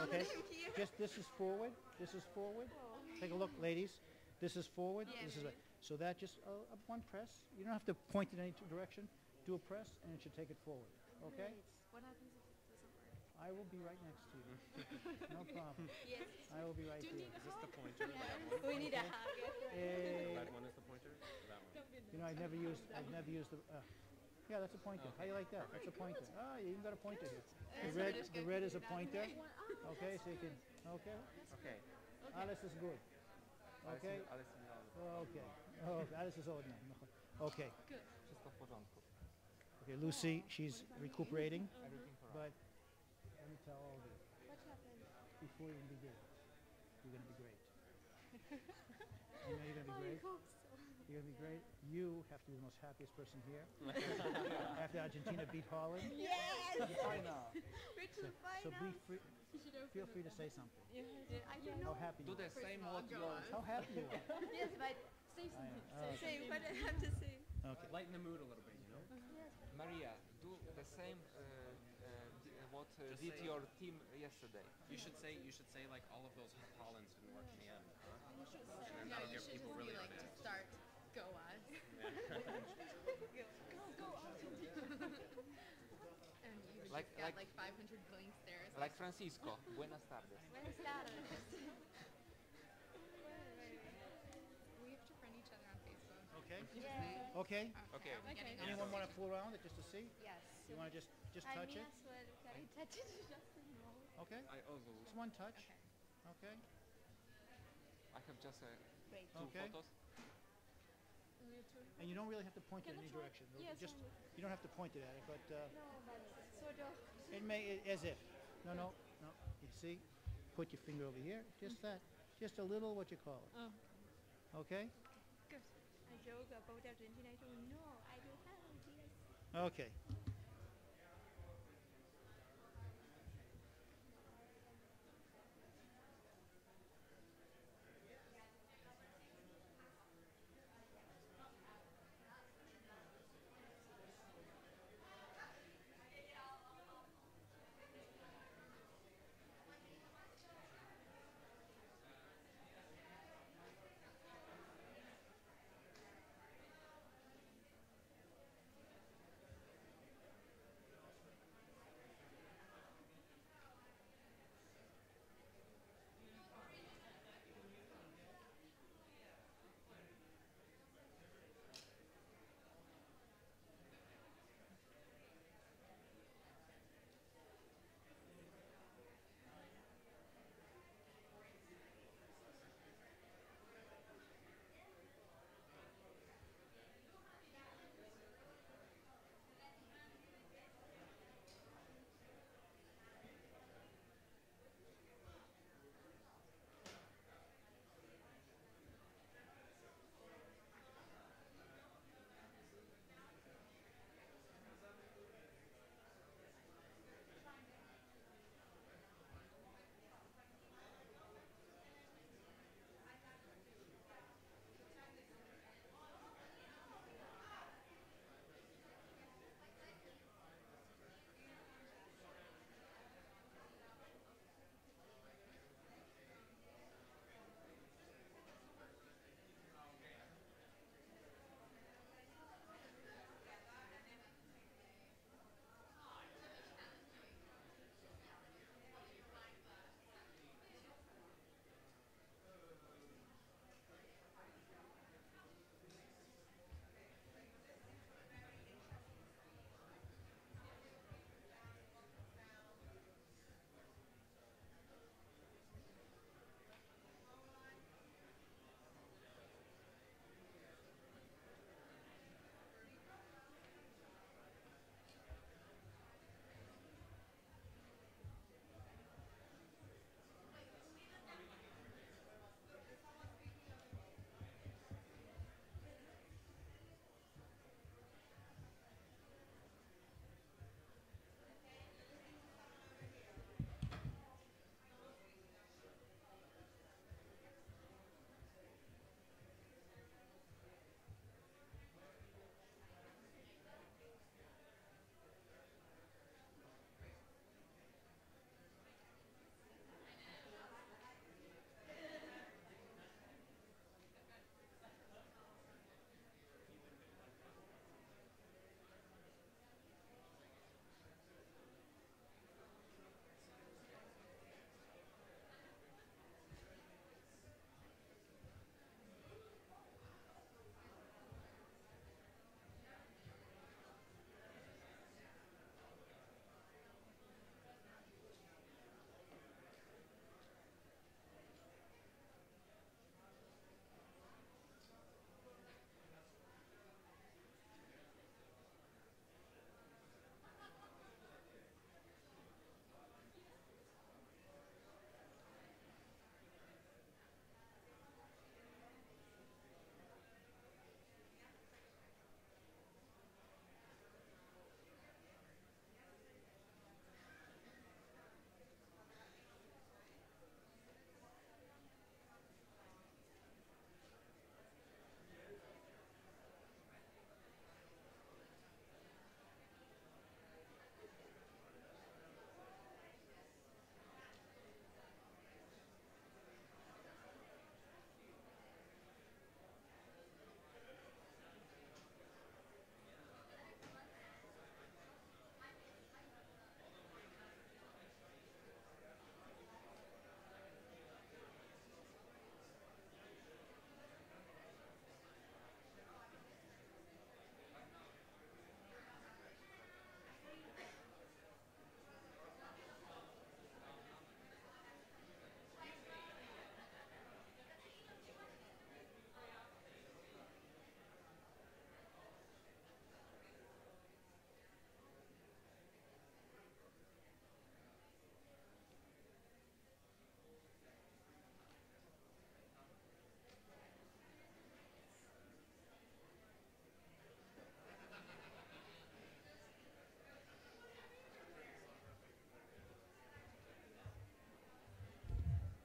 Okay. Just this is forward. This is forward. Take a look, ladies. This is forward. This is so that just one press. You don't have to point it in any direction. Do a press, and it should take it forward. Okay. What happens if it doesn't work? I will be right next to you. No problem. Yes. I will be right here. Is this the pointer? That one? We need a hug. That one is the pointer? That one. You know, I've never used the. Yeah, that's a pointer. How you like that? That's a pointer. Ah, you even got a pointer here. The red is a pointer. Okay, so you can. Okay. Okay. Alles is good. Okay. Okay. Oh, alles is ordinary. Okay. Good. Wszystko w porządku. Okay, Lucy, she's recuperating, Everything correct. but let me tell all of you, What happened? before you even begin, you're going to be great. You know you're going to be great? You're going to be great. You have to be the most happiest person here. After Argentina beat Holland. Yes! Final. Richard, So be free, feel free to say something. I don't know. How happy Do you the are. same what yours. How happy you are. Yes, but say something. Okay. Say what I have to say. Okay. Lighten the mood a little bit, you know? Maria, do the same what did say- your team yesterday. You should say like all of those Hollands didn't work in the end, huh? And then that'll give people really like mad. to start. Go us. Go us. And you would Like- just got like- like 500 blinks there. So Like Francisco. Buenas tardes. Buenas tardes. We have to friend each other on Facebook. Okay. Yeah. Okay. Okay. Are we getting on Anyone want to Facebook? fool around it just to see? Yes. You want to just touch it? Can I touch it? Just to know. Okay. I also. Just one touch. Okay. Okay. I have just Great. two Okay. photos. And you don't really have to point it in Can I any try? direction. Yes, Just only. you don't have to point it at it, but No, but sort of. it may as if. No. You see, put your finger over here. Just that. Just a little. What you call it? Oh. Okay. Good. I joke about Argentina. I don't know. I don't have. Yes. Okay.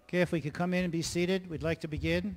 Okay, if we could come in and be seated, we'd like to begin.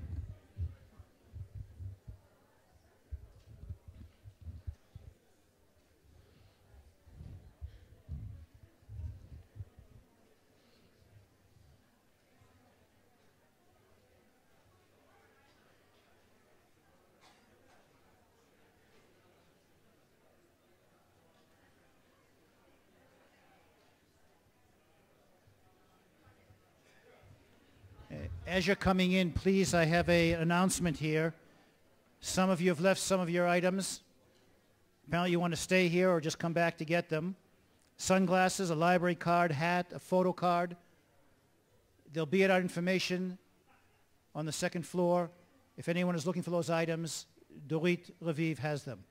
As you're coming in, please, I have an announcement here. Some of you have left some of your items. Apparently you want to stay here or just come back to get them. Sunglasses, a library card, hat, a photo card. They'll be at our information on the second floor. If anyone is looking for those items, Dorit Raviv has them.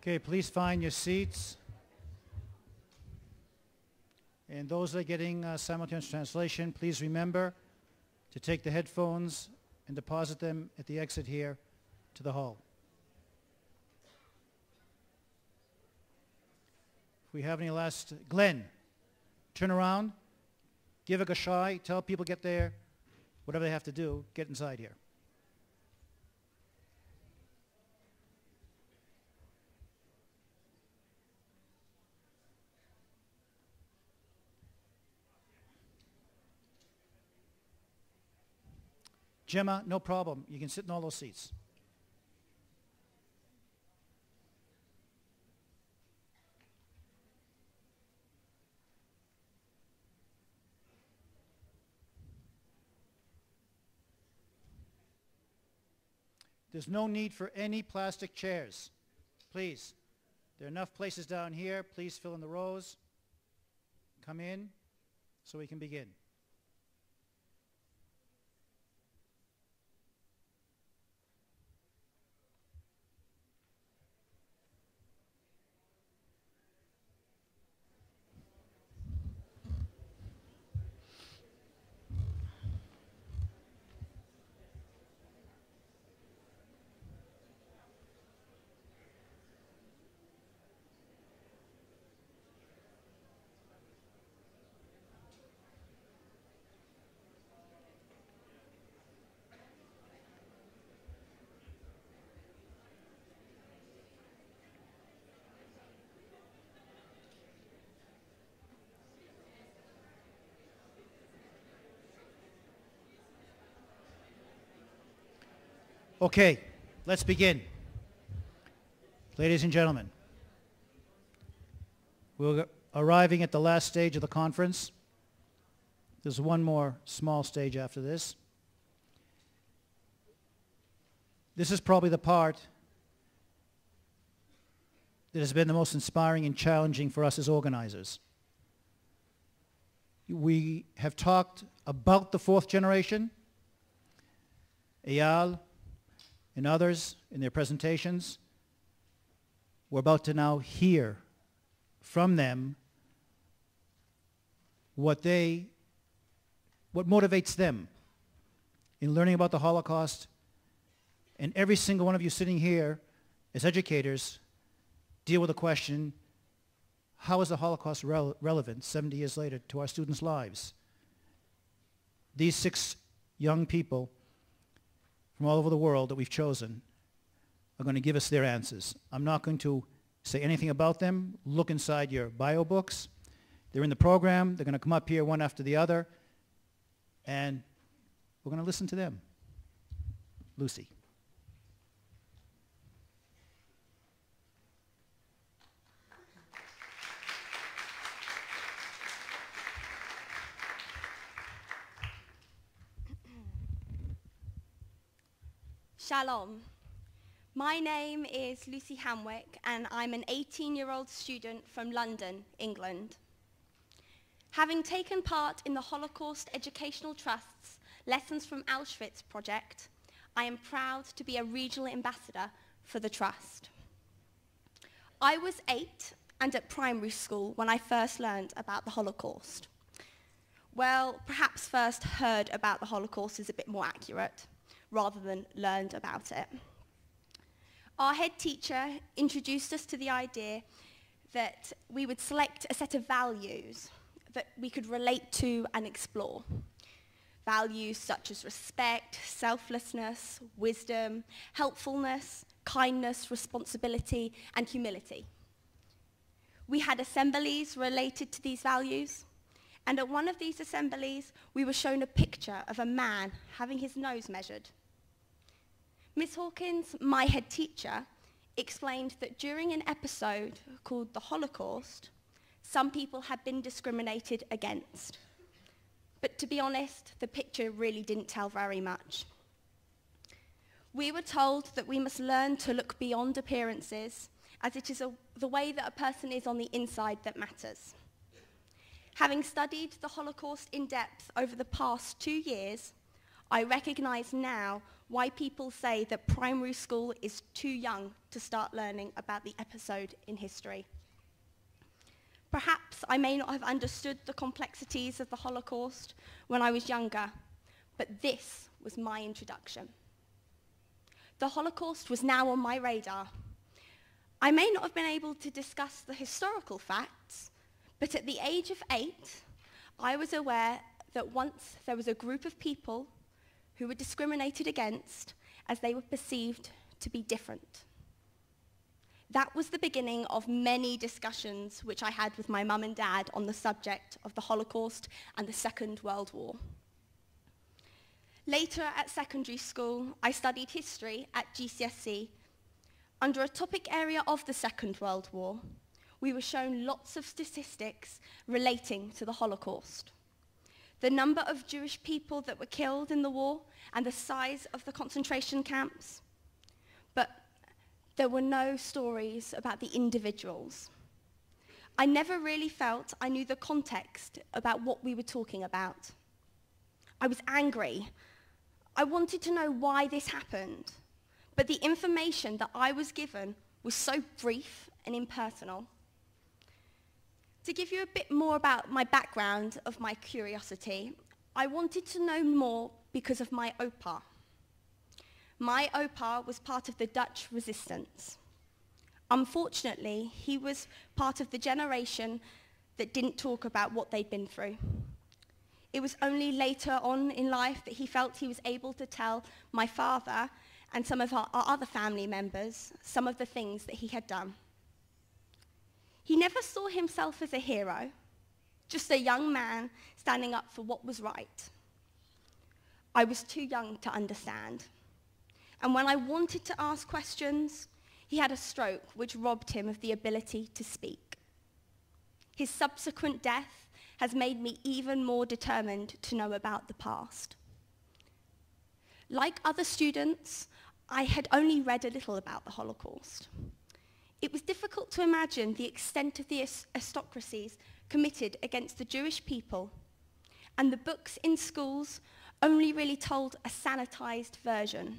Okay, please find your seats. And those that are getting simultaneous translation, please remember to take the headphones and deposit them at the exit here to the hall. If we have any last, Glenn, turn around, give a Shai, tell people get there, whatever they have to do, get inside here. Gemma, no problem. You can sit in all those seats. There's no need for any plastic chairs. Please. There are enough places down here. Please fill in the rows. Come in. so we can begin. Okay, let's begin. Ladies and gentlemen, we're arriving at the last stage of the conference. There's one more small stage after this. This is probably the part that has been the most inspiring and challenging for us as organizers. We have talked about the fourth generation, Eyal, and others in their presentations. We're about to now hear from them what motivates them in learning about the Holocaust. And every single one of you sitting here as educators deal with the question, how is the Holocaust relevant 70 years later to our students' lives? These 6 young people from all over the world that we've chosen are going to give us their answers. I'm not going to say anything about them. Look inside your bio books. They're in the program. They're going to come up here one after the other, and we're going to listen to them. Lucy. Shalom. My name is Lucy Hamwijk, and I'm an 18-year-old student from London, England. Having taken part in the Holocaust Educational Trust's Lessons from Auschwitz project, I am proud to be a regional ambassador for the trust. I was 8 and at primary school when I first learned about the Holocaust. Well, perhaps first heard about the Holocaust is a bit more accurate, rather than learned about it. Our head teacher introduced us to the idea that we would select a set of values that we could relate to and explore. Values such as respect, selflessness, wisdom, helpfulness, kindness, responsibility, and humility. We had assemblies related to these values, and at one of these assemblies, we were shown a picture of a man having his nose measured. Miss Hawkins, my head teacher, explained that during an episode called the Holocaust, some people had been discriminated against. But to be honest, the picture really didn't tell very much. We were told that we must learn to look beyond appearances, as it is the way that a person is on the inside that matters. Having studied the Holocaust in depth over the past 2 years, I recognize now why people say that primary school is too young to start learning about the episode in history. Perhaps I may not have understood the complexities of the Holocaust when I was younger, but this was my introduction. The Holocaust was now on my radar. I may not have been able to discuss the historical facts, but at the age of 8, I was aware that once there was a group of people who were discriminated against as they were perceived to be different. That was the beginning of many discussions which I had with my mum and dad on the subject of the Holocaust and the Second World War. Later at secondary school, I studied history at GCSE. Under a topic area of the Second World War, we were shown lots of statistics relating to the Holocaust. The number of Jewish people that were killed in the war and the size of the concentration camps. But there were no stories about the individuals. I never really felt I knew the context about what we were talking about. I was angry. I wanted to know why this happened, but the information that I was given was so brief and impersonal. To give you a bit more about my background of my curiosity, I wanted to know more because of my opa. My opa was part of the Dutch resistance. Unfortunately, he was part of the generation that didn't talk about what they'd been through. It was only later on in life that he felt he was able to tell my father and some of our other family members some of the things that he had done. He never saw himself as a hero, just a young man standing up for what was right. I was too young to understand. And when I wanted to ask questions, he had a stroke which robbed him of the ability to speak. His subsequent death has made me even more determined to know about the past. Like other students, I had only read a little about the Holocaust. It was difficult to imagine the extent of the aristocracies committed against the Jewish people, and the books in schools only really told a sanitized version.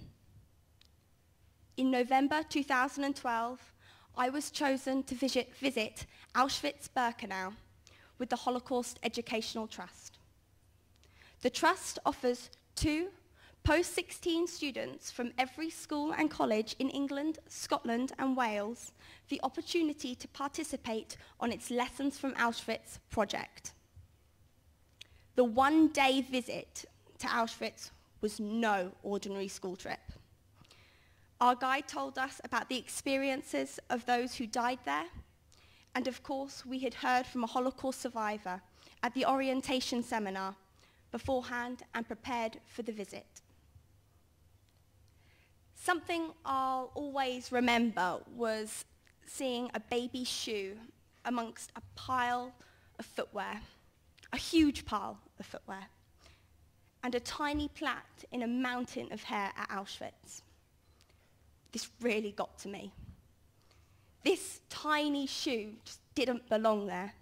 In November 2012, I was chosen to visit Auschwitz-Birkenau with the Holocaust Educational Trust. The trust offers 2 post-16 students from every school and college in England, Scotland and Wales the opportunity to participate on its Lessons from Auschwitz project. The one-day visit to Auschwitz was no ordinary school trip. Our guide told us about the experiences of those who died there, and of course we had heard from a Holocaust survivor at the orientation seminar beforehand and prepared for the visit. Something I'll always remember was seeing a baby shoe amongst a pile of footwear, a huge pile of footwear, and a tiny plait in a mountain of hair at Auschwitz. This really got to me. This tiny shoe just didn't belong there.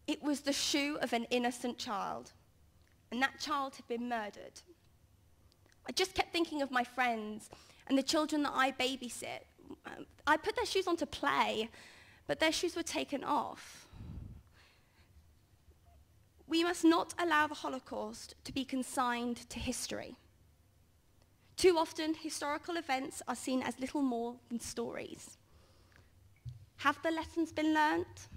It was the shoe of an innocent child, and that child had been murdered. I just kept thinking of my friends and the children that I babysit. I put their shoes on to play, but their shoes were taken off. We must not allow the Holocaust to be consigned to history. Too often, historical events are seen as little more than stories. Have the lessons been learnt?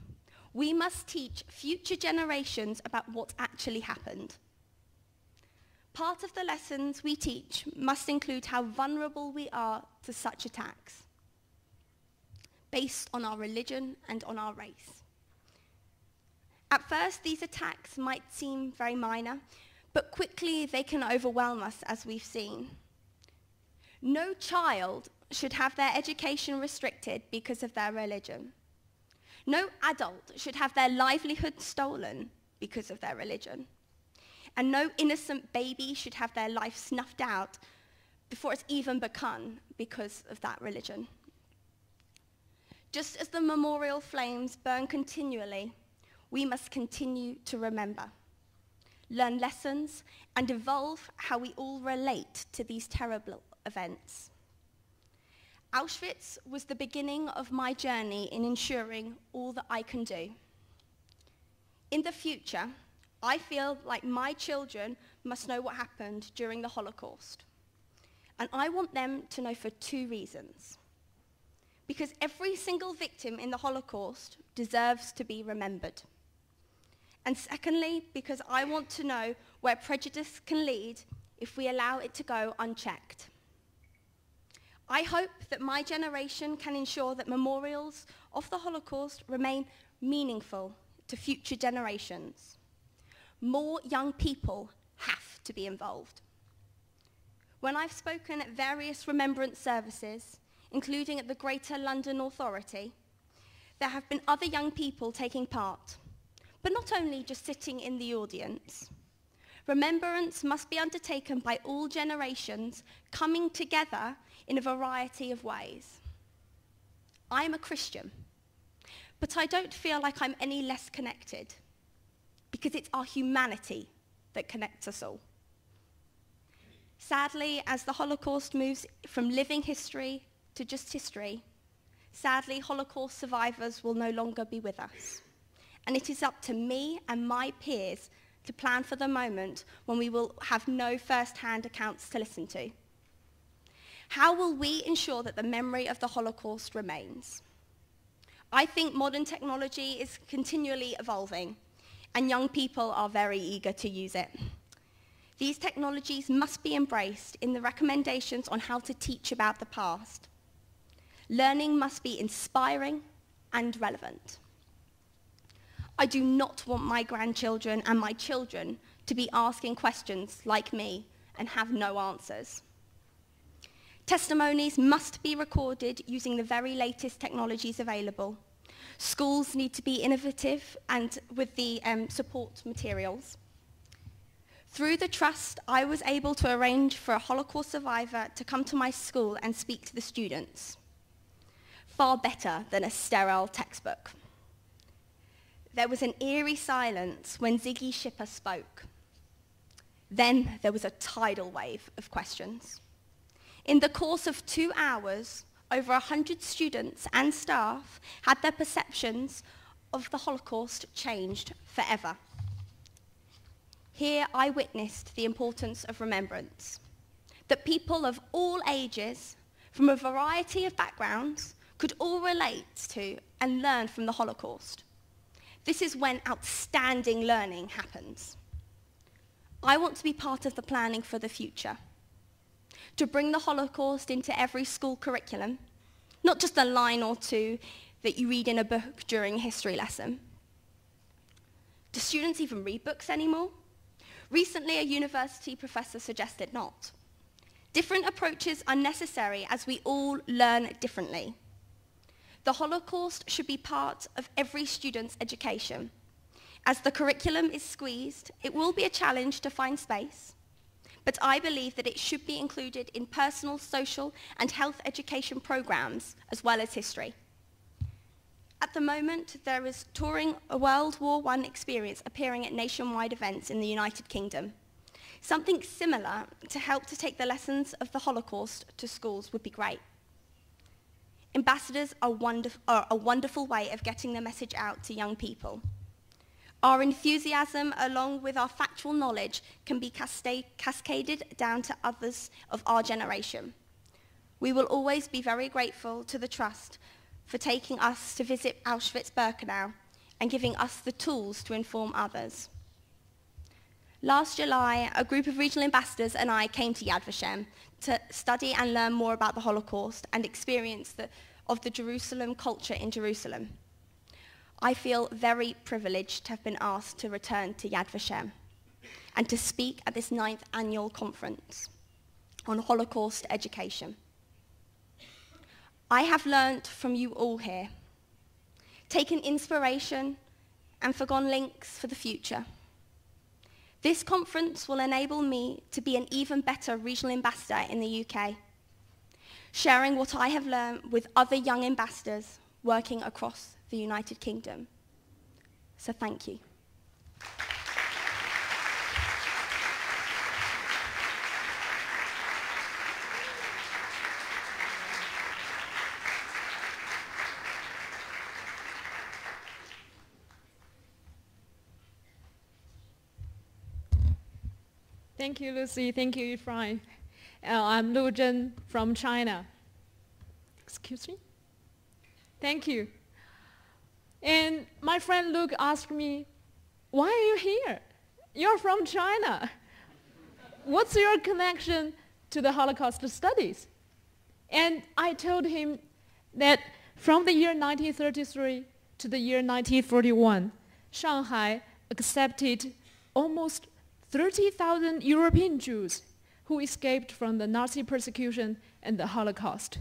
We must teach future generations about what actually happened. Part of the lessons we teach must include how vulnerable we are to such attacks, based on our religion and on our race. At first, these attacks might seem very minor, but quickly they can overwhelm us, as we've seen. No child should have their education restricted because of their religion. No adult should have their livelihood stolen because of their religion. And no innocent baby should have their life snuffed out before it's even begun because of that religion. Just as the memorial flames burn continually, we must continue to remember, learn lessons, and evolve how we all relate to these terrible events. Auschwitz was the beginning of my journey in ensuring all that I can do. In the future, I feel like my children must know what happened during the Holocaust. And I want them to know for 2 reasons. Because every single victim in the Holocaust deserves to be remembered. And secondly, because I want to know where prejudice can lead if we allow it to go unchecked. I hope that my generation can ensure that memorials of the Holocaust remain meaningful to future generations. More young people have to be involved. When I've spoken at various remembrance services, including at the Greater London Authority, there have been other young people taking part, but not only just sitting in the audience. Remembrance must be undertaken by all generations, coming together in a variety of ways. I'm a Christian. But I don't feel like I'm any less connected, because it's our humanity that connects us all. Sadly, as the Holocaust moves from living history to just history, sadly, Holocaust survivors will no longer be with us. And it is up to me and my peers to plan for the moment when we will have no first-hand accounts to listen to. How will we ensure that the memory of the Holocaust remains? I think modern technology is continually evolving, and young people are very eager to use it. These technologies must be embraced in the recommendations on how to teach about the past. Learning must be inspiring and relevant. I do not want my grandchildren and my children to be asking questions like me and have no answers. Testimonies must be recorded using the very latest technologies available. Schools need to be innovative and with the support materials. Through the trust, I was able to arrange for a Holocaust survivor to come to my school and speak to the students. Far better than a sterile textbook. There was an eerie silence when Ziggy Schipper spoke. Then there was a tidal wave of questions. In the course of 2 hours, over 100 students and staff had their perceptions of the Holocaust changed forever. Here I witnessed the importance of remembrance, that people of all ages, from a variety of backgrounds, could all relate to and learn from the Holocaust. This is when outstanding learning happens. I want to be part of the planning for the future, to bring the Holocaust into every school curriculum, not just a line or two that you read in a book during a history lesson. Do students even read books anymore? Recently, a university professor suggested not. Different approaches are necessary as we all learn differently. The Holocaust should be part of every student's education. As the curriculum is squeezed, it will be a challenge to find space, but I believe that it should be included in personal, social, and health education programs, as well as history. At the moment, there is touring a World War I experience appearing at nationwide events in the United Kingdom. Something similar to help to take the lessons of the Holocaust to schools would be great. Ambassadors are a wonderful way of getting the message out to young people. Our enthusiasm, along with our factual knowledge, can be cascaded down to others of our generation. We will always be very grateful to the Trust for taking us to visit Auschwitz-Birkenau and giving us the tools to inform others. Last July, a group of regional ambassadors and I came to Yad Vashem to study and learn more about the Holocaust and experience of the Jerusalem culture in Jerusalem. I feel very privileged to have been asked to return to Yad Vashem and to speak at this 9th annual conference on Holocaust education. I have learnt from you all here, taken inspiration and forgone links for the future. This conference will enable me to be an even better regional ambassador in the UK, sharing what I have learned with other young ambassadors working across the United Kingdom. So thank you. Thank you, Lucy. Thank you, Ephraim. I'm Lu Zhen from China. Excuse me? Thank you. And my friend Luke asked me, why are you here? You're from China. What's your connection to the Holocaust studies? And I told him that from the year 1933 to the year 1941, Shanghai accepted almost 30,000 European Jews who escaped from the Nazi persecution and the Holocaust.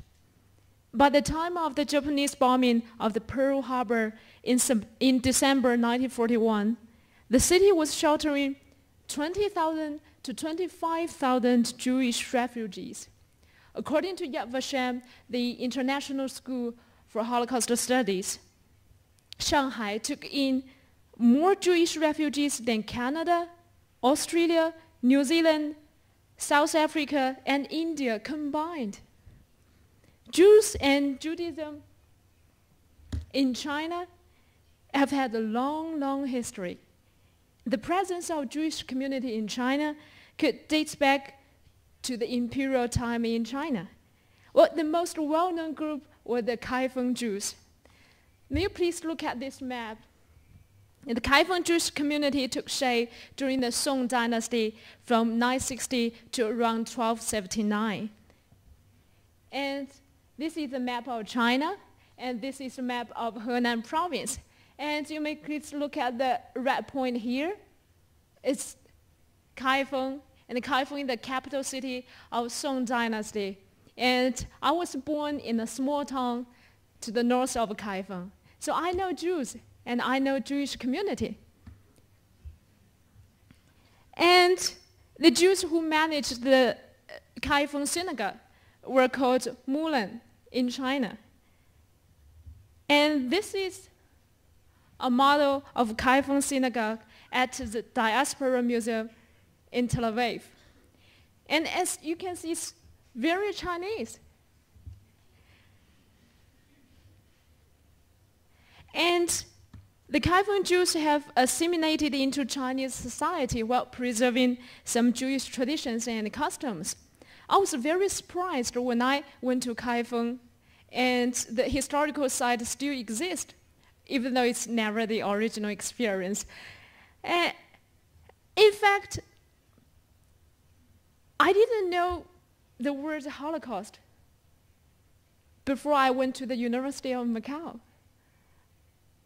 By the time of the Japanese bombing of the Pearl Harbor in December 1941, the city was sheltering 20,000 to 25,000 Jewish refugees. According to Yad Vashem, the International School for Holocaust Studies, Shanghai took in more Jewish refugees than Canada, Australia, New Zealand, South Africa, and India combined. Jews and Judaism in China have had a long, long history. The presence of Jewish community in China could date back to the imperial time in China. Well, the most well-known group were the Kaifeng Jews. May you please look at this map? The Kaifeng Jewish community took shape during the Song dynasty from 960 to around 1279. And this is a map of China, and this is a map of Henan province. And you may please look at the red point here. It's Kaifeng, and Kaifeng is the capital city of Song dynasty. And I was born in a small town to the north of Kaifeng. So I know Jews, and I know Jewish community. And the Jews who managed the Kaifeng synagogue were called Mulan in China. And this is a model of Kaifeng synagogue at the Diaspora Museum in Tel Aviv. And as you can see, it's very Chinese. And the Kaifeng Jews have assimilated into Chinese society while preserving some Jewish traditions and customs. I was very surprised when I went to Kaifeng, and the historical site still exists, even though it's never the original experience. In fact, I didn't know the word Holocaust before I went to the University of Macau.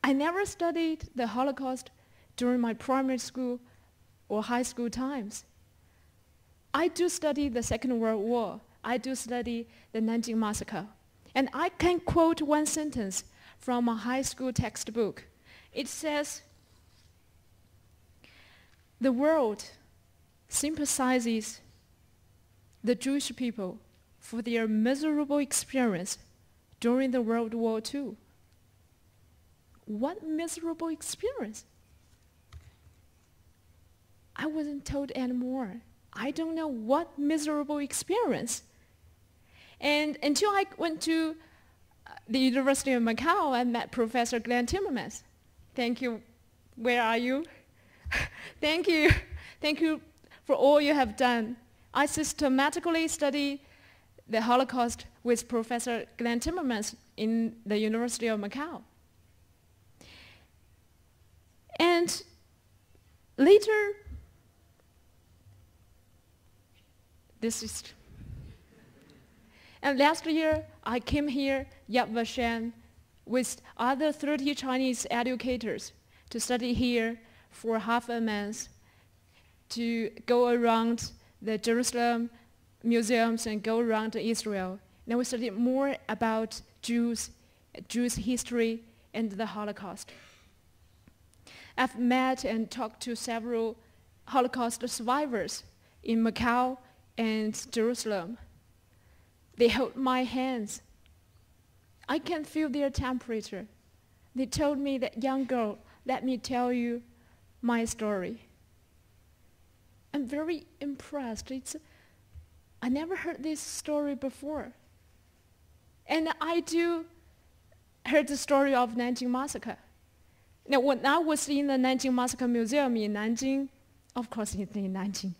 I never studied the Holocaust during my primary school or high school times. I do study the Second World War. I do study the Nanjing Massacre. And I can quote one sentence from a high school textbook. It says, "The world sympathizes the Jewish people for their miserable experience during the World War II." What miserable experience? I wasn't told anymore. I don't know what miserable experience. And until I went to the University of Macau, I met Professor Glenn Timmermans. Thank you. Where are you? Thank you. Thank you for all you have done. I systematically studied the Holocaust with Professor Glenn Timmermans in the University of Macau. And later, and last year, I came here, Yad Vashem, with other 30 Chinese educators to study here for half a month, to go around the Jerusalem museums and go around Israel. And we studied more about Jews, Jewish history, and the Holocaust. I've met and talked to several Holocaust survivors in Macau and Jerusalem. They held my hands. I can feel their temperature. They told me that, "Young girl, let me tell you my story." I'm very impressed. I never heard this story before. And I do heard the story of Nanjing Massacre. Now, when I was in the Nanjing Massacre Museum in Nanjing, of course in Nanjing,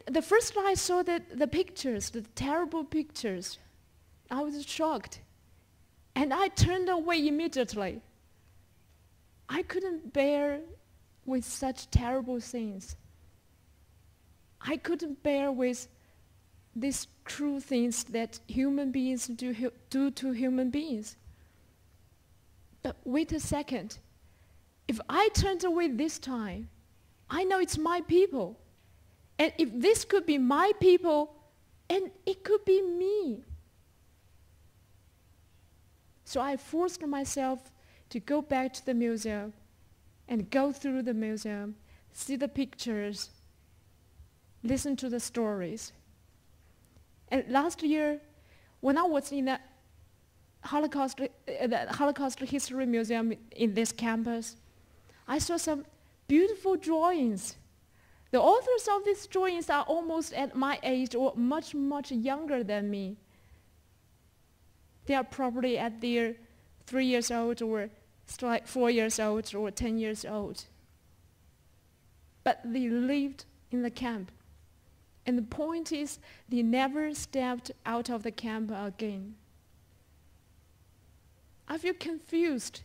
the first time I saw the pictures, the terrible pictures, I was shocked. And I turned away immediately. I couldn't bear with such terrible things. I couldn't bear with these cruel things that human beings do to human beings. But wait a second. If I turned away this time, I know it's my people. And if this could be my people, and it could be me. So I forced myself to go back to the museum and go through the museum, see the pictures, listen to the stories. And last year, when I was in the Holocaust History Museum in this campus, I saw some beautiful drawings. The authors of these drawings are almost at my age or much, much younger than me. They are probably at their 3 years old or 4 years old or 10 years old. But they lived in the camp. And the point is, they never stepped out of the camp again. I feel confused.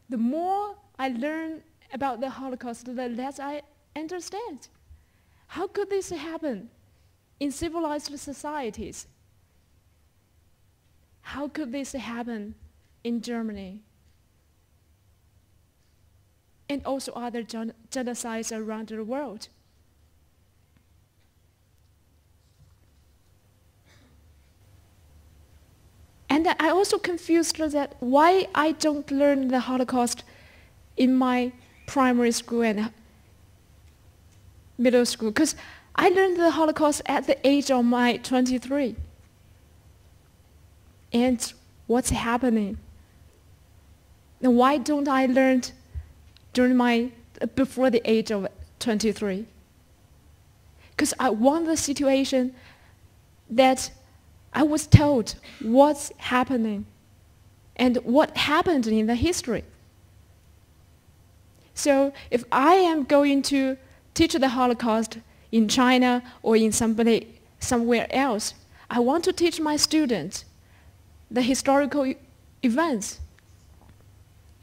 The more I learn about the Holocaust, the less I understand. How could this happen in civilized societies? How could this happen in Germany? And also other genocides around the world. And I also confused that why I don't learn the Holocaust in my primary school and middle school. Because I learned the Holocaust at the age of my 23. And what's happening? And why don't I learn before the age of 23? Because I want the situation that I was told what's happening and what happened in the history. So if I am going to teach the Holocaust in China or in somewhere else, I want to teach my students the historical events.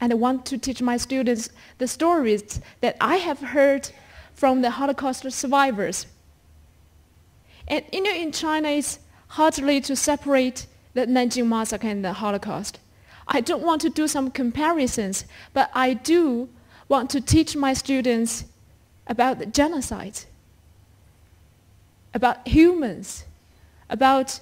And I want to teach my students the stories that I have heard from the Holocaust survivors. And in China, it's hardly to separate the Nanjing massacre and the Holocaust. I don't want to do some comparisons, but I do want to teach my students about the genocide, about humans, about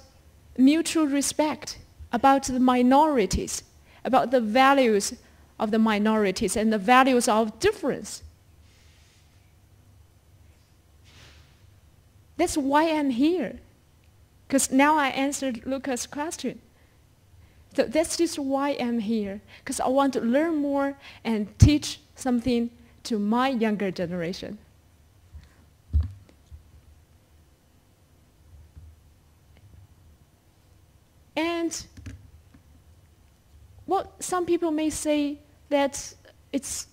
mutual respect, about the minorities, about the values of the minorities and the values of difference. That's why I'm here. Because now I answered Luka's question. So that's just why I'm here. Because I want to learn more and teach something to my younger generation. And well, some people may say that it's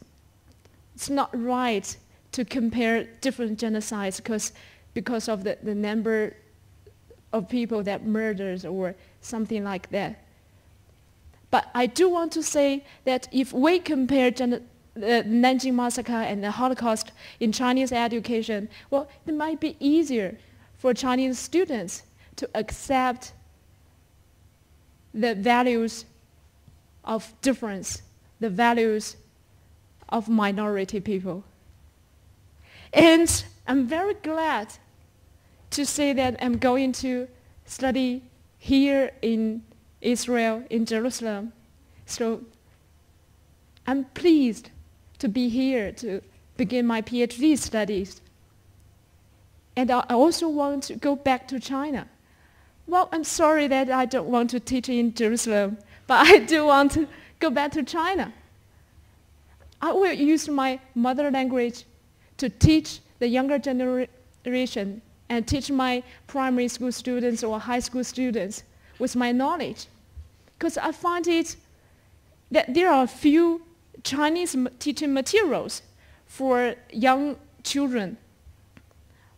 not right to compare different genocides because of the number of people that murders or something like that. But I do want to say that if we compare the Nanjing massacre and the Holocaust in Chinese education, well, it might be easier for Chinese students to accept the values of difference, the values of minority people. And I'm very glad to say that I'm going to study here in Israel, in Jerusalem. So I'm pleased to be here to begin my PhD studies. And I also want to go back to China. Well, I'm sorry that I don't want to teach in Jerusalem, but I do want to go back to China. I will use my mother language to teach the younger generation and teach my primary school students or high school students with my knowledge. Because I find it that there are few Chinese teaching materials for young children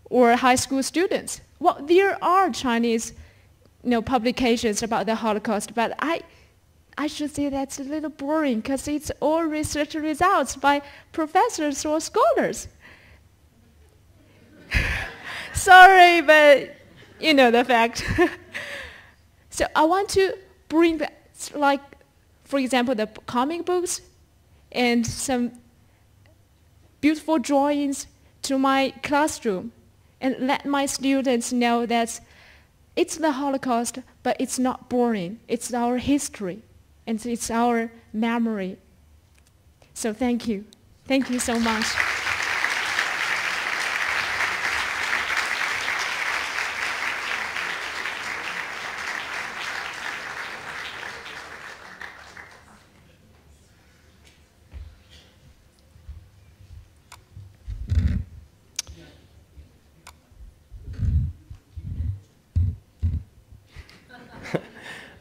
or high school students. Well, there are Chinese publications about the Holocaust, but I should say that's a little boring because it's all research results by professors or scholars. Sorry, but you know the fact. So I want to bring back, like, for example, the comic books and some beautiful drawings to my classroom and let my students know that it's the Holocaust, but it's not boring. It's our history, and it's our memory. So thank you. Thank you so much.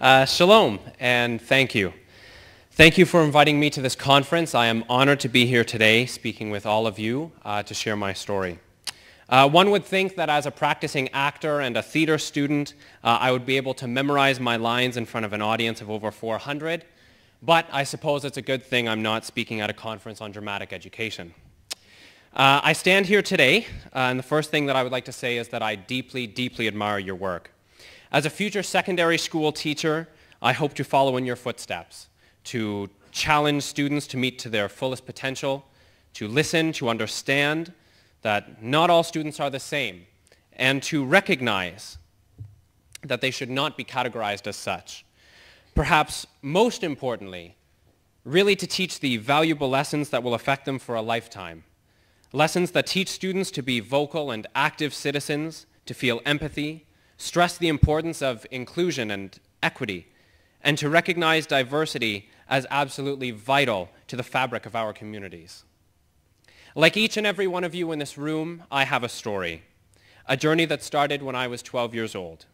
Shalom, and thank you. Thank you for inviting me to this conference. I am honored to be here today speaking with all of you to share my story. One would think that as a practicing actor and a theater student, I would be able to memorize my lines in front of an audience of over 400, but I suppose it's a good thing I'm not speaking at a conference on dramatic education. I stand here today, and the first thing that I would like to say is that I deeply, deeply admire your work. As a future secondary school teacher, I hope to follow in your footsteps, to challenge students to meet to their fullest potential, to listen, to understand that not all students are the same, and to recognize that they should not be categorized as such. Perhaps most importantly, really to teach the valuable lessons that will affect them for a lifetime. Lessons that teach students to be vocal and active citizens, to feel empathy, stress the importance of inclusion and equity, and to recognize diversity as absolutely vital to the fabric of our communities. Like each and every one of you in this room, I have a story, a journey that started when I was 12 years old.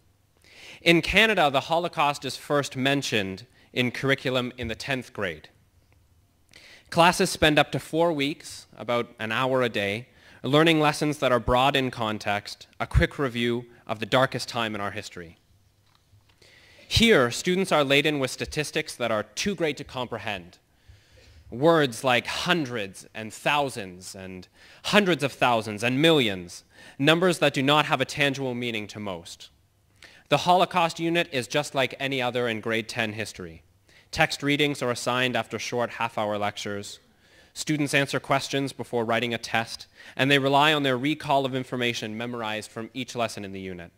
In Canada, the Holocaust is first mentioned in curriculum in the 10th grade. Classes spend up to 4 weeks, about an hour a day, learning lessons that are broad in context, a quick review of the darkest time in our history. Here, students are laden with statistics that are too great to comprehend. Words like hundreds and thousands and hundreds of thousands and millions, numbers that do not have a tangible meaning to most. The Holocaust unit is just like any other in grade 10 history. Text readings are assigned after short half-hour lectures. Students answer questions before writing a test, and they rely on their recall of information memorized from each lesson in the unit.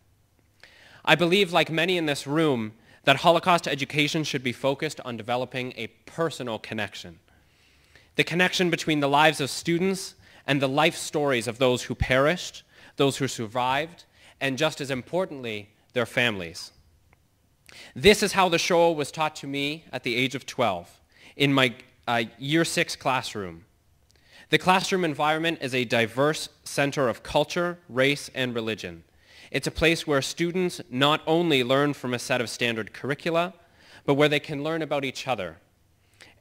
I believe, like many in this room, that Holocaust education should be focused on developing a personal connection. The connection between the lives of students and the life stories of those who perished, those who survived, and just as importantly, their families. This is how the Shoah was taught to me at the age of 12 in my Year 6 classroom. The classroom environment is a diverse center of culture, race, and religion. It's a place where students not only learn from a set of standard curricula, but where they can learn about each other,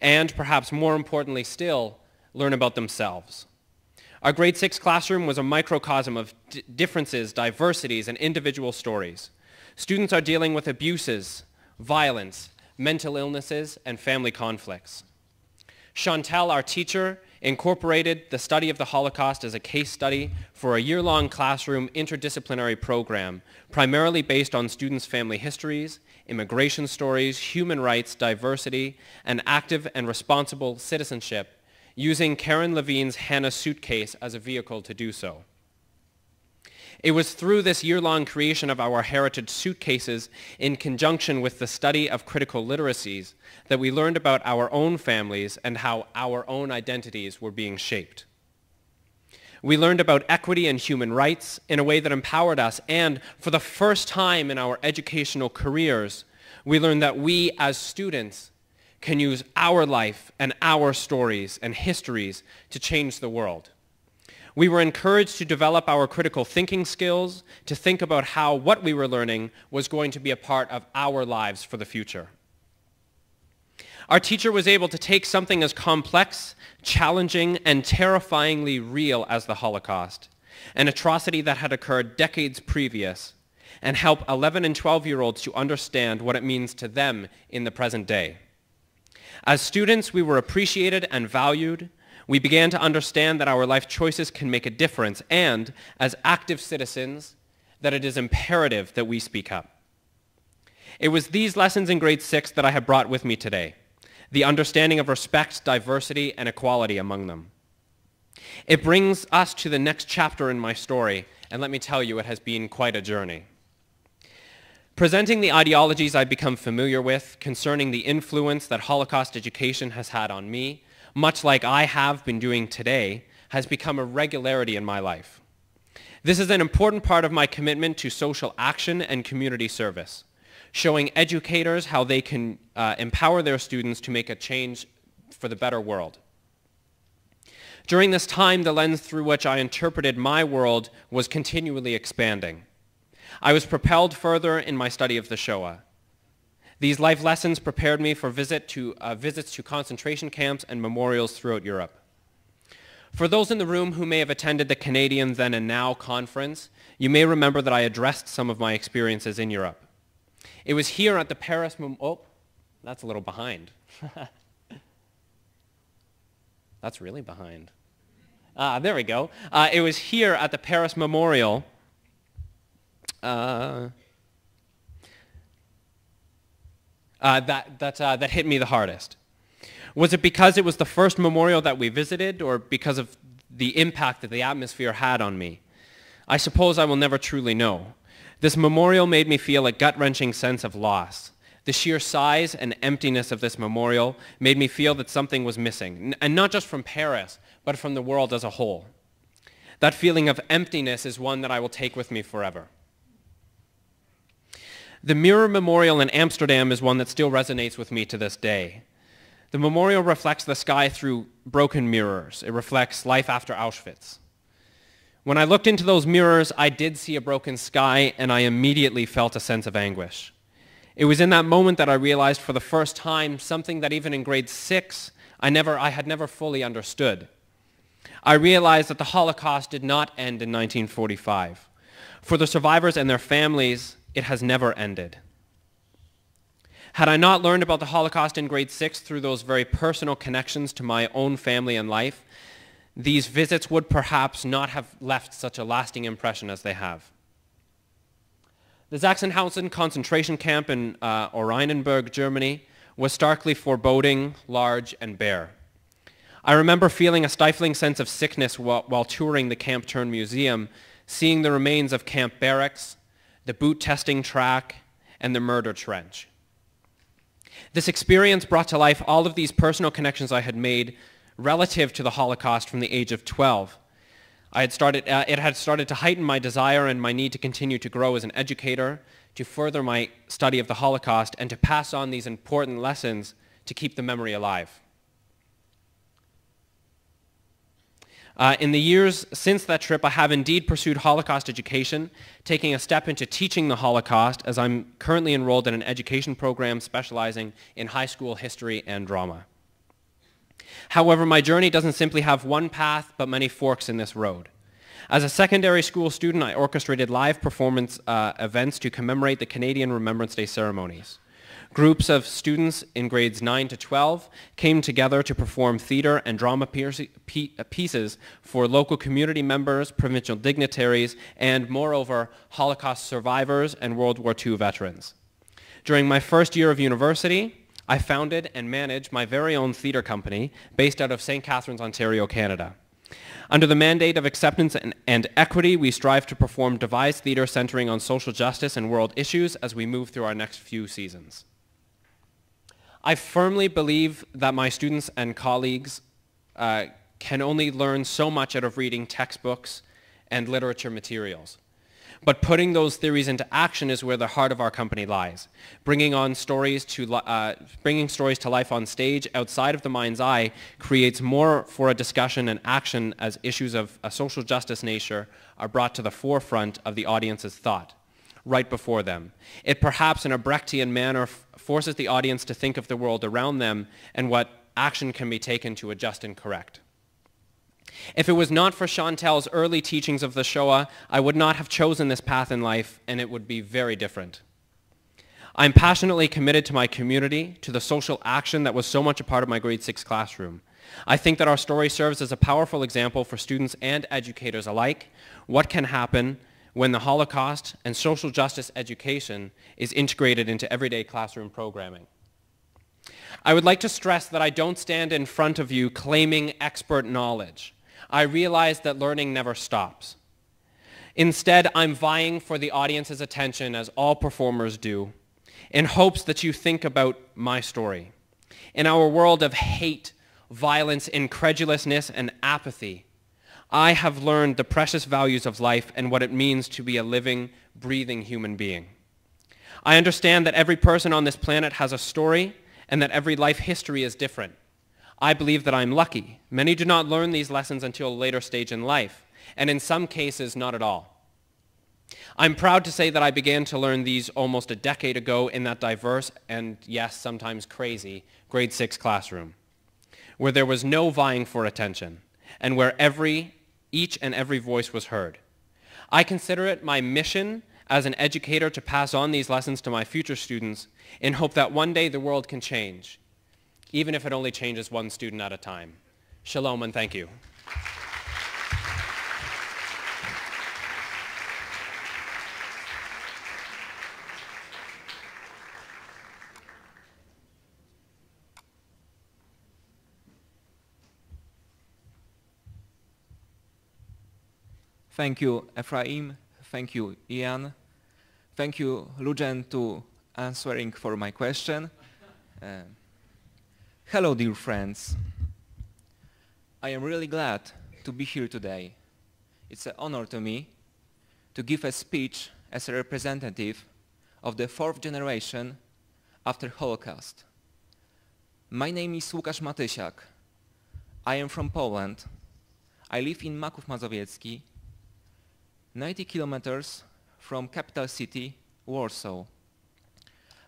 and perhaps more importantly still, learn about themselves. Our grade 6 classroom was a microcosm of differences, diversities, and individual stories. Students are dealing with abuses, violence, mental illnesses, and family conflicts. Chantal, our teacher, incorporated the study of the Holocaust as a case study for a year-long classroom interdisciplinary program, primarily based on students' family histories, immigration stories, human rights, diversity, and active and responsible citizenship, using Karen Levine's Hannah suitcase as a vehicle to do so. It was through this year-long creation of our heritage suitcases in conjunction with the study of critical literacies that we learned about our own families and how our own identities were being shaped. We learned about equity and human rights in a way that empowered us, and for the first time in our educational careers, we learned that we as students can use our life and our stories and histories to change the world. We were encouraged to develop our critical thinking skills, to think about how what we were learning was going to be a part of our lives for the future. Our teacher was able to take something as complex, challenging, and terrifyingly real as the Holocaust, an atrocity that had occurred decades previous, and help 11 and 12-year-olds to understand what it means to them in the present day. As students, we were appreciated and valued. We began to understand that our life choices can make a difference, and as active citizens, that it is imperative that we speak up. It was these lessons in grade 6 that I have brought with me today, the understanding of respect, diversity, and equality among them. It brings us to the next chapter in my story, and let me tell you, it has been quite a journey. Presenting the ideologies I've become familiar with concerning the influence that Holocaust education has had on me, much like I have been doing today, has become a regularity in my life. This is an important part of my commitment to social action and community service, showing educators how they can empower their students to make a change for the better world. During this time, the lens through which I interpreted my world was continually expanding. I was propelled further in my study of the Shoah. These life lessons prepared me for visits to concentration camps and memorials throughout Europe. For those in the room who may have attended the Canadian Then and Now conference, you may remember that I addressed some of my experiences in Europe. It was here at the Paris oh, that's a little behind. That's really behind. There we go. It was here at the Paris Memorial that hit me the hardest. Was it because it was the first memorial that we visited, or because of the impact that the atmosphere had on me? I suppose I will never truly know. This memorial made me feel a gut-wrenching sense of loss. The sheer size and emptiness of this memorial made me feel that something was missing, and not just from Paris, but from the world as a whole. That feeling of emptiness is one that I will take with me forever. The Mirror Memorial in Amsterdam is one that still resonates with me to this day. The memorial reflects the sky through broken mirrors. It reflects life after Auschwitz. When I looked into those mirrors, I did see a broken sky, and I immediately felt a sense of anguish. It was in that moment that I realized for the first time something that even in grade 6, I had never fully understood. I realized that the Holocaust did not end in 1945. For the survivors and their families, it has never ended. Had I not learned about the Holocaust in grade 6 through those very personal connections to my own family and life, these visits would perhaps not have left such a lasting impression as they have. The Sachsenhausen concentration camp in Oranienburg, Germany, was starkly foreboding, large, and bare. I remember feeling a stifling sense of sickness while touring the camp-turned-museum, seeing the remains of camp barracks, the boot testing track, and the murder trench. This experience brought to life all of these personal connections I had made relative to the Holocaust from the age of 12. It had started to heighten my desire and my need to continue to grow as an educator, to further my study of the Holocaust, and to pass on these important lessons to keep the memory alive. In the years since that trip, I have indeed pursued Holocaust education, taking a step into teaching the Holocaust, as I'm currently enrolled in an education program specializing in high school history and drama. However, my journey doesn't simply have one path, but many forks in this road. As a secondary school student, I orchestrated live performance events to commemorate the Canadian Remembrance Day ceremonies. Groups of students in grades 9 to 12 came together to perform theater and drama pieces for local community members, provincial dignitaries, and moreover, Holocaust survivors and World War II veterans. During my first year of university, I founded and managed my very own theater company based out of St. Catharines, Ontario, Canada. Under the mandate of acceptance and equity, we strive to perform devised theater centering on social justice and world issues as we move through our next few seasons. I firmly believe that my students and colleagues can only learn so much out of reading textbooks and literature materials. But putting those theories into action is where the heart of our company lies. Bringing stories to life on stage outside of the mind's eye creates more for a discussion and action as issues of a social justice nature are brought to the forefront of the audience's thought, right before them. It perhaps in a Brechtian manner forces the audience to think of the world around them and what action can be taken to adjust and correct. If it was not for Chantal's early teachings of the Shoah, I would not have chosen this path in life, and it would be very different. I'm passionately committed to my community, to the social action that was so much a part of my grade 6 classroom. I think that our story serves as a powerful example for students and educators alike, what can happen when the Holocaust and social justice education is integrated into everyday classroom programming. I would like to stress that I don't stand in front of you claiming expert knowledge. I realize that learning never stops. Instead, I'm vying for the audience's attention, as all performers do, in hopes that you think about my story. In our world of hate, violence, incredulousness, and apathy, I have learned the precious values of life and what it means to be a living, breathing human being. I understand that every person on this planet has a story and that every life history is different. I believe that I'm lucky. Many do not learn these lessons until a later stage in life, and in some cases, not at all. I'm proud to say that I began to learn these almost a decade ago in that diverse and, yes, sometimes crazy, grade 6 classroom, where there was no vying for attention, and where each and every voice was heard. I consider it my mission as an educator to pass on these lessons to my future students in hope that one day the world can change, even if it only changes one student at a time. Shalom and thank you. Thank you, Ephraim. Thank you, Iain. Thank you, Lujen, to answering for my question. Hello, dear friends. I am really glad to be here today. It's an honor to me to give a speech as a representative of the 4th generation after Holocaust. My name is Lukasz Matysiak. I am from Poland. I live in Maków Mazowiecki, 90 kilometers from capital city, Warsaw.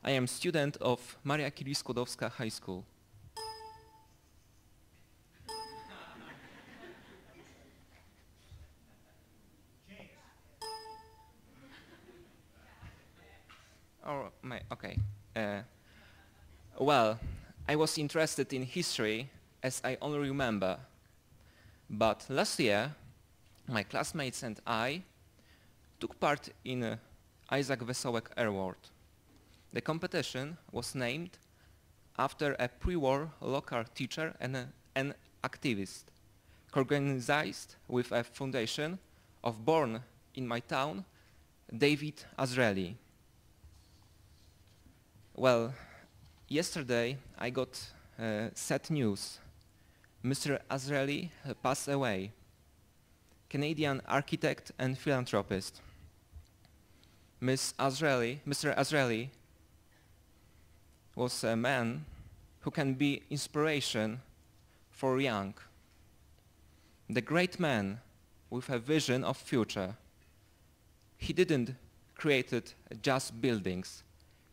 I am student of Maria Curie-Skłodowska High School. Okay. Well, I was interested in history as I only remember. But last year, my classmates and I took part in Isaac Wesołek Award. The competition was named after a pre-war local teacher and an activist, co-organized with a foundation of born in my town, David Azrieli. Well, yesterday I got sad news. Mr. Azrieli passed away, Canadian architect and philanthropist. Mr. Azrieli was a man who can be inspiration for young. The great man with a vision of future. He didn't create just buildings.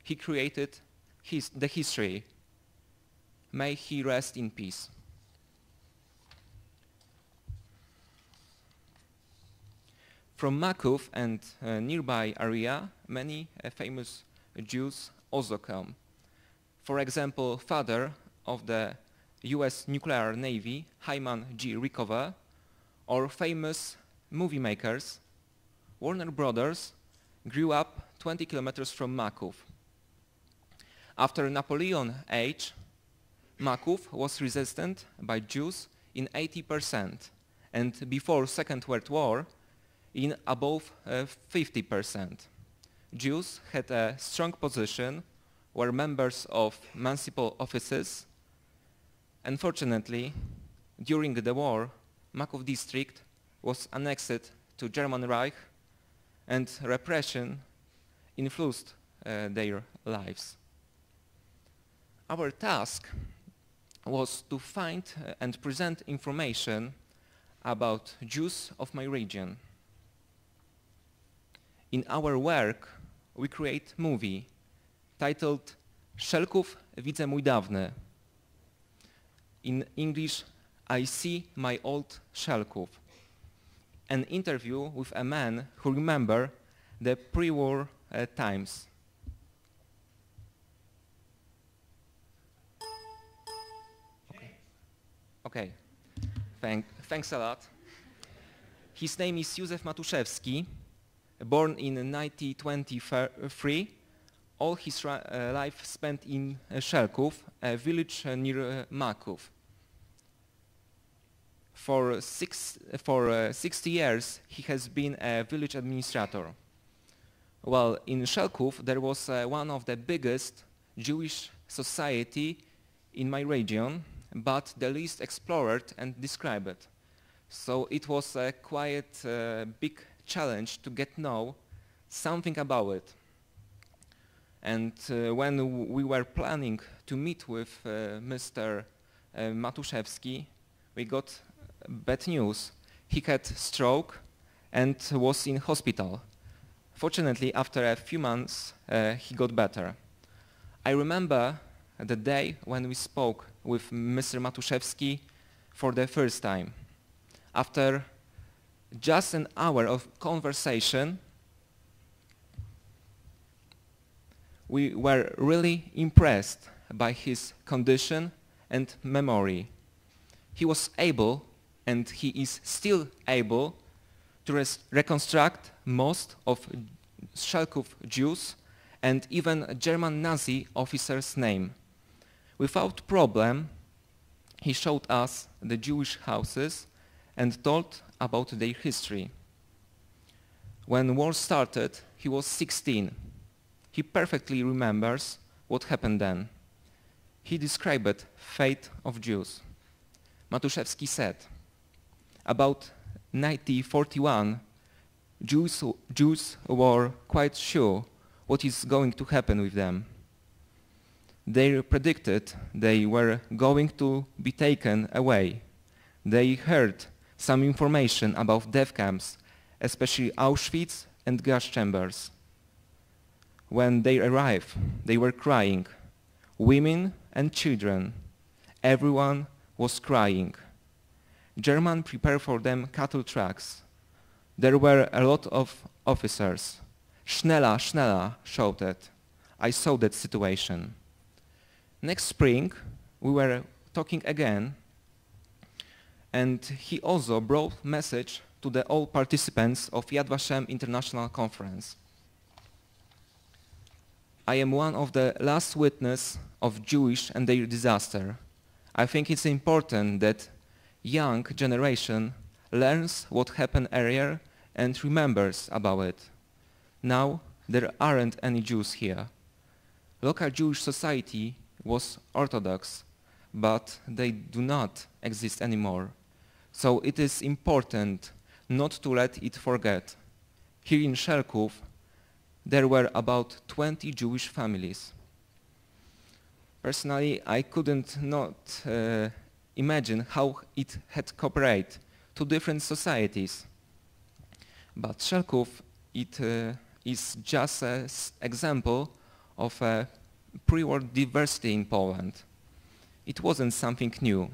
He created the history. May he rest in peace. From Maków and nearby area, many famous Jews also come. For example, father of the US nuclear navy, Hyman G. Rickover, or famous movie makers, Warner Brothers, grew up 20 kilometers from Maków. After Napoleon age, Maków was resisted by Jews in 80%, and before Second World War, in above 50%. Jews had a strong position, were members of municipal offices. Unfortunately, during the war, Maków district was annexed to German Reich, and repression influenced their lives. Our task was to find and present information about Jews of my region. In our work, we create movie titled Szelków widzę mój dawny. In English, I see my old Szelków. An interview with a man who remember the pre-war times. Okay. Thanks a lot. His name is Józef Matuszewski. Born in 1923, all his life spent in Szelków, a village near Maków. For 60 years, he has been a village administrator. Well, in Szelków, there was one of the biggest Jewish society in my region, but the least explored and described. So it was a quite big challenge to get know something about it. And when we were planning to meet with Mr. Matuszewski, we got bad news. He had stroke and was in hospital. Fortunately, after a few months, he got better. I remember the day when we spoke with Mr. Matuszewski for the first time. After just an hour of conversation, we were really impressed by his condition and memory. He was able, and he is still able, to reconstruct most of Szelków Jews and even a German Nazi officer's name. Without problem, he showed us the Jewish houses and told about their history. When war started, he was 16. He perfectly remembers what happened then. He described fate of Jews. Matuszewski said, about 1941, Jews were quite sure what is going to happen with them. They predicted they were going to be taken away. They heard some information about death camps, especially Auschwitz and gas chambers. When they arrived, they were crying. Women and children. Everyone was crying. Germans prepared for them cattle trucks. There were a lot of officers. Schneller, schneller, shouted. I saw that situation. Next spring, we were talking again, and he also brought message to the all participants of Yad Vashem International Conference. I am one of the last witness of Jewish and their disaster. I think it's important that young generation learns what happened earlier and remembers about it. Now there aren't any Jews here. Local Jewish society was Orthodox, but they do not exist anymore. So it is important not to let it forget. Here in Szelków, there were about 20 Jewish families. Personally, I couldn't not imagine how it had cooperated to different societies. But Szelków, it is just an example of a pre-war diversity in Poland. It wasn't something new.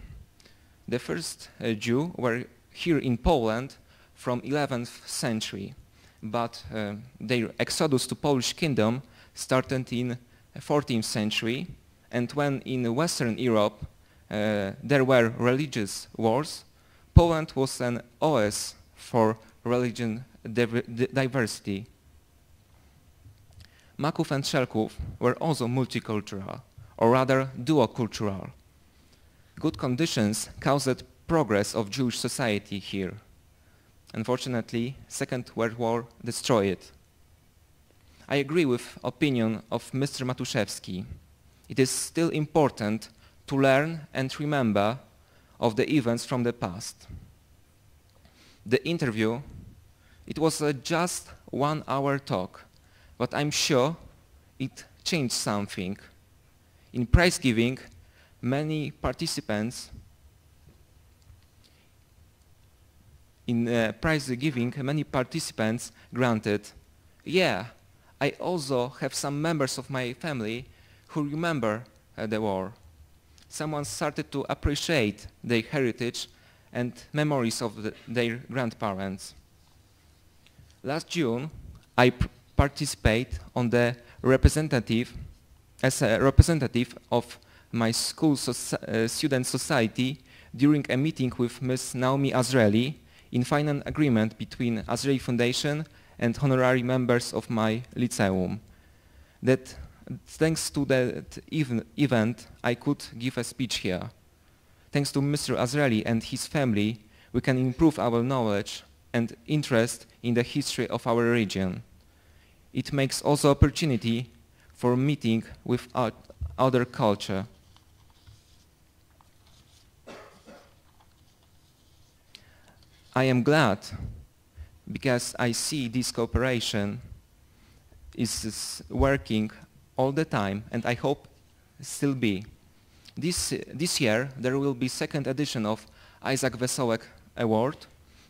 The first Jews were here in Poland from 11th century, but their exodus to Polish kingdom started in 14th century, and when in Western Europe there were religious wars, Poland was an oasis for religion diversity. Maków and Szelków were also multicultural, or rather duocultural. Good conditions caused progress of Jewish society here. Unfortunately, Second World War destroyed it. I agree with opinion of Mr. Matuszewski. It is still important to learn and remember of the events from the past. The interview, it was just 1 hour talk, but I'm sure it changed something. In prize giving, many participants granted, yeah, I also have some members of my family who remember the war. Someone started to appreciate their heritage and memories of their grandparents. Last June, I participated on the as a representative of my school student society during a meeting with Ms. Naomi Azraeli in final agreement between Azraeli Foundation and honorary members of my lyceum. That thanks to that event, I could give a speech here. Thanks to Mr. Azraeli and his family, we can improve our knowledge and interest in the history of our region. It makes also opportunity for meeting with other culture. I am glad because I see this cooperation is working all the time, and I hope still be. This year there will be second edition of Isaac Wesołek Award.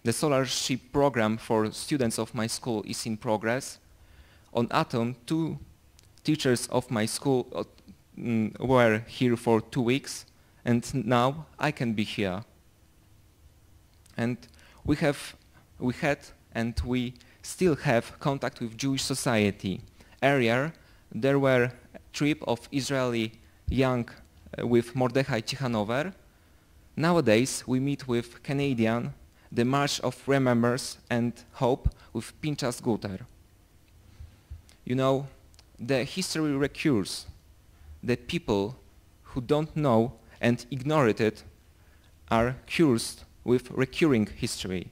The scholarship program for students of my school is in progress. On autumn, 2 teachers of my school were here for 2 weeks, and now I can be here. And we had and we still have contact with Jewish society. Earlier, there were a trip of Israeli young with Mordechai Tichanover. Nowadays, we meet with Canadian, the March of Remembrance and Hope with Pinchas Guter. You know, the history recurs. The people who don't know and ignore it are cursed with recurring history.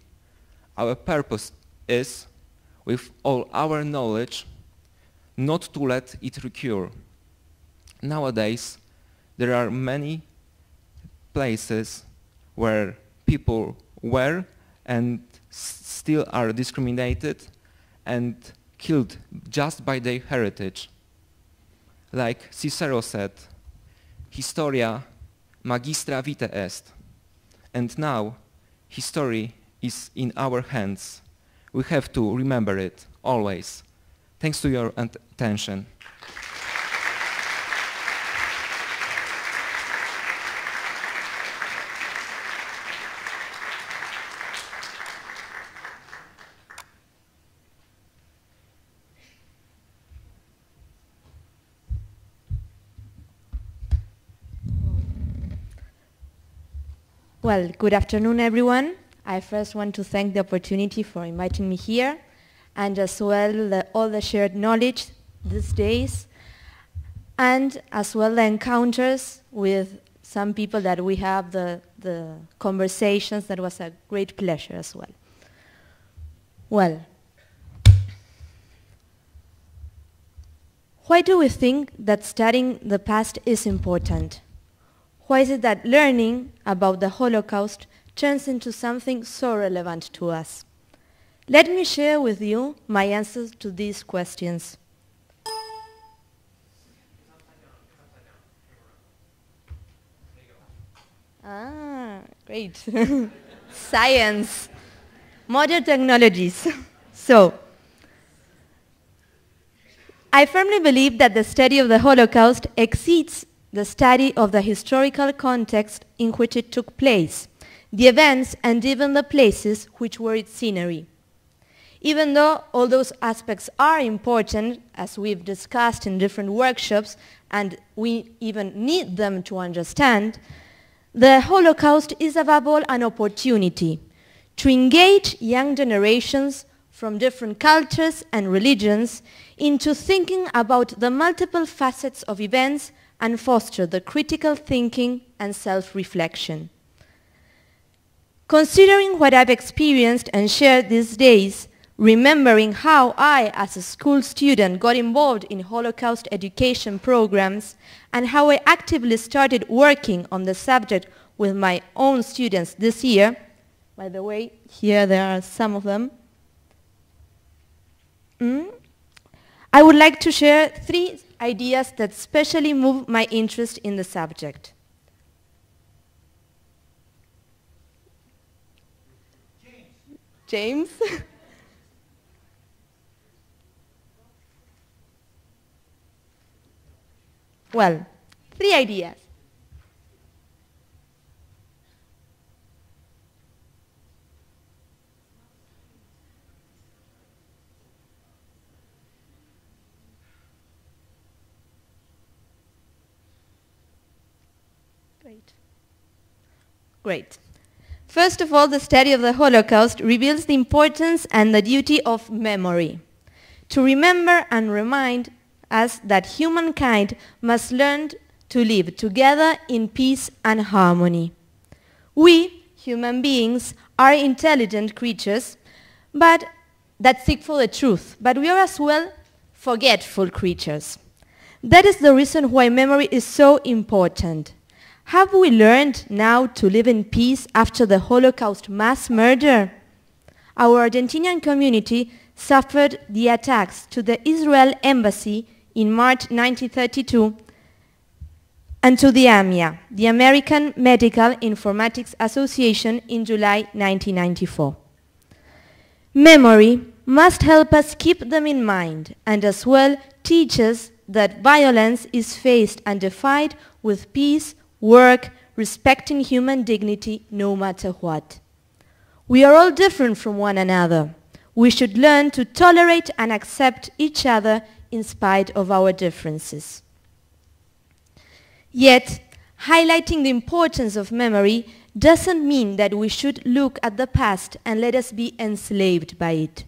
Our purpose is, with all our knowledge, not to let it recur. Nowadays, there are many places where people were and still are discriminated and killed just by their heritage. Like Cicero said, Historia magistra vitae est. And now, history is in our hands. We have to remember it always. Thanks to your attention. Well, good afternoon, everyone. I first want to thank the opportunity for inviting me here, and as well all the shared knowledge these days, and as well the encounters with some people that we have, the conversations. That was a great pleasure as well. Well, why do we think that studying the past is important? Why is it that learning about the Holocaust turns into something so relevant to us? Let me share with you my answers to these questions. Ah, great. Science. Modern technologies. So, I firmly believe that the study of the Holocaust exceeds the study of the historical context in which it took place, the events and even the places which were its scenery. Even though all those aspects are important, as we've discussed in different workshops, and we even need them to understand, the Holocaust is above all an opportunity to engage young generations from different cultures and religions into thinking about the multiple facets of events and foster the critical thinking and self-reflection. Considering what I've experienced and shared these days, remembering how I, as a school student, got involved in Holocaust education programs, and how I actively started working on the subject with my own students this year. By the way, here there are some of them. I would like to share 3 ideas that especially move my interest in the subject. James? Well, 3 ideas. Great. First of all, the study of the Holocaust reveals the importance and the duty of memory, to remember and remind us that humankind must learn to live together in peace and harmony. We, human beings, are intelligent creatures, but that seek for the truth, but we are as well forgetful creatures. That is the reason why memory is so important. Have we learned now to live in peace after the Holocaust mass murder? Our Argentinian community suffered the attacks to the Israel embassy in March 1932 and to the AMIA, the American Medical Informatics Association, in July 1994. Memory must help us keep them in mind and as well teach us that violence is faced and defied with peace, work, respecting human dignity no matter what. We are all different from one another. We should learn to tolerate and accept each other in spite of our differences. Yet, highlighting the importance of memory doesn't mean that we should look at the past and let us be enslaved by it.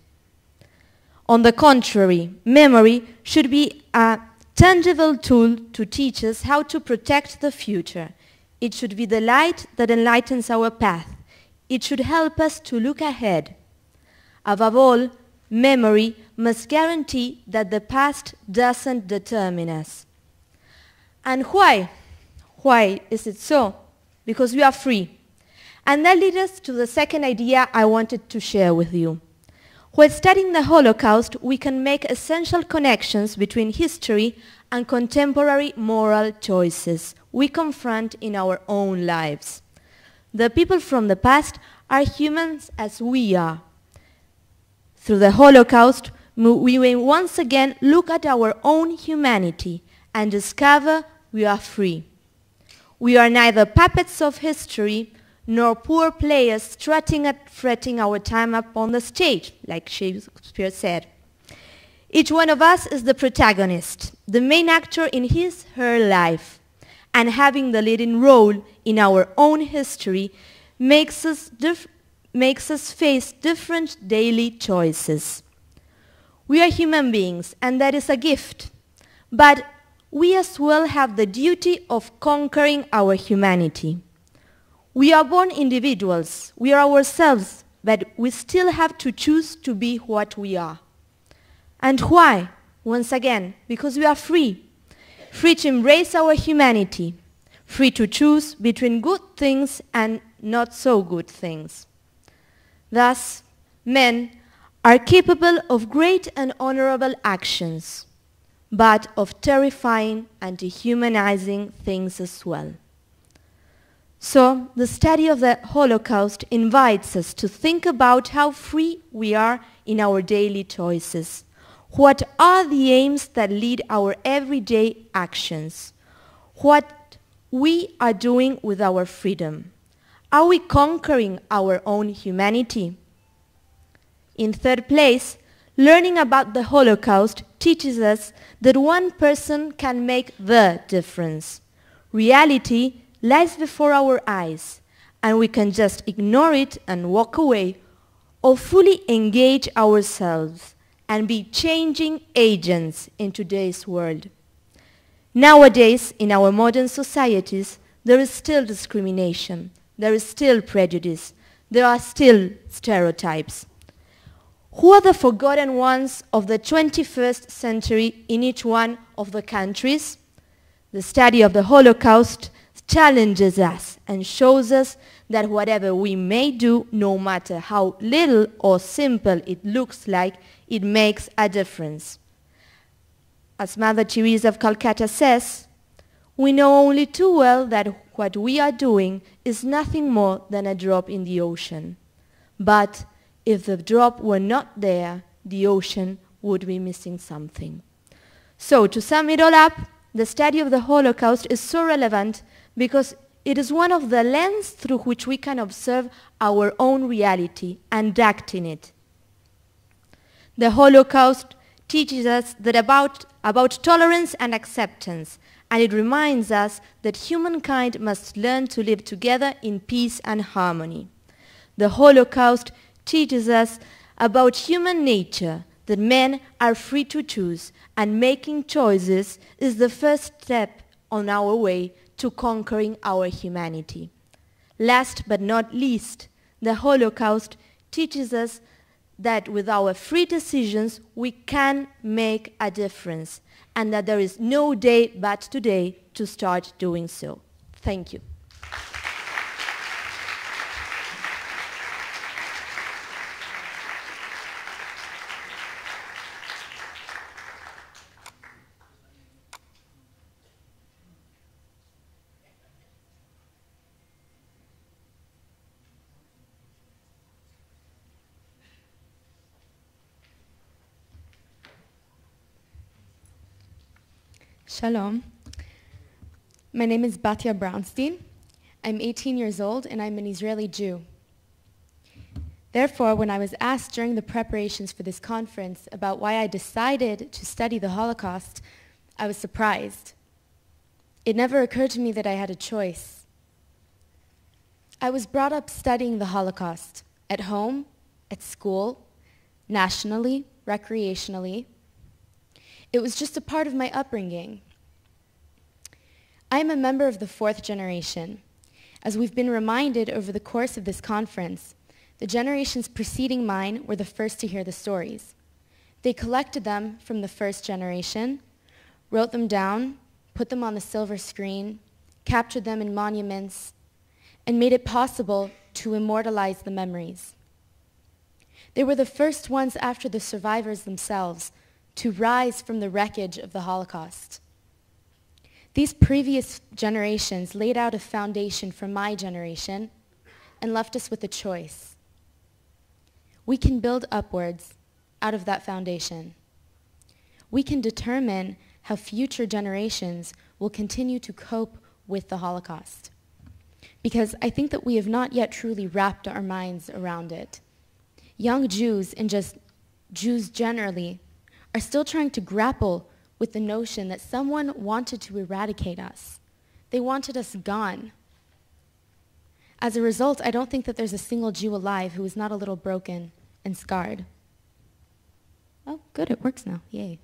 On the contrary, memory should be a tangible tool to teach us how to protect the future. It should be the light that enlightens our path. It should help us to look ahead. Above all, memory must guarantee that the past doesn't determine us. And why? Why is it so? Because we are free. And that leads us to the second idea I wanted to share with you. While studying the Holocaust, we can make essential connections between history and contemporary moral choices we confront in our own lives. The people from the past are humans as we are. Through the Holocaust, we may once again look at our own humanity and discover we are free. We are neither puppets of history nor poor players strutting and fretting our time up on the stage, like Shakespeare said. Each one of us is the protagonist, the main actor in his/her life, and having the leading role in our own history makes us face different daily choices. We are human beings, and that is a gift, but we as well have the duty of conquering our humanity. We are born individuals, we are ourselves, but we still have to choose to be what we are. And why? Once again, because we are free. Free to embrace our humanity, free to choose between good things and not so good things. Thus, men are capable of great and honorable actions, but of terrifying and dehumanizing things as well. So, the study of the Holocaust invites us to think about how free we are in our daily choices. What are the aims that lead our everyday actions? What we are doing with our freedom? Are we conquering our own humanity? In third place, learning about the Holocaust teaches us that one person can make the difference. Reality lies before our eyes, and we can just ignore it and walk away, or fully engage ourselves and be changing agents in today's world. Nowadays, in our modern societies, there is still discrimination, there is still prejudice, there are still stereotypes. Who are the forgotten ones of the 21st century in each one of the countries? The study of the Holocaust challenges us and shows us that whatever we may do, no matter how little or simple it looks like, it makes a difference. As Mother Teresa of Calcutta says, we know only too well that what we are doing is nothing more than a drop in the ocean. But if the drop were not there, the ocean would be missing something. So, to sum it all up, the study of the Holocaust is so relevant because it is one of the lenses through which we can observe our own reality and act in it. The Holocaust teaches us that about tolerance and acceptance, and it reminds us that humankind must learn to live together in peace and harmony. The Holocaust teaches us about human nature, that men are free to choose, and making choices is the first step on our way to conquering our humanity. Last but not least, the Holocaust teaches us that with our free decisions we can make a difference, and that there is no day but today to start doing so. Thank you. Shalom. My name is Batya Brownstein. I'm 18 years old and I'm an Israeli Jew. Therefore, when I was asked during the preparations for this conference about why I decided to study the Holocaust, I was surprised. It never occurred to me that I had a choice. I was brought up studying the Holocaust at home, at school, nationally, recreationally. It was just a part of my upbringing. I am a member of the 4th generation. As we've been reminded over the course of this conference, the generations preceding mine were the first to hear the stories. They collected them from the first generation, wrote them down, put them on the silver screen, captured them in monuments, and made it possible to immortalize the memories. They were the first ones after the survivors themselves to rise from the wreckage of the Holocaust. These previous generations laid out a foundation for my generation and left us with a choice. We can build upwards out of that foundation. We can determine how future generations will continue to cope with the Holocaust. Because I think that we have not yet truly wrapped our minds around it. Young Jews, and just Jews generally, are still trying to grapple with the notion that someone wanted to eradicate us. They wanted us gone. As a result, I don't think that there's a single Jew alive who is not a little broken and scarred. Oh, good, it works now. Yay.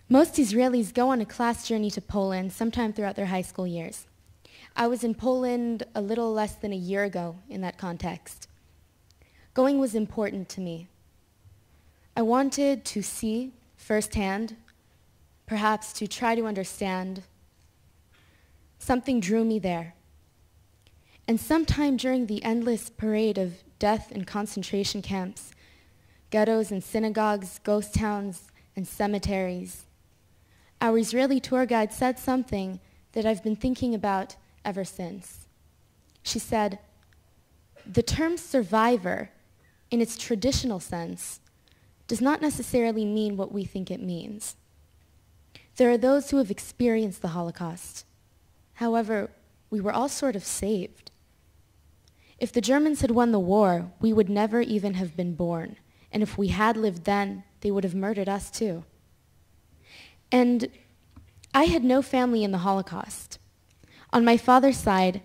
Most Israelis go on a class journey to Poland sometime throughout their high school years. I was in Poland a little less than a year ago in that context. Going was important to me. I wanted to see firsthand, perhaps to try to understand. Something drew me there. And sometime during the endless parade of death and concentration camps, ghettos and synagogues, ghost towns and cemeteries, our Israeli tour guide said something that I've been thinking about ever since. She said, "The term survivor, in its traditional sense, does not necessarily mean what we think it means. There are those who have experienced the Holocaust. However, we were all sort of saved. If the Germans had won the war, we would never even have been born. And if we had lived then, they would have murdered us too." And I had no family in the Holocaust. On my father's side,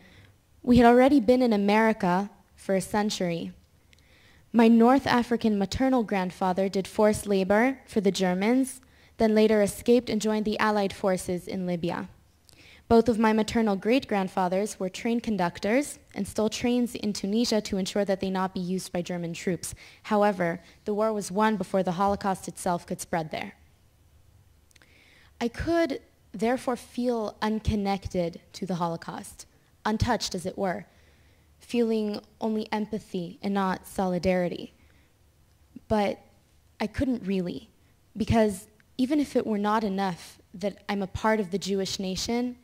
we had already been in America for a century. My North African maternal grandfather did forced labor for the Germans, then later escaped and joined the Allied forces in Libya. Both of my maternal great-grandfathers were train conductors and stole trains in Tunisia to ensure that they not be used by German troops. However, the war was won before the Holocaust itself could spread there. I could therefore feel unconnected to the Holocaust, untouched as it were, feeling only empathy and not solidarity. But I couldn't really, because even if it were not enough that I'm a part of the Jewish nation,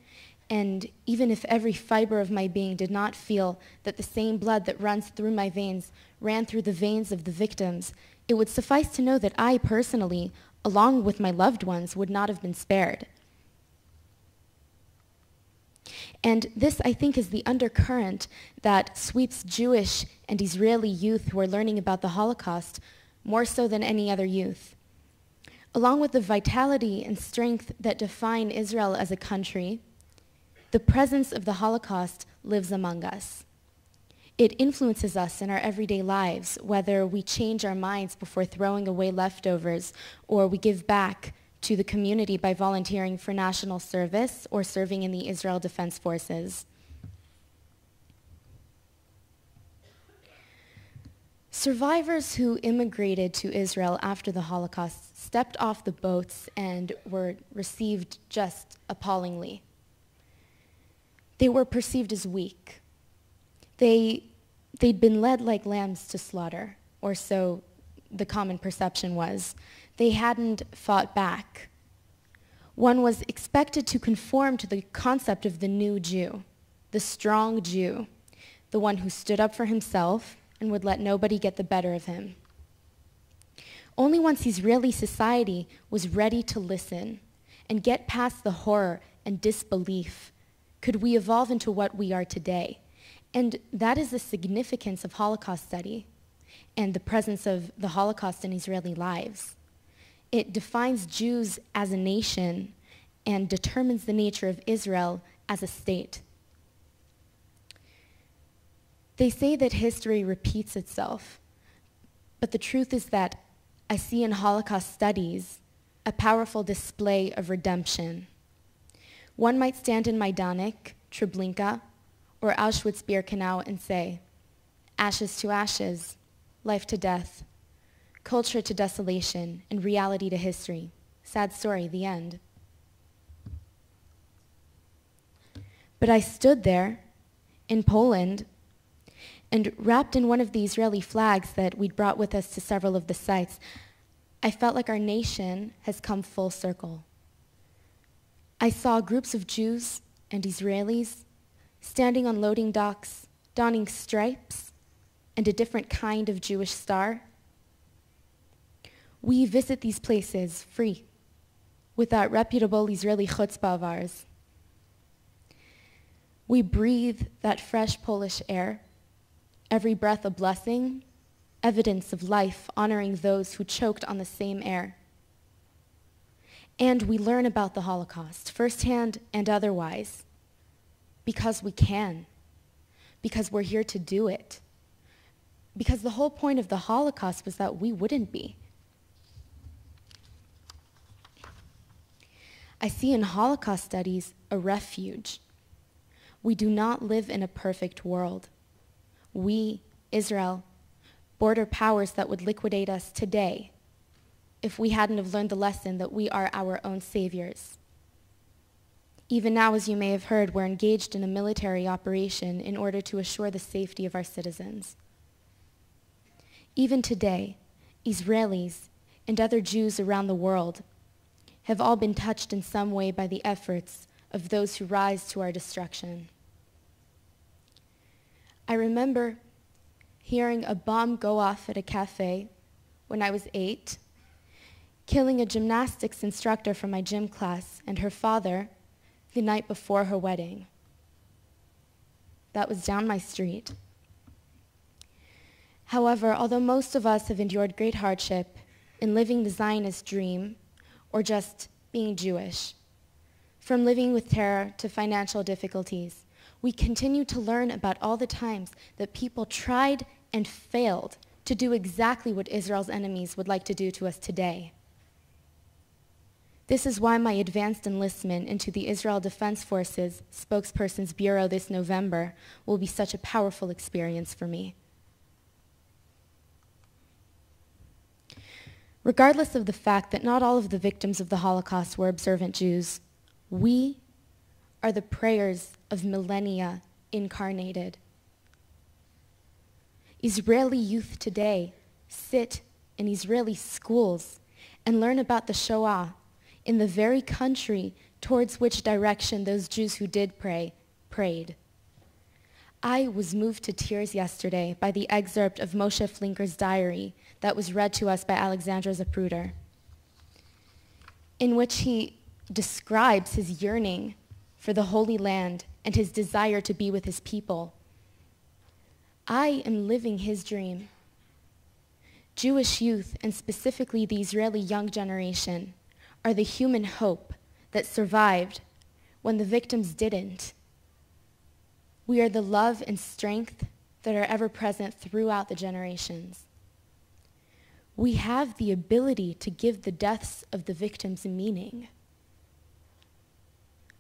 and even if every fiber of my being did not feel that the same blood that runs through my veins ran through the veins of the victims, it would suffice to know that I personally, along with my loved ones, would not have been spared. And this, I think, is the undercurrent that sweeps Jewish and Israeli youth who are learning about the Holocaust more so than any other youth. Along with the vitality and strength that define Israel as a country, the presence of the Holocaust lives among us. It influences us in our everyday lives, whether we change our minds before throwing away leftovers or we give back to the community by volunteering for national service or serving in the Israel Defense Forces. Survivors who immigrated to Israel after the Holocaust stepped off the boats and were received just appallingly. They were perceived as weak. They'd been led like lambs to slaughter, or so the common perception was. They hadn't fought back. One was expected to conform to the concept of the new Jew, the strong Jew, the one who stood up for himself and would let nobody get the better of him. Only once Israeli society was ready to listen and get past the horror and disbelief could we evolve into what we are today. And that is the significance of Holocaust study and the presence of the Holocaust in Israeli lives. It defines Jews as a nation and determines the nature of Israel as a state. They say that history repeats itself, but the truth is that I see in Holocaust studies a powerful display of redemption. One might stand in Majdanek, Treblinka, or Auschwitz-Birkenau and say, ashes to ashes, life to death, culture to desolation, and reality to history. Sad story, the end. But I stood there in Poland and wrapped in one of the Israeli flags that we'd brought with us to several of the sites, I felt like our nation has come full circle. I saw groups of Jews and Israelis standing on loading docks, donning stripes and a different kind of Jewish star. We visit these places free, with that reputable Israeli chutzpah of ours. We breathe that fresh Polish air, every breath a blessing, evidence of life honoring those who choked on the same air. And we learn about the Holocaust, firsthand and otherwise, because we can, because we're here to do it, because the whole point of the Holocaust was that we wouldn't be. I see in Holocaust studies a refuge. We do not live in a perfect world. We, Israel, border powers that would liquidate us today if we hadn't have learned the lesson that we are our own saviors. Even now, as you may have heard, we're engaged in a military operation in order to assure the safety of our citizens. Even today, Israelis and other Jews around the world have all been touched in some way by the efforts of those who rise to our destruction. I remember hearing a bomb go off at a cafe when I was 8, killing a gymnastics instructor from my gym class and her father the night before her wedding. That was down my street. However, although most of us have endured great hardship in living the Zionist dream or just being Jewish, from living with terror to financial difficulties, we continue to learn about all the times that people tried and failed to do exactly what Israel's enemies would like to do to us today. This is why my advanced enlistment into the Israel Defense Forces Spokesperson's Bureau this November will be such a powerful experience for me. Regardless of the fact that not all of the victims of the Holocaust were observant Jews, we are the prayers of millennia incarnated. Israeli youth today sit in Israeli schools and learn about the Shoah in the very country towards which direction those Jews who did pray prayed. I was moved to tears yesterday by the excerpt of Moshe Flinker's diary that was read to us by Alexandra Zapruder, in which he describes his yearning for the Holy Land and his desire to be with his people. I am living his dream. Jewish youth, and specifically the Israeli young generation, are the human hope that survived when the victims didn't. We are the love and strength that are ever present throughout the generations. We have the ability to give the deaths of the victims meaning.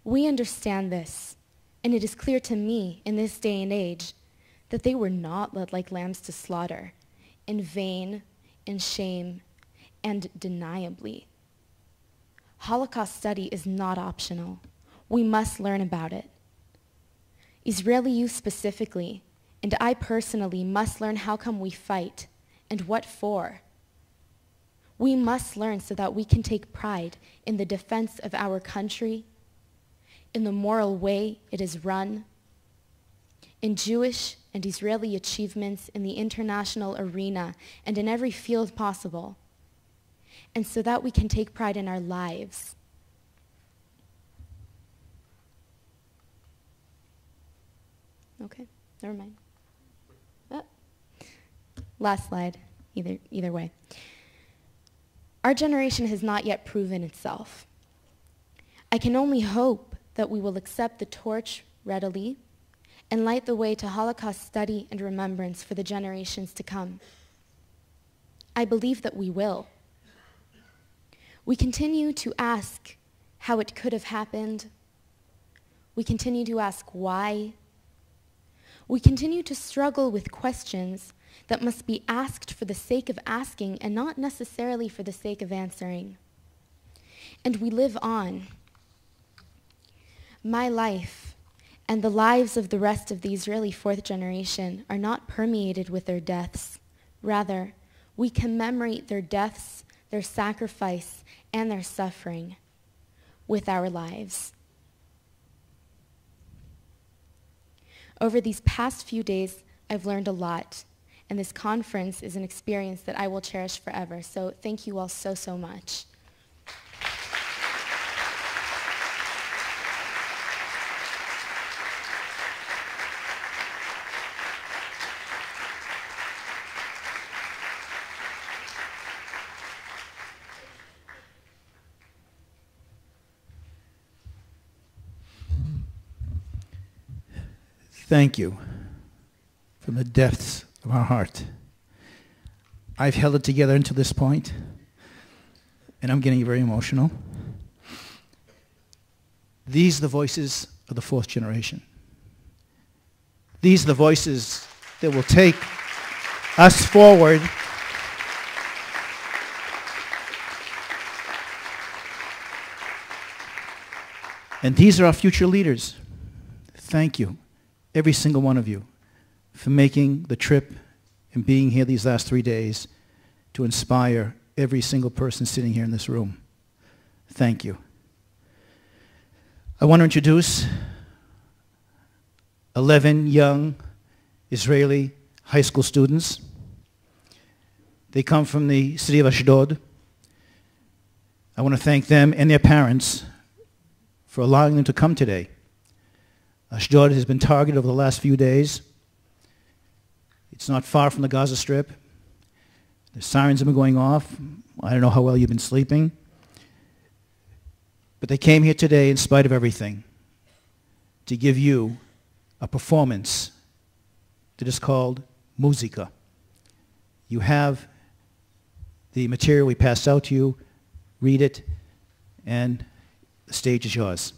We understand this, and it is clear to me in this day and age that they were not led like lambs to slaughter, in vain, in shame, and deniably. Holocaust study is not optional. We must learn about it. Israeli youth specifically, and I personally, must learn how come we fight and what for. We must learn so that we can take pride in the defense of our country, in the moral way it is run, in Jewish and Israeli achievements in the international arena and in every field possible, and so that we can take pride in our lives. Okay, never mind. Last slide, either way. Our generation has not yet proven itself. I can only hope that we will accept the torch readily and light the way to Holocaust study and remembrance for the generations to come. I believe that we will. We continue to ask how it could have happened. We continue to ask why. We continue to struggle with questions that must be asked for the sake of asking and not necessarily for the sake of answering. And we live on. My life and the lives of the rest of the Israeli fourth generation are not permeated with their deaths. Rather, we commemorate their deaths, their sacrifice, and their suffering with our lives. Over these past few days, I've learned a lot, and this conference is an experience that I will cherish forever. So thank you all so, so much. Thank you from the depths of our heart. I've held it together until this point, and I'm getting very emotional. These are the voices of the fourth generation. These are the voices that will take us forward and these are our future leaders. Thank you, every single one of you, for making the trip and being here these last 3 days to inspire every single person sitting here in this room. Thank you. I want to introduce 11 young Israeli high school students. They come from the city of Ashdod. I want to thank them and their parents for allowing them to come today. Ashdod has been targeted over the last few days. It's not far from the Gaza Strip. The sirens have been going off. I don't know how well you've been sleeping. But they came here today in spite of everything to give you a performance that is called Mu-Zika. You have the material we passed out to you. Read it, and the stage is yours.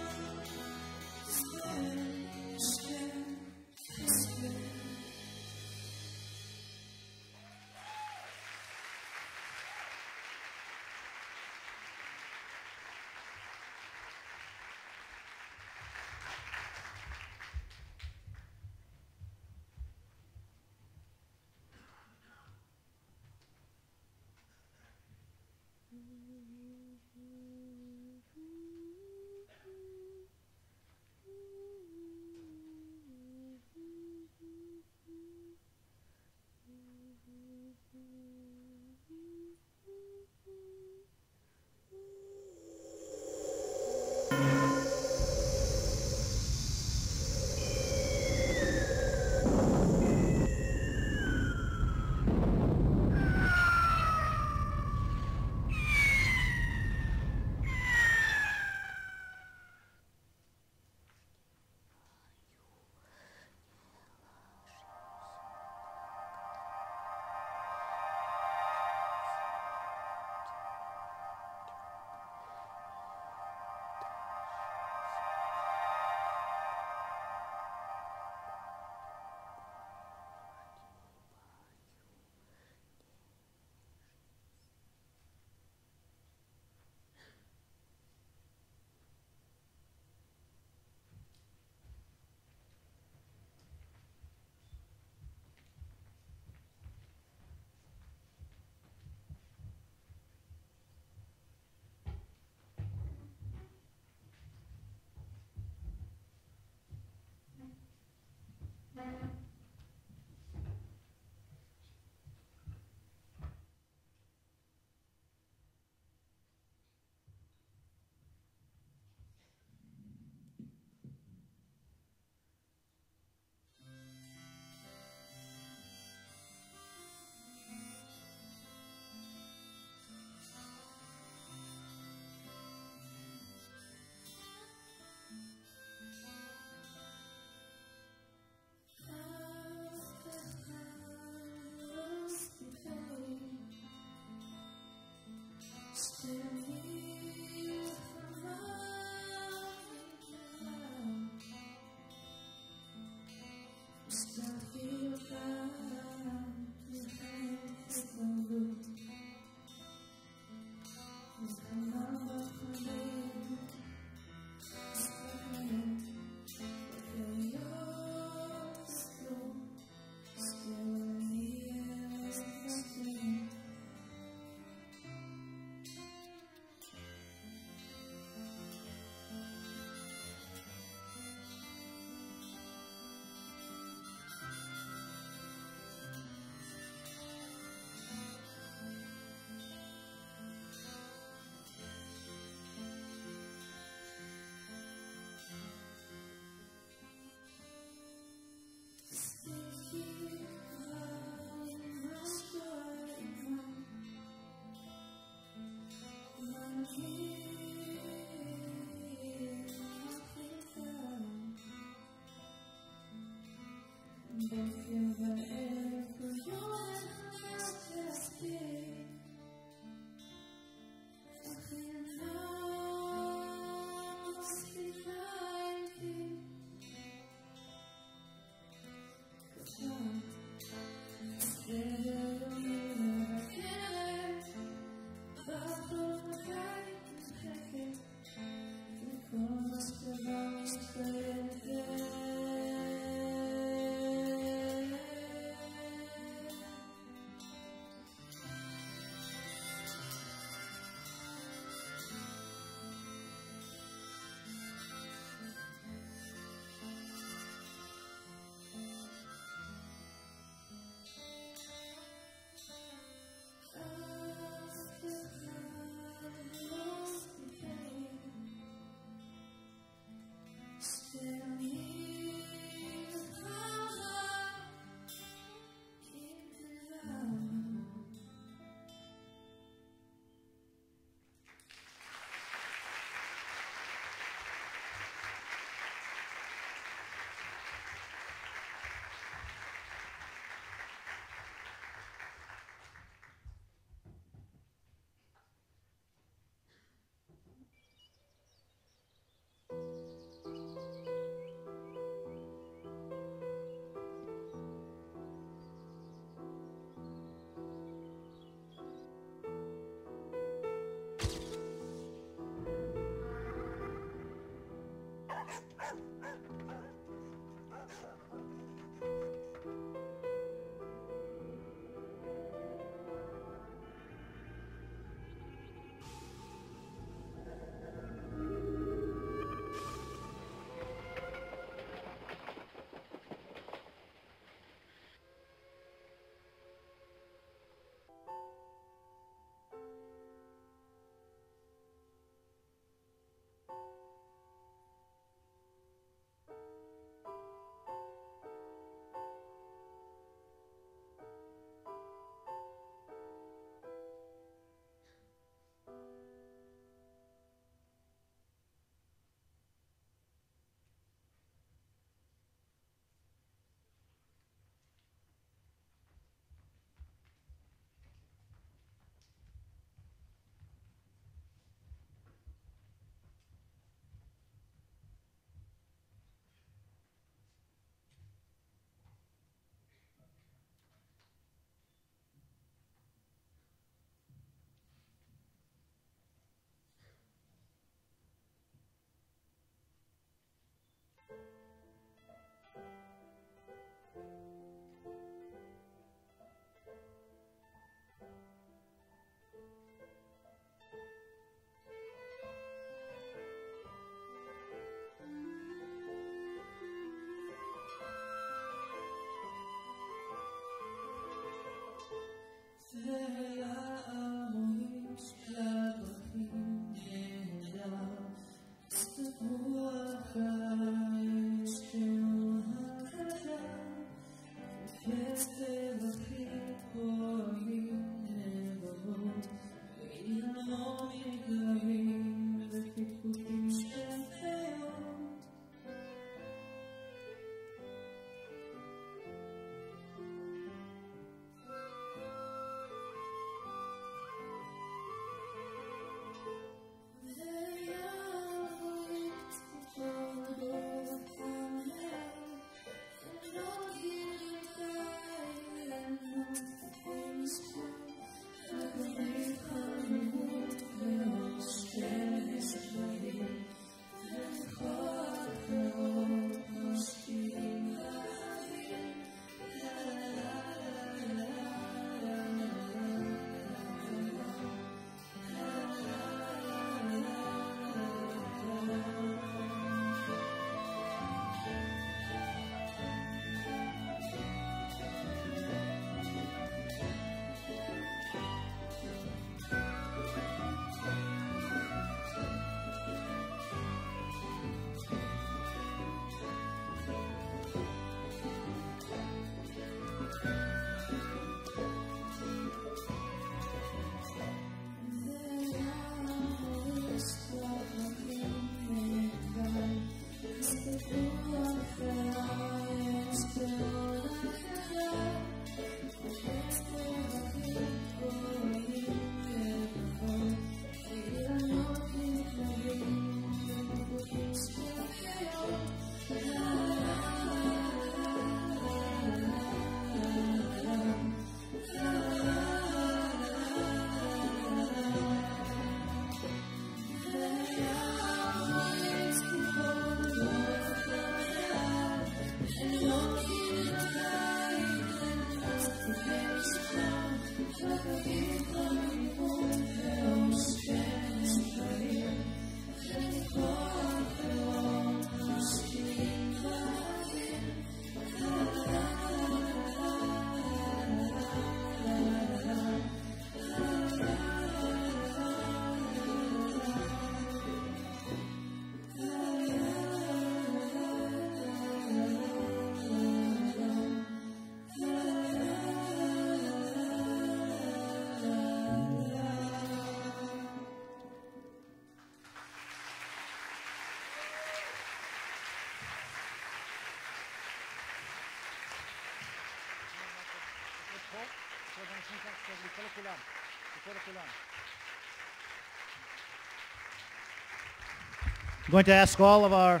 I'm going to ask all of our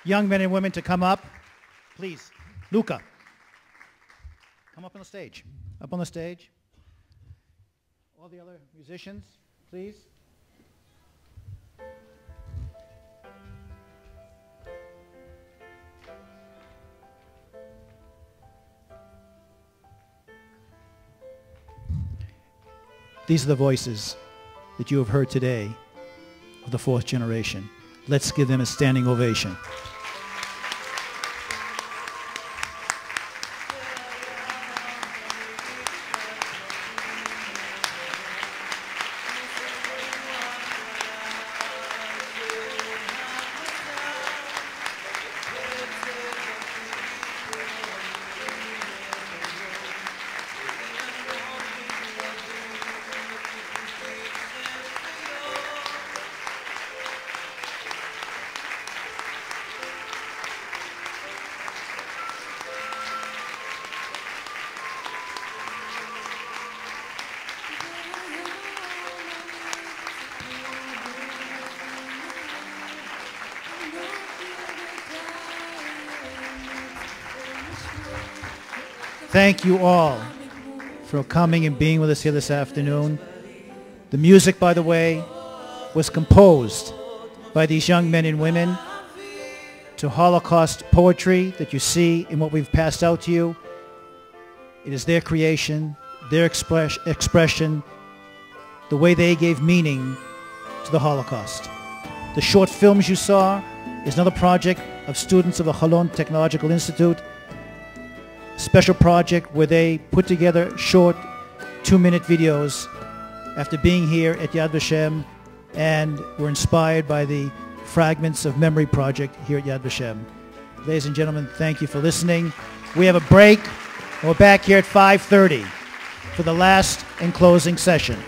young men and women to come up. Please, Luca, come up on the stage. Up on the stage. All the other musicians, please. These are the voices that you have heard today of the fourth generation. Let's give them a standing ovation. Thank you all for coming and being with us here this afternoon. The music, by the way, was composed by these young men and women to Holocaust poetry that you see in what we've passed out to you. It is their creation, their expression, the way they gave meaning to the Holocaust. The short films you saw is another project of students of the Holon Technological Institute, special project where they put together short 2-minute videos after being here at Yad Vashem and were inspired by the Fragments of Memory project here at Yad Vashem. Ladies and gentlemen, thank you for listening. We have a break, and we're back here at 5:30 for the last and closing session.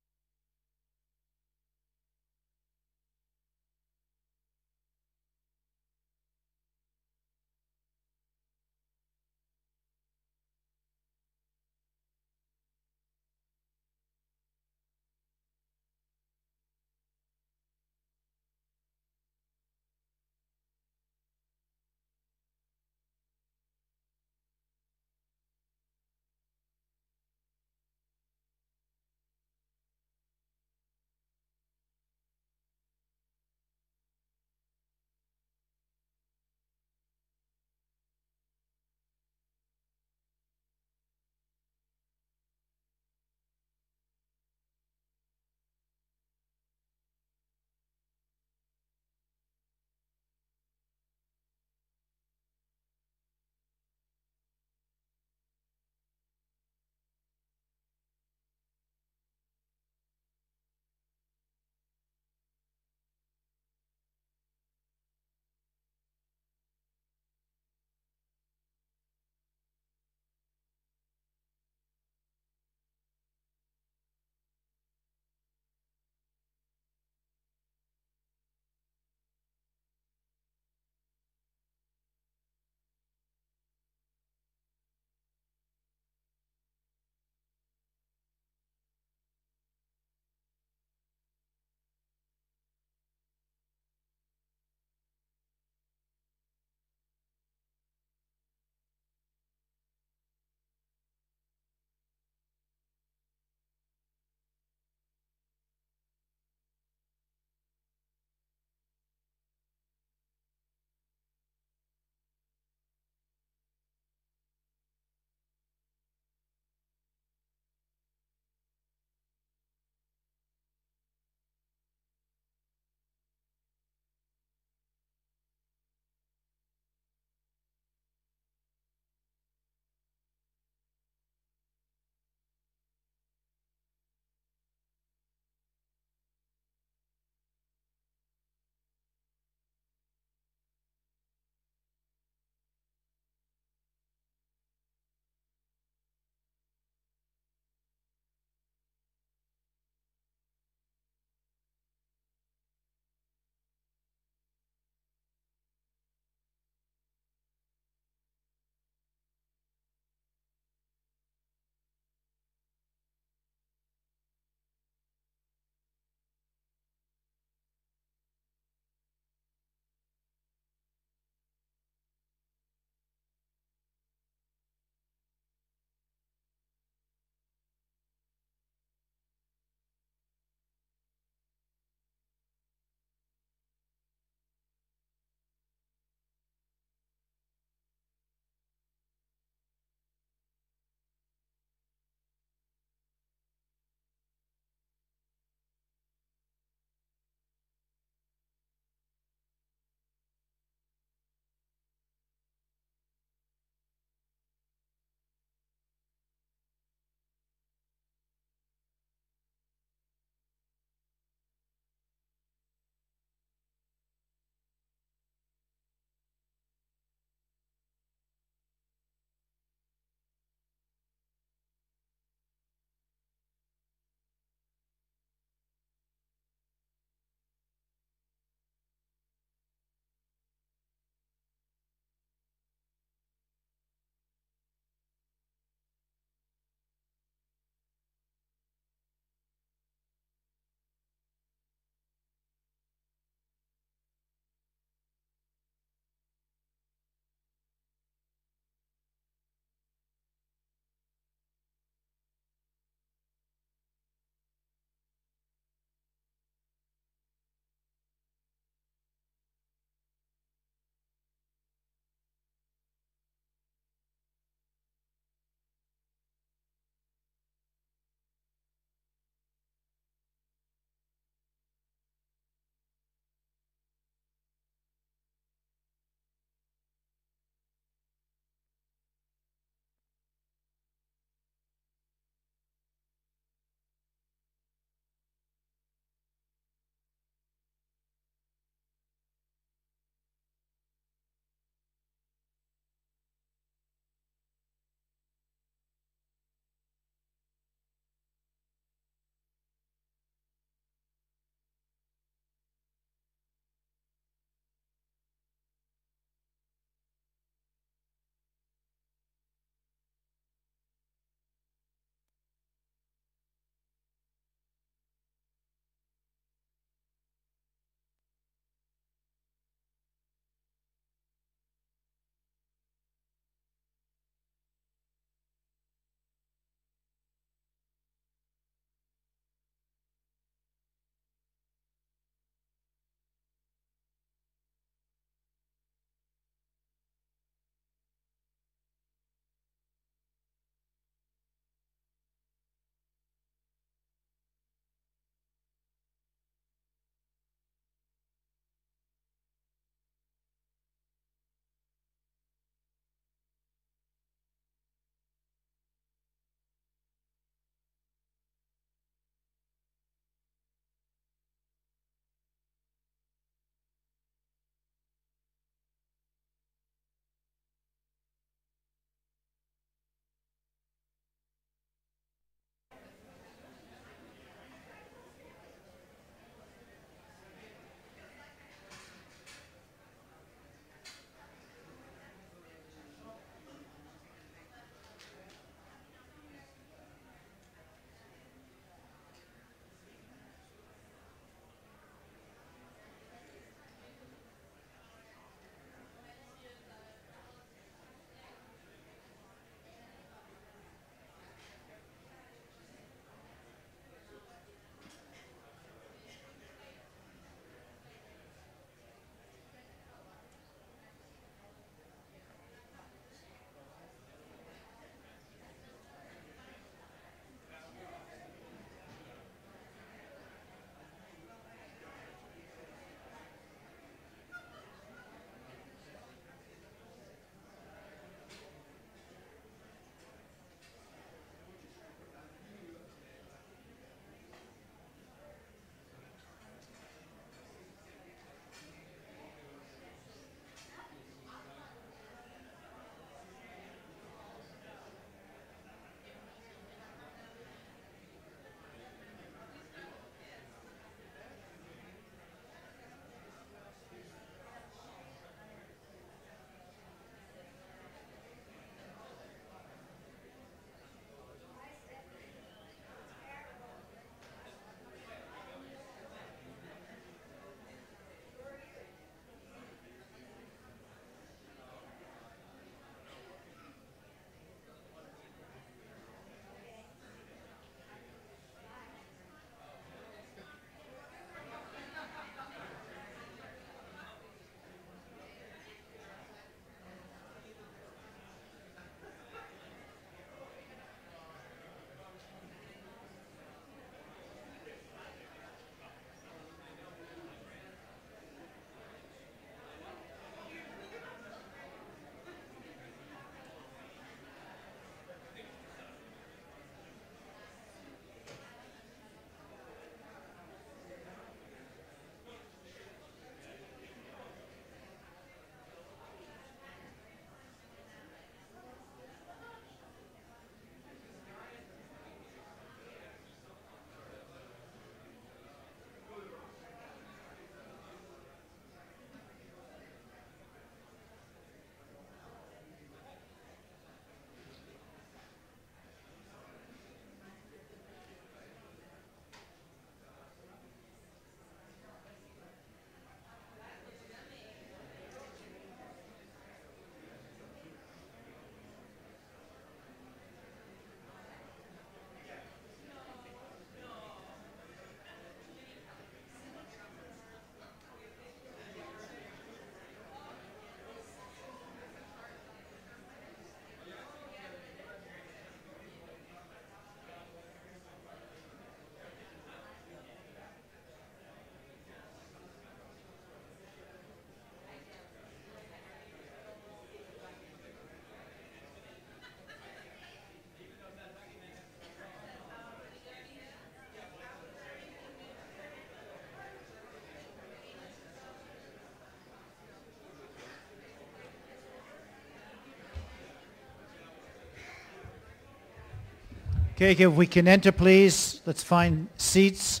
Okay, if we can enter, please. Let's find seats.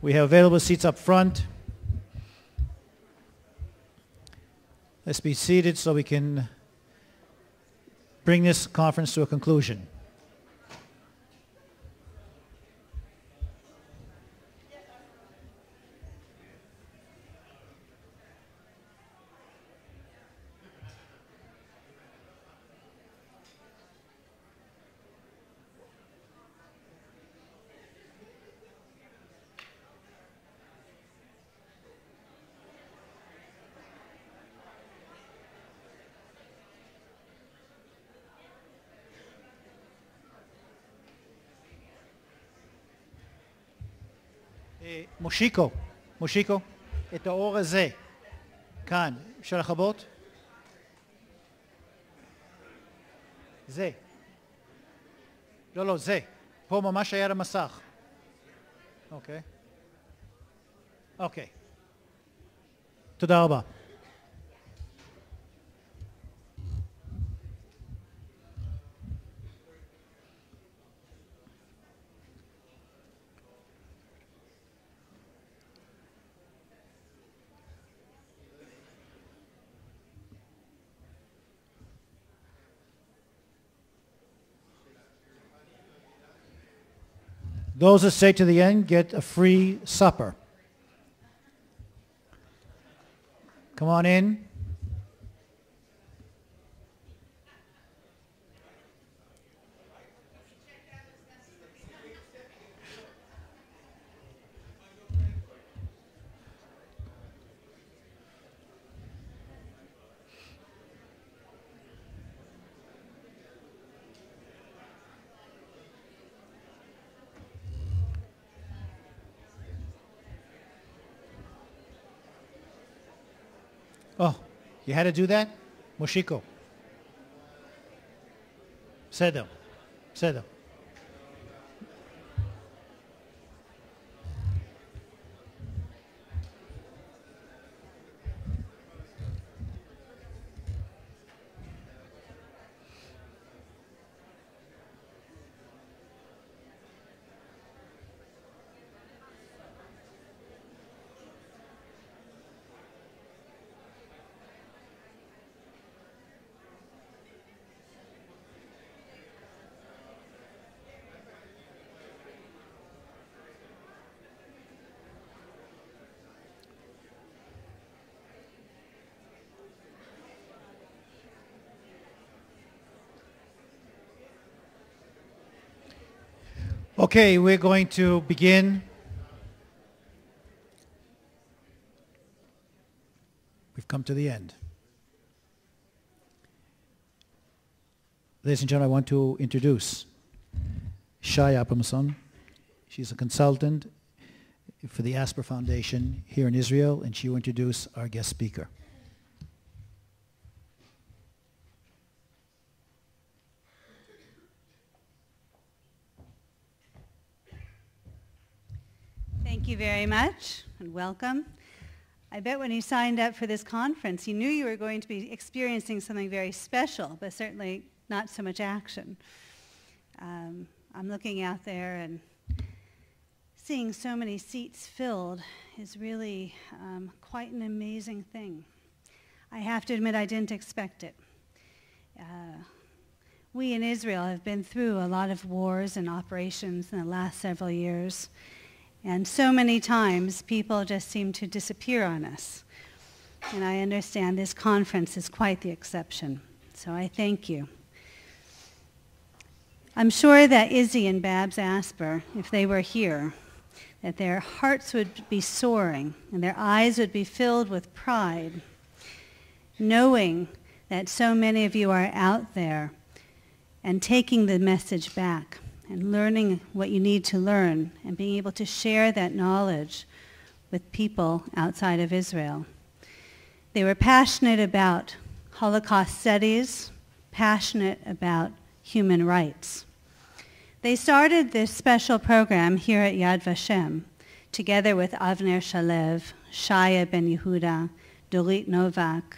We have available seats up front. Let's be seated so we can bring this conference to a conclusion. מושיקו, את האור הזה, כאן, אפשר לכבות? זה. לא, זה. פה ממש היה המסך. אוקיי. תודה רבה. Those that stay to the end get a free supper. Come on in. Oh, you had to do that? Moshiko. בסדר. Okay, we're going to begin. We've come to the end. Ladies and gentlemen, I want to introduce Shai Abramson. She's a consultant for the Asper Foundation here in Israel, and she will introduce our guest speaker. Thank you very much, and welcome. I bet when you signed up for this conference, you knew you were going to be experiencing something very special, but certainly not so much action. I'm looking out there and seeing so many seats filled is really quite an amazing thing. I have to admit I didn't expect it. We in Israel have been through a lot of wars and operations in the last several years. And so many times, people just seem to disappear on us. And I understand this conference is quite the exception. So I thank you. I'm sure that Izzy and Babs Asper, if they were here, that their hearts would be soaring and their eyes would be filled with pride, knowing that so many of you are out there and taking the message back and learning what you need to learn and being able to share that knowledge with people outside of Israel. They were passionate about Holocaust studies, passionate about human rights. They started this special program here at Yad Vashem, together with Avner Shalev, Shai Ben Yehuda, Dorit Novak,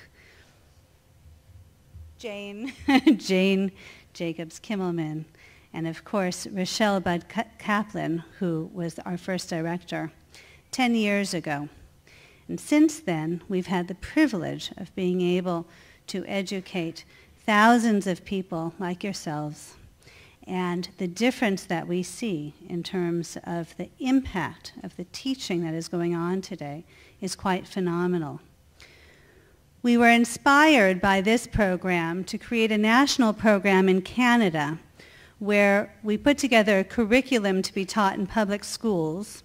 Jane Jacobs Kimmelman, and of course Rochelle Bud Kaplan, who was our first director 10 years ago. And since then, we've had the privilege of being able to educate thousands of people like yourselves, and the difference that we see in terms of the impact of the teaching that is going on today is quite phenomenal. We were inspired by this program to create a national program in Canada where we put together a curriculum to be taught in public schools.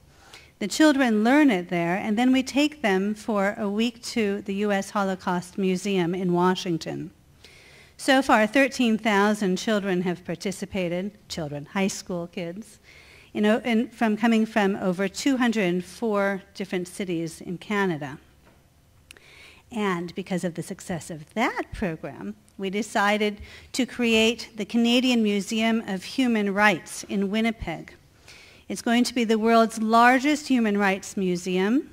The children learn it there, and then we take them for a week to the U.S. Holocaust Museum in Washington. So far, 13,000 children have participated, high school kids, coming from over 204 different cities in Canada. And because of the success of that program, we decided to create the Canadian Museum of Human Rights in Winnipeg. It's going to be the world's largest human rights museum,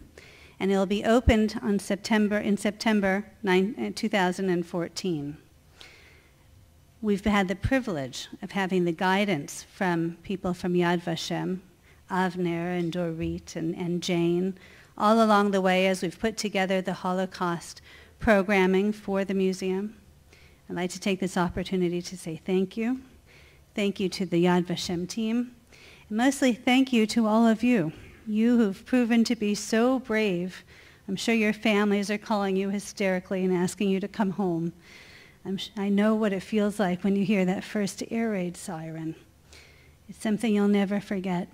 and it'll be opened in September 2014. We've had the privilege of having the guidance from people from Yad Vashem, Avner and Dorit and Jane, all along the way as we've put together the Holocaust programming for the museum. I'd like to take this opportunity to say thank you. Thank you to the Yad Vashem team. And mostly thank you to all of you, you who've proven to be so brave. I'm sure your families are calling you hysterically and asking you to come home. I know what it feels like when you hear that first air raid siren. It's something you'll never forget.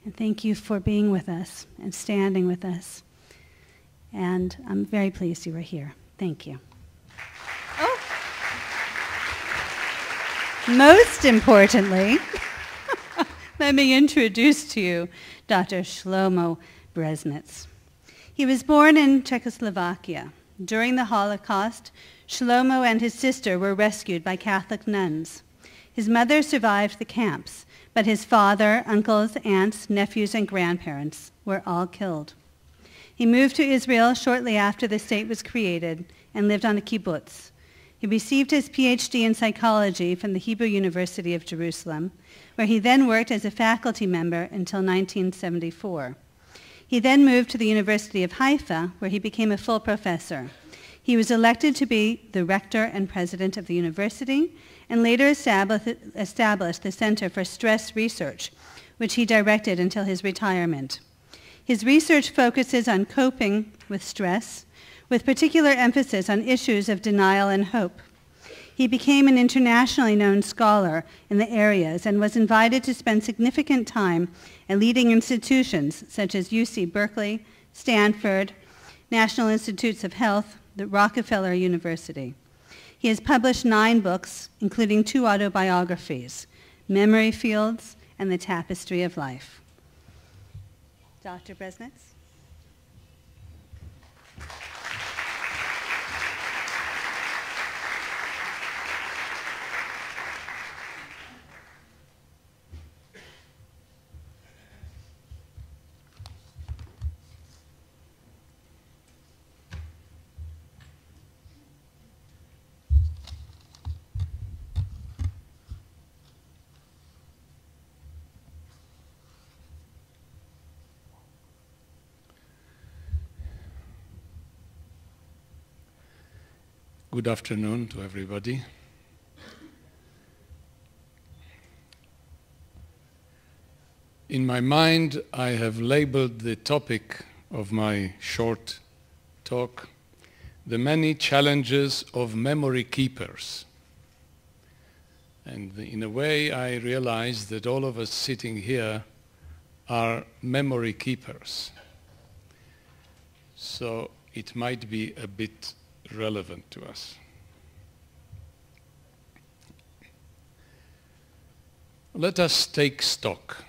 And thank you for being with us and standing with us. And I'm very pleased you were here. Thank you. Oh. Most importantly, let me introduce to you Dr. Shlomo Breznitz. He was born in Czechoslovakia. During the Holocaust, Shlomo and his sister were rescued by Catholic nuns. His mother survived the camps, but his father, uncles, aunts, nephews, and grandparents were all killed. He moved to Israel shortly after the state was created and lived on a kibbutz. He received his PhD in psychology from the Hebrew University of Jerusalem, where he then worked as a faculty member until 1974. He then moved to the University of Haifa, where he became a full professor. He was elected to be the rector and president of the university, and later established the Center for Stress Research, which he directed until his retirement. His research focuses on coping with stress, with particular emphasis on issues of denial and hope. He became an internationally known scholar in the areas and was invited to spend significant time at leading institutions such as UC Berkeley, Stanford, National Institutes of Health, the Rockefeller University. He has published 9 books, including 2 autobiographies, Memory Fields and The Tapestry of Life. Dr. Breznitz? Good afternoon to everybody. In my mind, I have labeled the topic of my short talk, the many challenges of memory keepers. And in a way, I realize that all of us sitting here are memory keepers. So it might be a bit relevant to us. Let us take stock.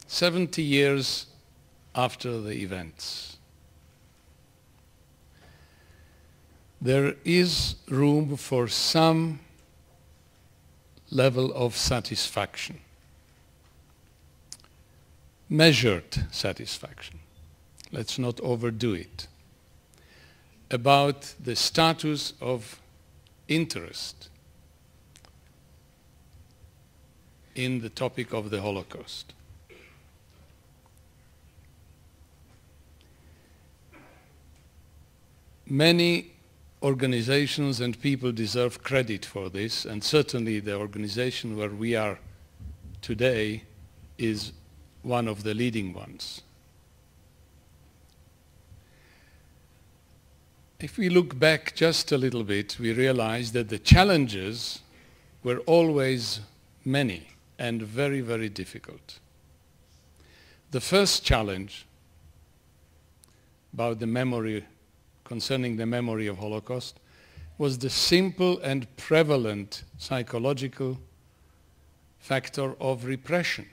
70 years after the events, there is room for some level of satisfaction, measured satisfaction. Let's not overdo it, about the status of interest in the topic of the Holocaust. Many organizations and people deserve credit for this, and certainly the organization where we are today is one of the leading ones. If we look back just a little bit, we realize that the challenges were always many and very, very difficult. The first challenge about the memory, concerning the memory of Holocaust, was the simple and prevalent psychological factor of repression.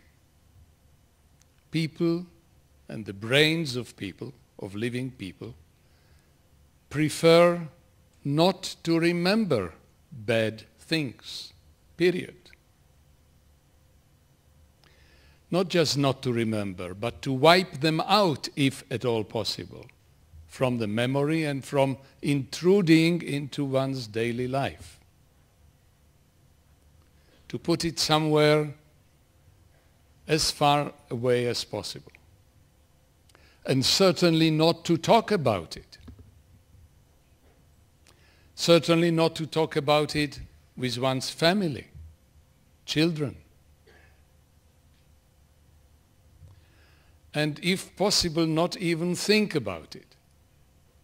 People and the brains of people, of living people, prefer not to remember bad things, period. Not just not to remember, but to wipe them out, if at all possible, from the memory and from intruding into one's daily life. To put it somewhere as far away as possible. And certainly not to talk about it. Certainly not to talk about it with one's family, children. And if possible, not even think about it.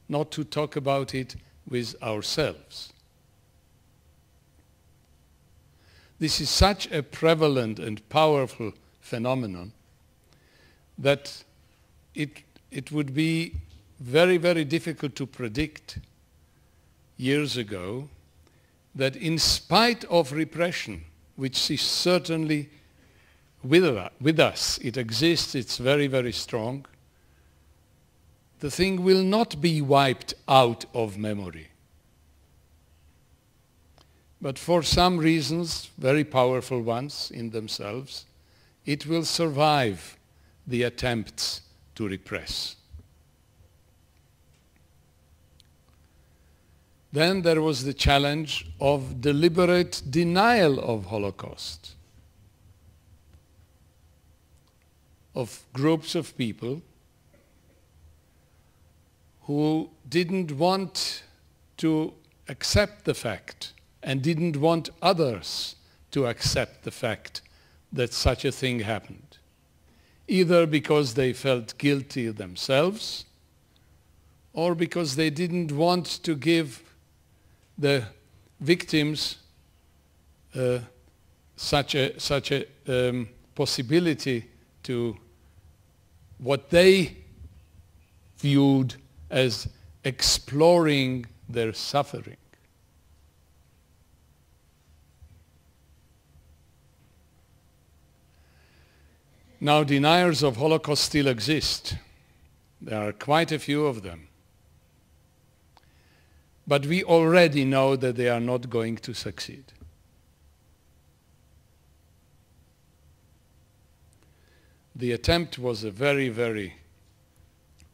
Not to talk about it with ourselves. This is such a prevalent and powerful phenomenon that it would be very, very difficult to predict years ago that in spite of repression, which is certainly with us, it exists, it's very, very strong, the thing will not be wiped out of memory. But for some reasons, very powerful ones in themselves, it will survive the attempts to repress. Then there was the challenge of deliberate denial of Holocaust, of groups of people who didn't want to accept the fact and didn't want others to accept the fact that such a thing happened, either because they felt guilty themselves or because they didn't want to give the victims such a possibility to what they viewed as exploring their suffering. Now, deniers of Holocaust still exist. There are quite a few of them. But we already know that they are not going to succeed. The attempt was a very, very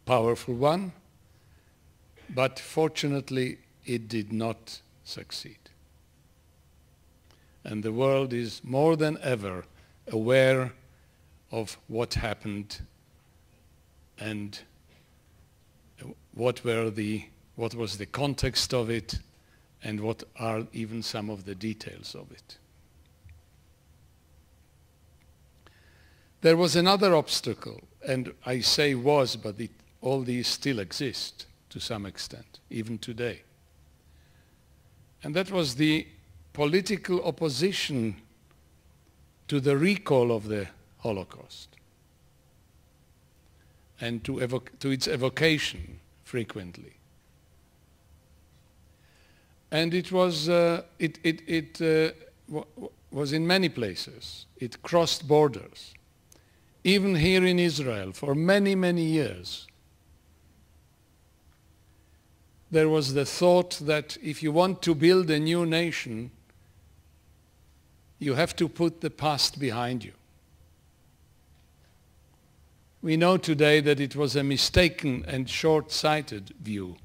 powerful one, but fortunately it did not succeed. And the world is more than ever aware of what happened and what was the context of it, and what are even some of the details of it. There was another obstacle, and I say was, but all these still exist to some extent, even today. And that was the political opposition to the recall of the Holocaust and to its evocation frequently. And it was was in many places. It crossed borders. Even here in Israel, for many, many years, there was the thought that if you want to build a new nation, you have to put the past behind you. We know today that it was a mistaken and short-sighted view,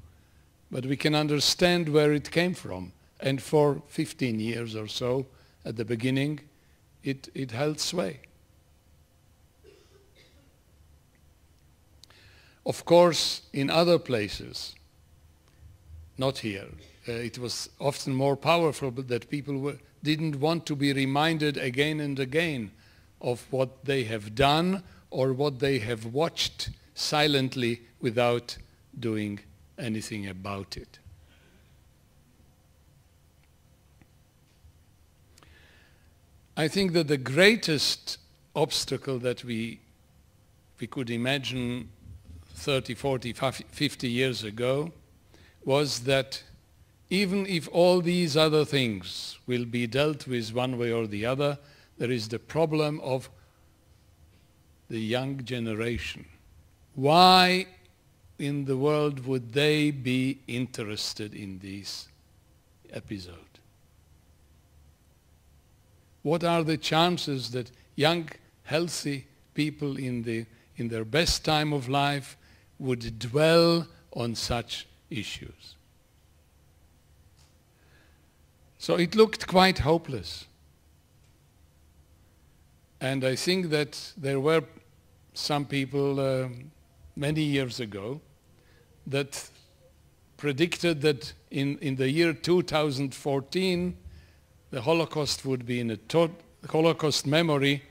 but we can understand where it came from. And for 15 years or so, at the beginning, it held sway. Of course, in other places, not here, it was often more powerful, but that people didn't want to be reminded again and again of what they have done or what they have watched silently without doing anything about it. I think that the greatest obstacle that we could imagine 30, 40, 50 years ago was that even if all these other things will be dealt with one way or the other, there is the problem of the young generation. Why in the world would they be interested in this episode? What are the chances that young, healthy people in their best time of life would dwell on such issues? So it looked quite hopeless. And I think that there were some people many years ago that predicted that in the year 2014 the Holocaust would be in a Holocaust memory.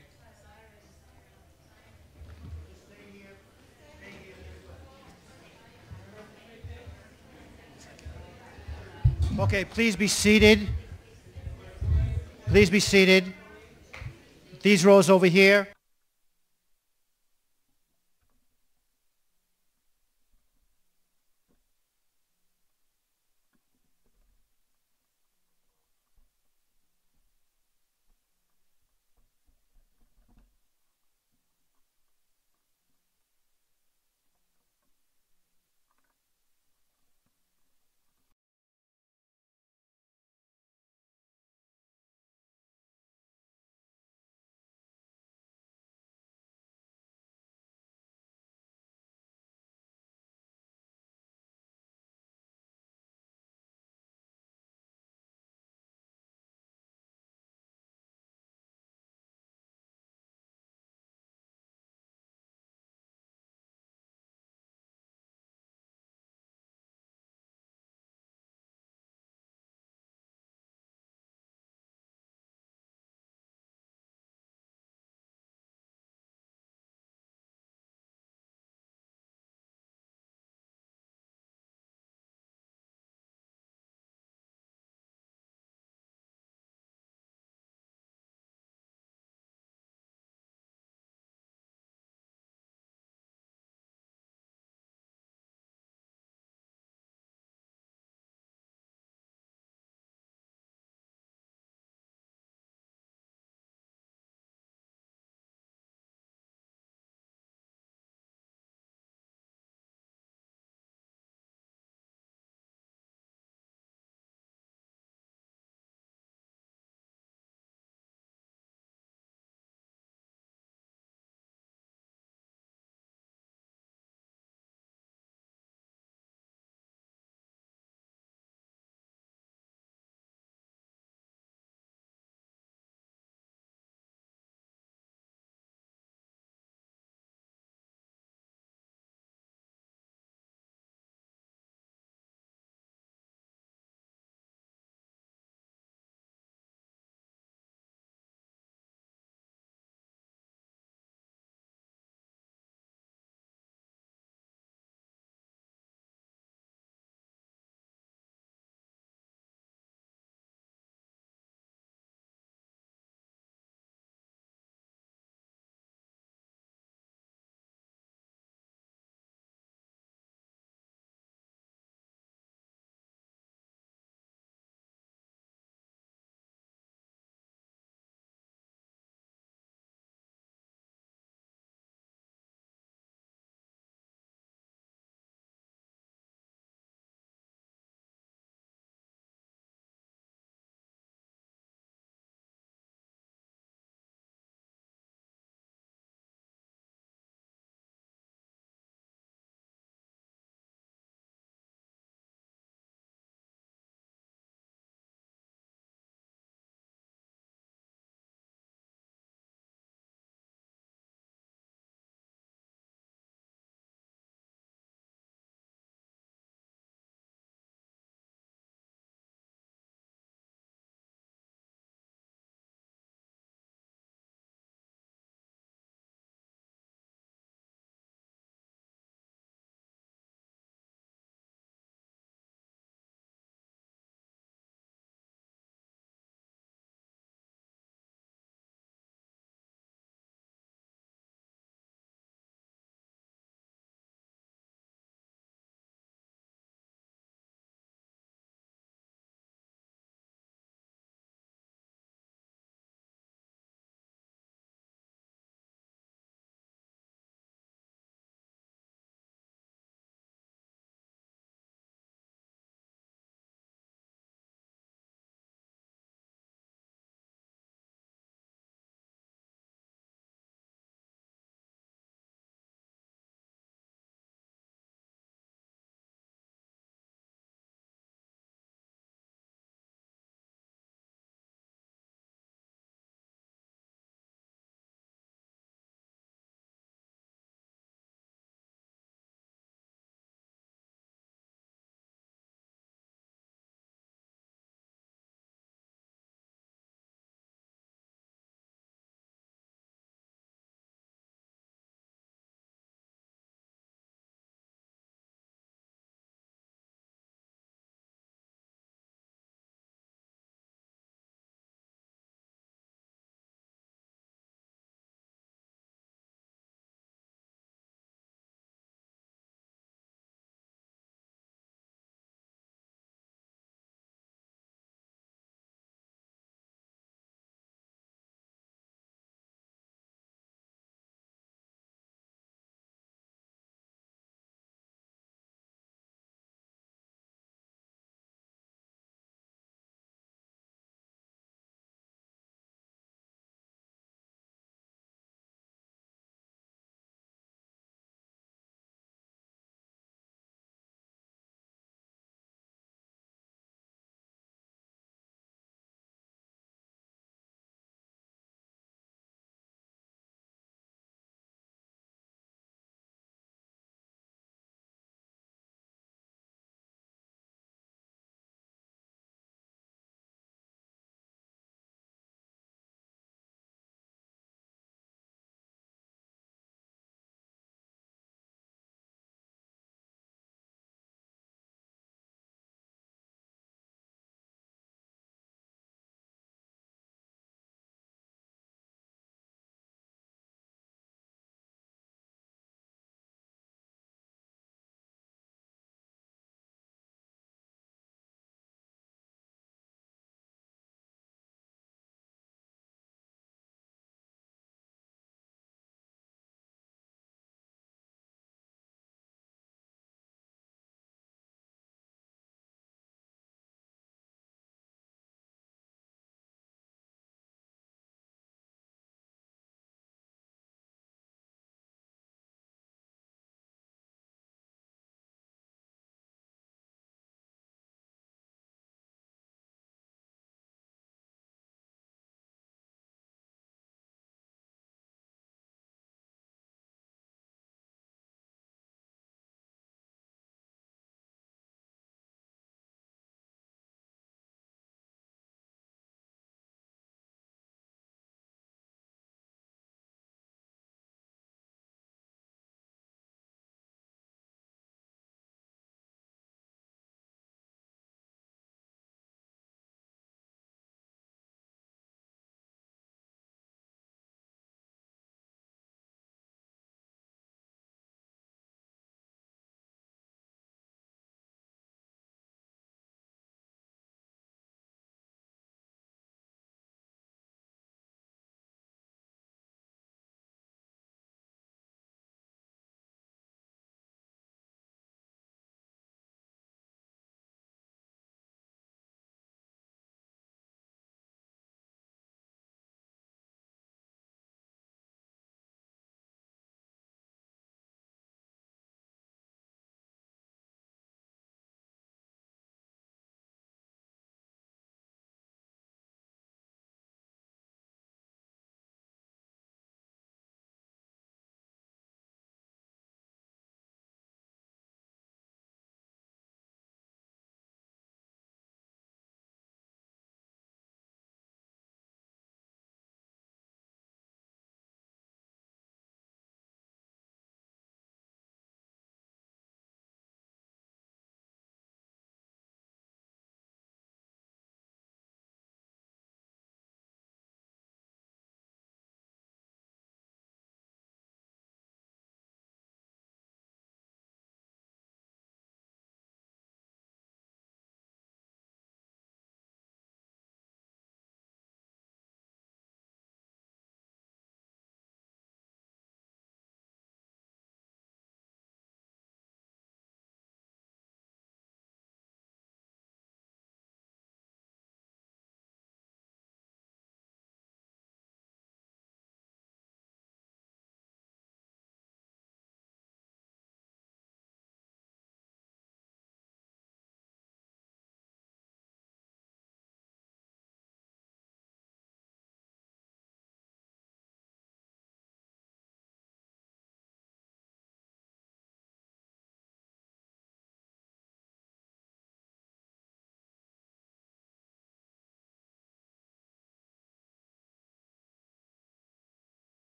Okay, please be seated. Please be seated. These rows over here.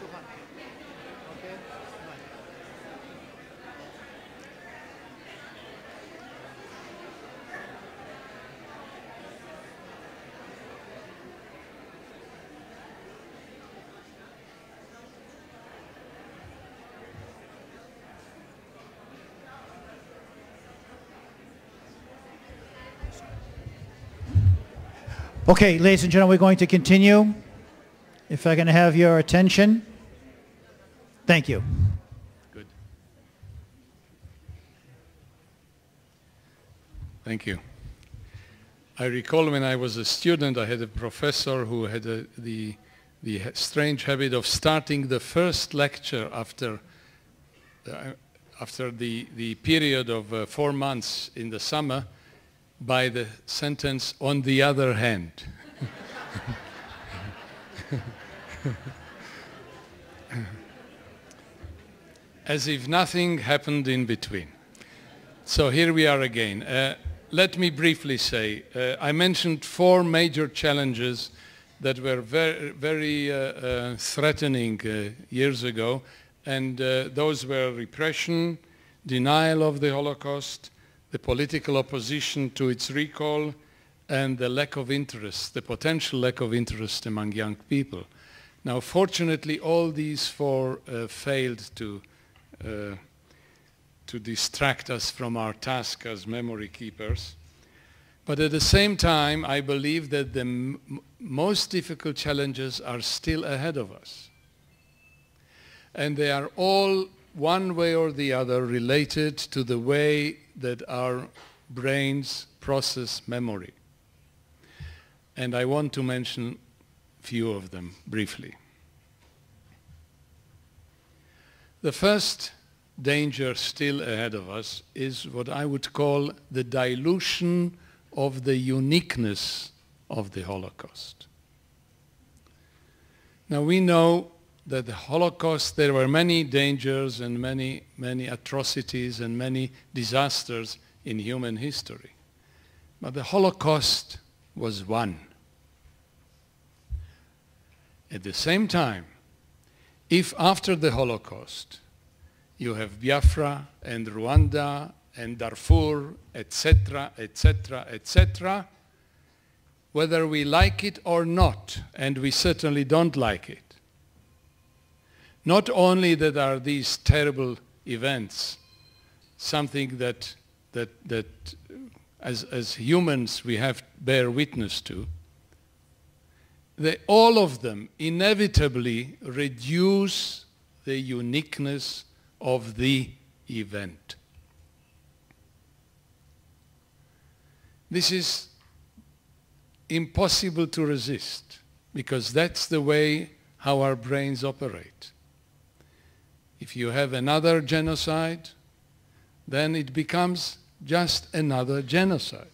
shulchan. Okay? Fine. Okay, ladies and gentlemen, we're going to continue. If I can have your attention. Thank you. Good. Thank you. I recall when I was a student, I had a professor who had the strange habit of starting the first lecture after the period of 4 months in the summer by the sentence, on the other hand. As if nothing happened in between. So here we are again. Let me briefly say, I mentioned 4 major challenges that were very threatening years ago, and those were repression, denial of the Holocaust, the political opposition to its recall, and the lack of interest, the potential lack of interest among young people. Now, fortunately, all these 4 failed to distract us from our task as memory keepers. But at the same time, I believe that the most difficult challenges are still ahead of us. And they are all, one way or the other, related to the way that our brains process memory. And I want to mention a few of them briefly. The first danger still ahead of us is what I would call the dilution of the uniqueness of the Holocaust. Now we know that the Holocaust, there were many dangers and many atrocities and many disasters in human history. But the Holocaust was one. At the same time, if after the Holocaust you have Biafra and Rwanda and Darfur, etc., etc., etc., whether we like it or not, and we certainly don't like it, not only that are these terrible events, something that as humans we have to bear witness to, all of them inevitably reduce the uniqueness of the event. This is impossible to resist, because that's the way how our brains operate. If you have another genocide, then it becomes just another genocide.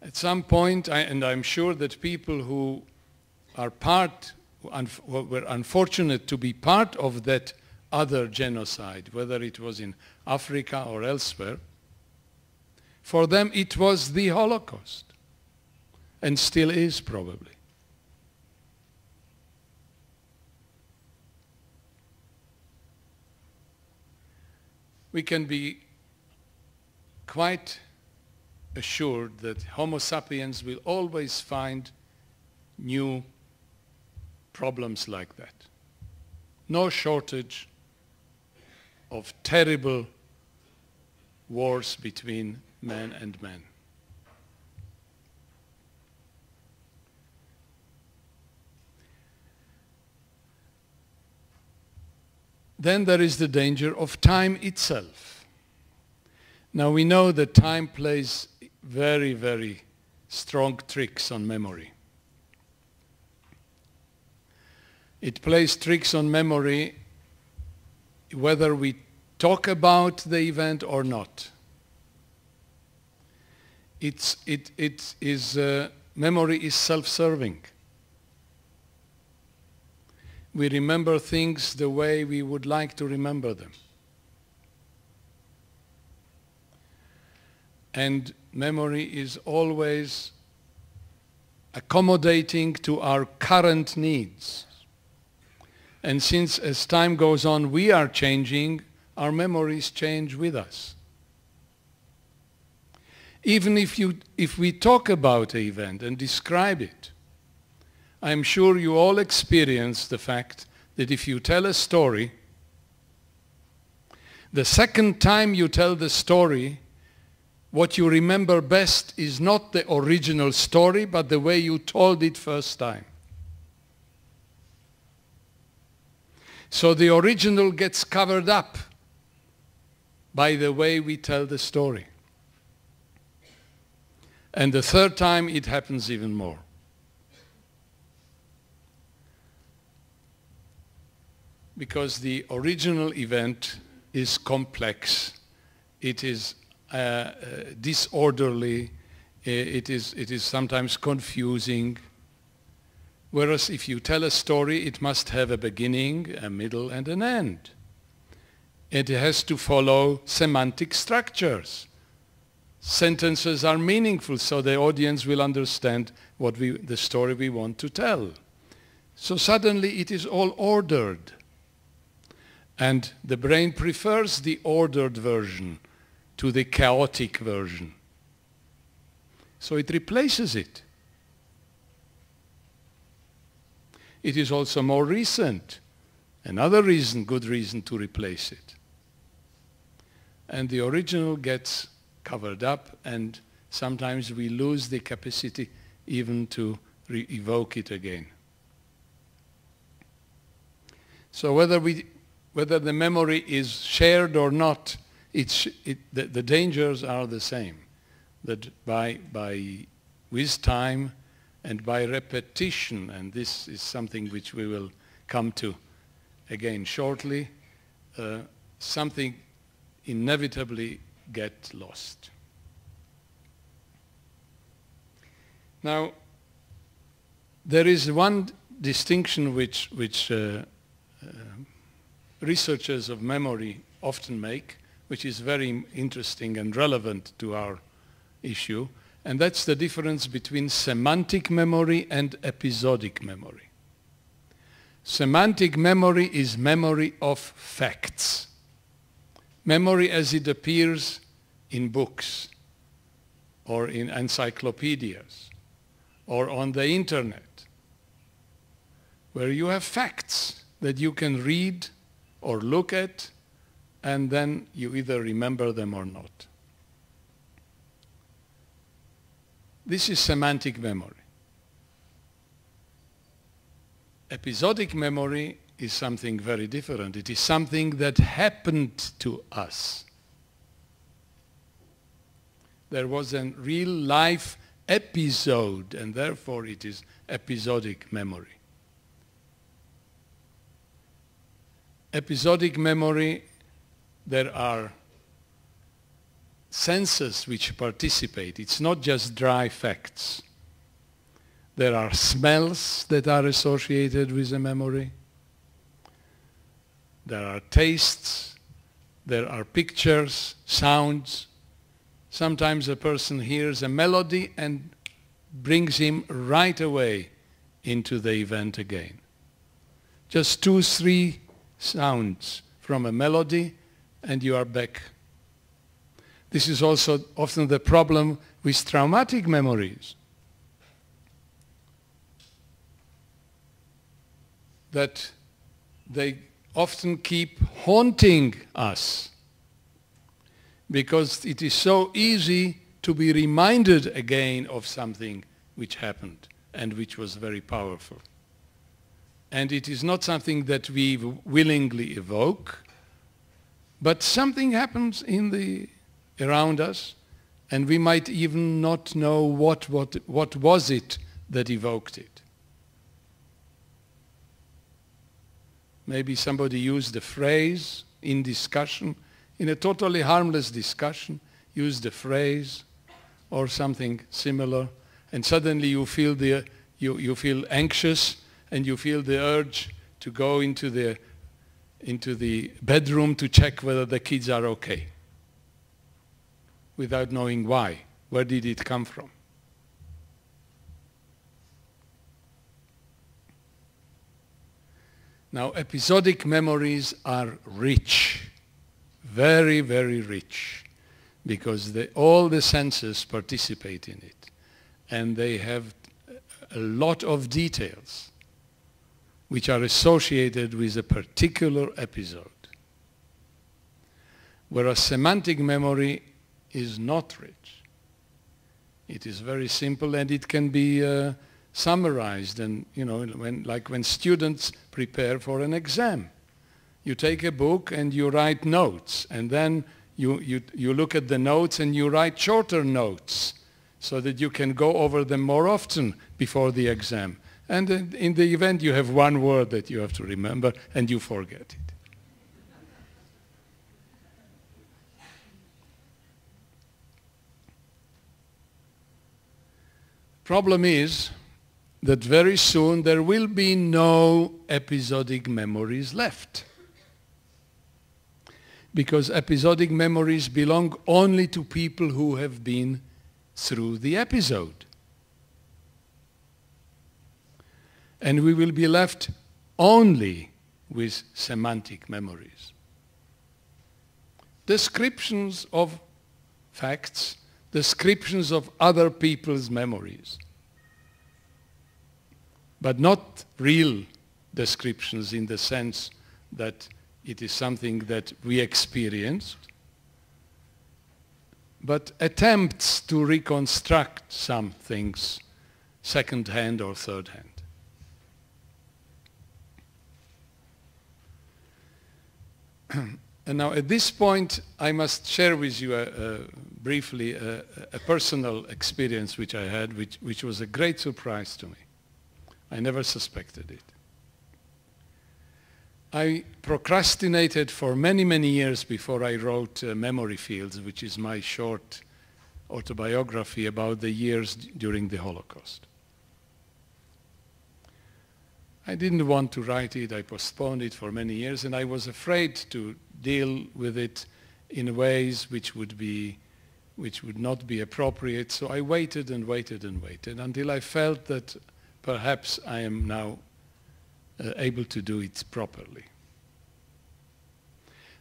At some point, and I'm sure that people who are were unfortunate to be part of that other genocide, whether it was in Africa or elsewhere, for them it was the Holocaust, and still is probably. We can be quite assured that Homo sapiens will always find new problems like that. No shortage of terrible wars between man and man. Then there is the danger of time itself. Now we know that time plays very, very strong tricks on memory. It plays tricks on memory whether we talk about the event or not. Memory is self-serving. We remember things the way we would like to remember them. And memory is always accommodating to our current needs. And since as time goes on we are changing, our memories change with us. Even if we talk about an event and describe it, I'm sure you all experience the fact that if you tell a story, the second time you tell the story, what you remember best is not the original story, but the way you told it first time. So the original gets covered up by the way we tell the story. And the third time it happens even more. Because the original event is complex, it is disorderly, it is sometimes confusing. Whereas if you tell a story, it must have a beginning, a middle, and an end. It has to follow semantic structures. Sentences are meaningful so the audience will understand the story we want to tell. So suddenly it is all ordered. And the brain prefers the ordered version to the chaotic version. So it replaces it. It is also more recent. Another reason, good reason to replace it. And the original gets covered up, and sometimes we lose the capacity even to evoke it again. So whether the memory is shared or not, the dangers are the same. That with time and by repetition, and this is something which we will come to again shortly, something inevitably get lost. Now, there is one distinction which researchers of memory often make, which is very interesting and relevant to our issue, and that's the difference between semantic memory and episodic memory. Semantic memory is memory of facts. Memory as it appears in books or in encyclopedias or on the internet, where you have facts that you can read or look at, and then you either remember them or not. This is semantic memory. Episodic memory is something very different. It is something that happened to us. There was a real life episode, and therefore it is episodic memory. Episodic memory, there are senses which participate. It's not just dry facts. There are smells that are associated with a memory. There are tastes. There are pictures, sounds. Sometimes a person hears a melody and brings him right away into the event again. Just 2-3 sounds from a melody and you are back. This is also often the problem with traumatic memories. That they often keep haunting us because it is so easy to be reminded again of something which happened and which was very powerful. And it is not something that we willingly evoke, but something happens around us, and we might even not know what was it that evoked it. Maybe somebody used a phrase in discussion, in a totally harmless discussion, used a phrase or something similar, and suddenly you feel you feel anxious and you feel the urge to go into the bedroom to check whether the kids are okay, without knowing why. Where did it come from? Now, episodic memories are rich, very, very rich, because all the senses participate in it, and they have a lot of details which are associated with a particular episode. Whereas semantic memory is not rich. It is very simple, and it can be summarized, and when students prepare for an exam. You take a book and you write notes, and then you look at the notes and you write shorter notes so that you can go over them more often before the exam. And in the event you have one word that you have to remember and you forget it. Problem is that very soon there will be no episodic memories left, because episodic memories belong only to people who have been through the episode. And we will be left only with semantic memories. Descriptions of facts, descriptions of other people's memories, but not real descriptions in the sense that it is something that we experienced, but attempts to reconstruct some things second-hand or third-hand. And now at this point I must share with you briefly a personal experience which I had, which was a great surprise to me. I never suspected it. I procrastinated for many, many years before I wrote Memory Fields, which is my short autobiography about the years during the Holocaust. I didn't want to write it. I postponed it for many years, and I was afraid to deal with it in ways which would not be appropriate. So I waited and waited and waited until I felt that perhaps I am now able to do it properly.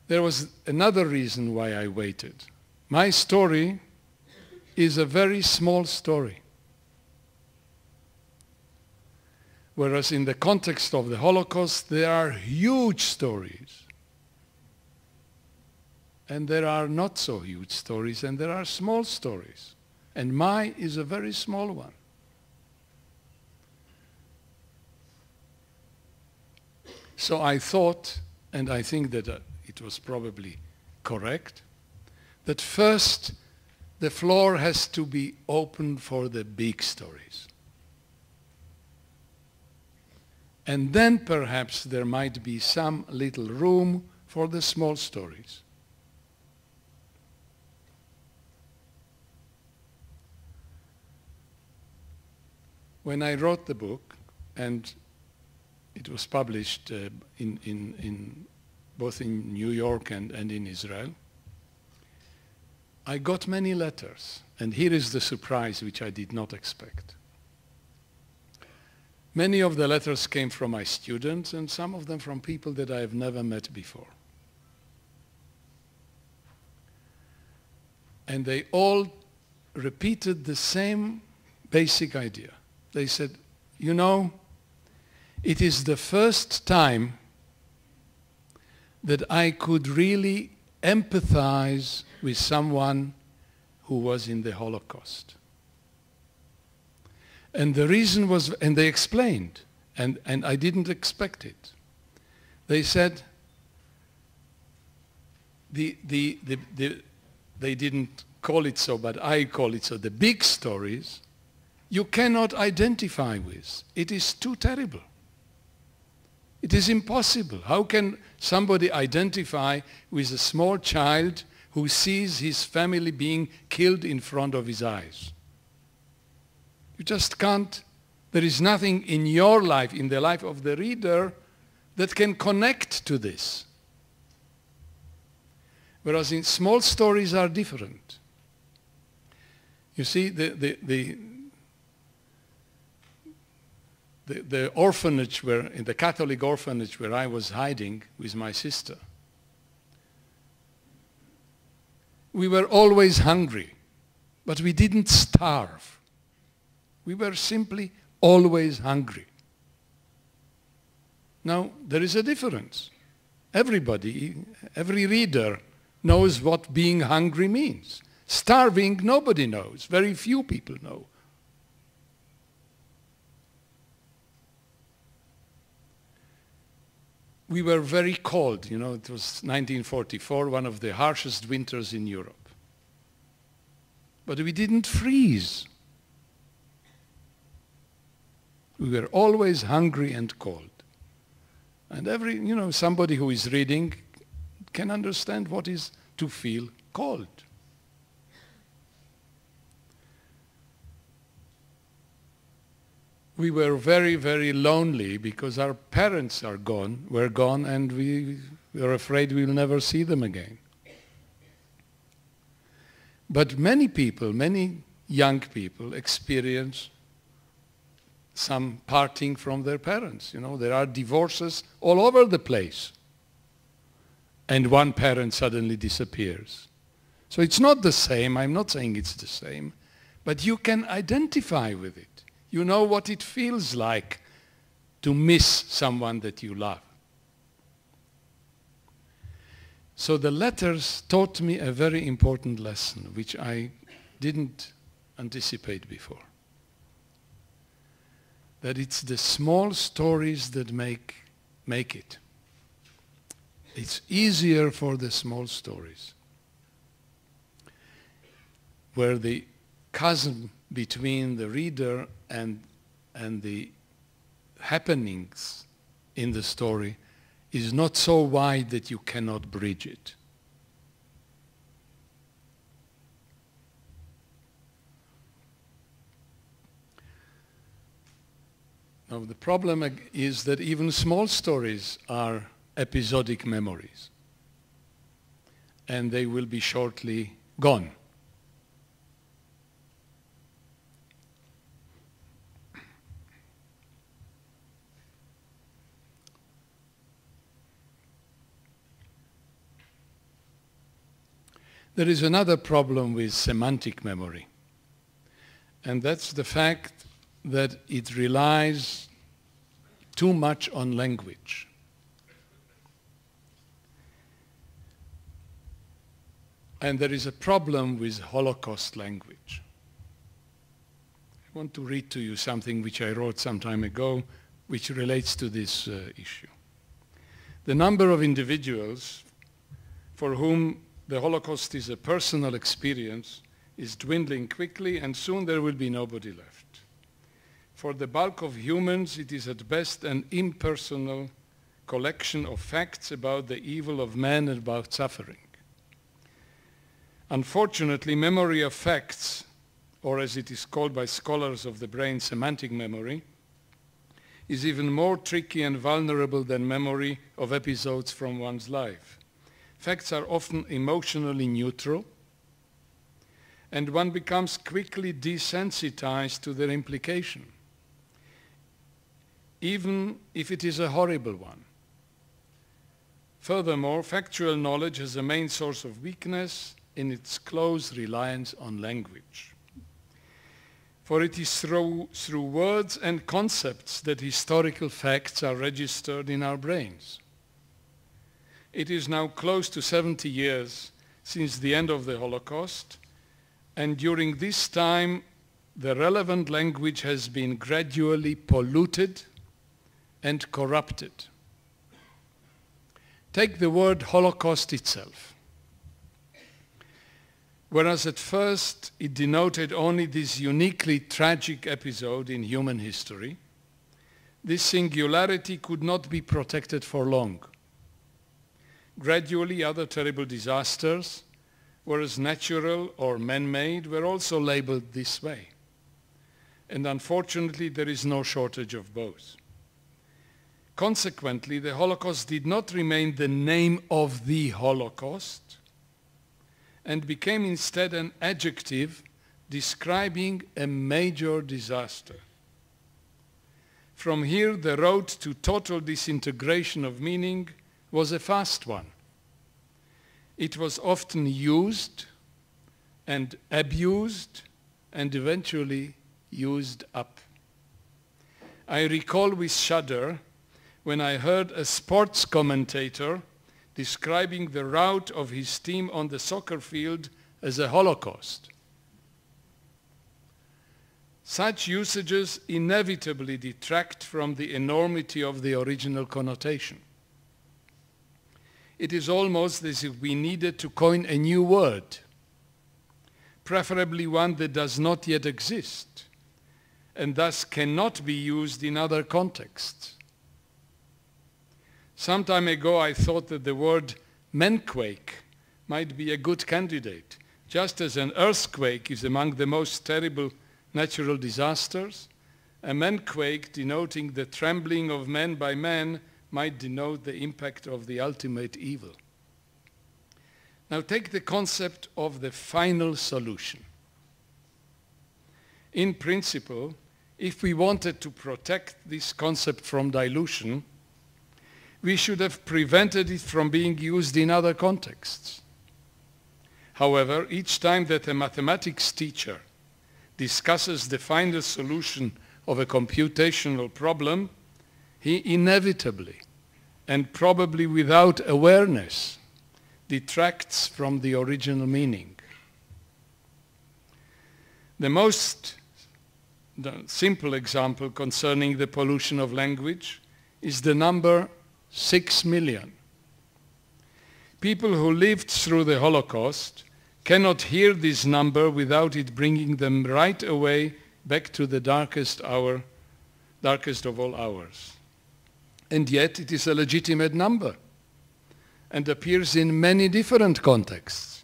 There was another reason why I waited. My story is a very small story. Whereas in the context of the Holocaust, there are huge stories. And there are not so huge stories, and there are small stories. And mine is a very small one. So I thought, and I think that it was probably correct, that first the floor has to be open for the big stories. And then perhaps there might be some little room for the small stories. When I wrote the book, and it was published both in New York and in Israel, I got many letters. And here is the surprise which I did not expect. Many of the letters came from my students, and some of them from people that I have never met before. And they all repeated the same basic idea. They said, you know, it is the first time that I could really empathize with someone who was in the Holocaust. And the reason was, and they explained, and I didn't expect it. They said, they didn't call it so, but I call it so, the big stories you cannot identify with. It is too terrible. It is impossible. How can somebody identify with a small child who sees his family being killed in front of his eyes? You just can't. There is nothing in your life, in the life of the reader, that can connect to this. Whereas in small stories are different. The the orphanage in the Catholic orphanage where I was hiding with my sister, we were always hungry, but we didn't starve. We were simply always hungry. Now, there is a difference. Everybody, every reader knows what being hungry means. Starving, nobody knows. Very few people know. We were very cold. You know, it was 1944, one of the harshest winters in Europe. But we didn't freeze. We were always hungry and cold. And somebody who is reading can understand what is to feel cold. We were very, very lonely because our parents were gone, and we were afraid we'll never see them again. But many people, many young people experience some parting from their parents. You know, there are divorces all over the place. And one parent suddenly disappears. So it's not the same. I'm not saying it's the same. But you can identify with it. You know what it feels like to miss someone that you love. So the letters taught me a very important lesson, which I didn't anticipate before. That it's the small stories that make it. It's easier for the small stories, where the chasm between the reader and the happenings in the story is not so wide that you cannot bridge it. Now the problem is that even small stories are episodic memories, and they will be shortly gone. There is another problem with semantic memory, and that's the fact that it relies too much on language. And there is a problem with Holocaust language. I want to read to you something which I wrote some time ago, which relates to this issue. The number of individuals for whom the Holocaust is a personal experience is dwindling quickly, and soon there will be nobody left. For the bulk of humans, it is at best an impersonal collection of facts about the evil of man and about suffering. Unfortunately, memory of facts, or as it is called by scholars of the brain, semantic memory, is even more tricky and vulnerable than memory of episodes from one's life. Facts are often emotionally neutral, and one becomes quickly desensitized to their implication, even if it is a horrible one. Furthermore, factual knowledge has a main source of weakness in its close reliance on language. For it is through words and concepts that historical facts are registered in our brains. It is now close to 70 years since the end of the Holocaust, and during this time, the relevant language has been gradually polluted and corrupted. Take the word Holocaust itself. Whereas at first it denoted only this uniquely tragic episode in human history, this singularity could not be protected for long. Gradually, other terrible disasters, whereas natural or man-made, were also labeled this way. And unfortunately, there is no shortage of both. Consequently, the Holocaust did not remain the name of the Holocaust, and became instead an adjective describing a major disaster. From here, the road to total disintegration of meaning was a fast one. It was often used and abused and eventually used up. I recall with shudder when I heard a sports commentator describing the rout of his team on the soccer field as a Holocaust. Such usages inevitably detract from the enormity of the original connotation. It is almost as if we needed to coin a new word, preferably one that does not yet exist, and thus cannot be used in other contexts. Some time ago I thought that the word manquake might be a good candidate, just as an earthquake is among the most terrible natural disasters. A manquake denoting the trembling of men by men might denote the impact of the ultimate evil. Now take the concept of the final solution. In principle, if we wanted to protect this concept from dilution, we should have prevented it from being used in other contexts. However, each time that a mathematics teacher discusses the final solution of a computational problem, he inevitably, and probably without awareness, detracts from the original meaning. The most simple example concerning the pollution of language is the number 6 million. People who lived through the Holocaust cannot hear this number without it bringing them right away back to the darkest hour, darkest of all hours. And yet it is a legitimate number and appears in many different contexts.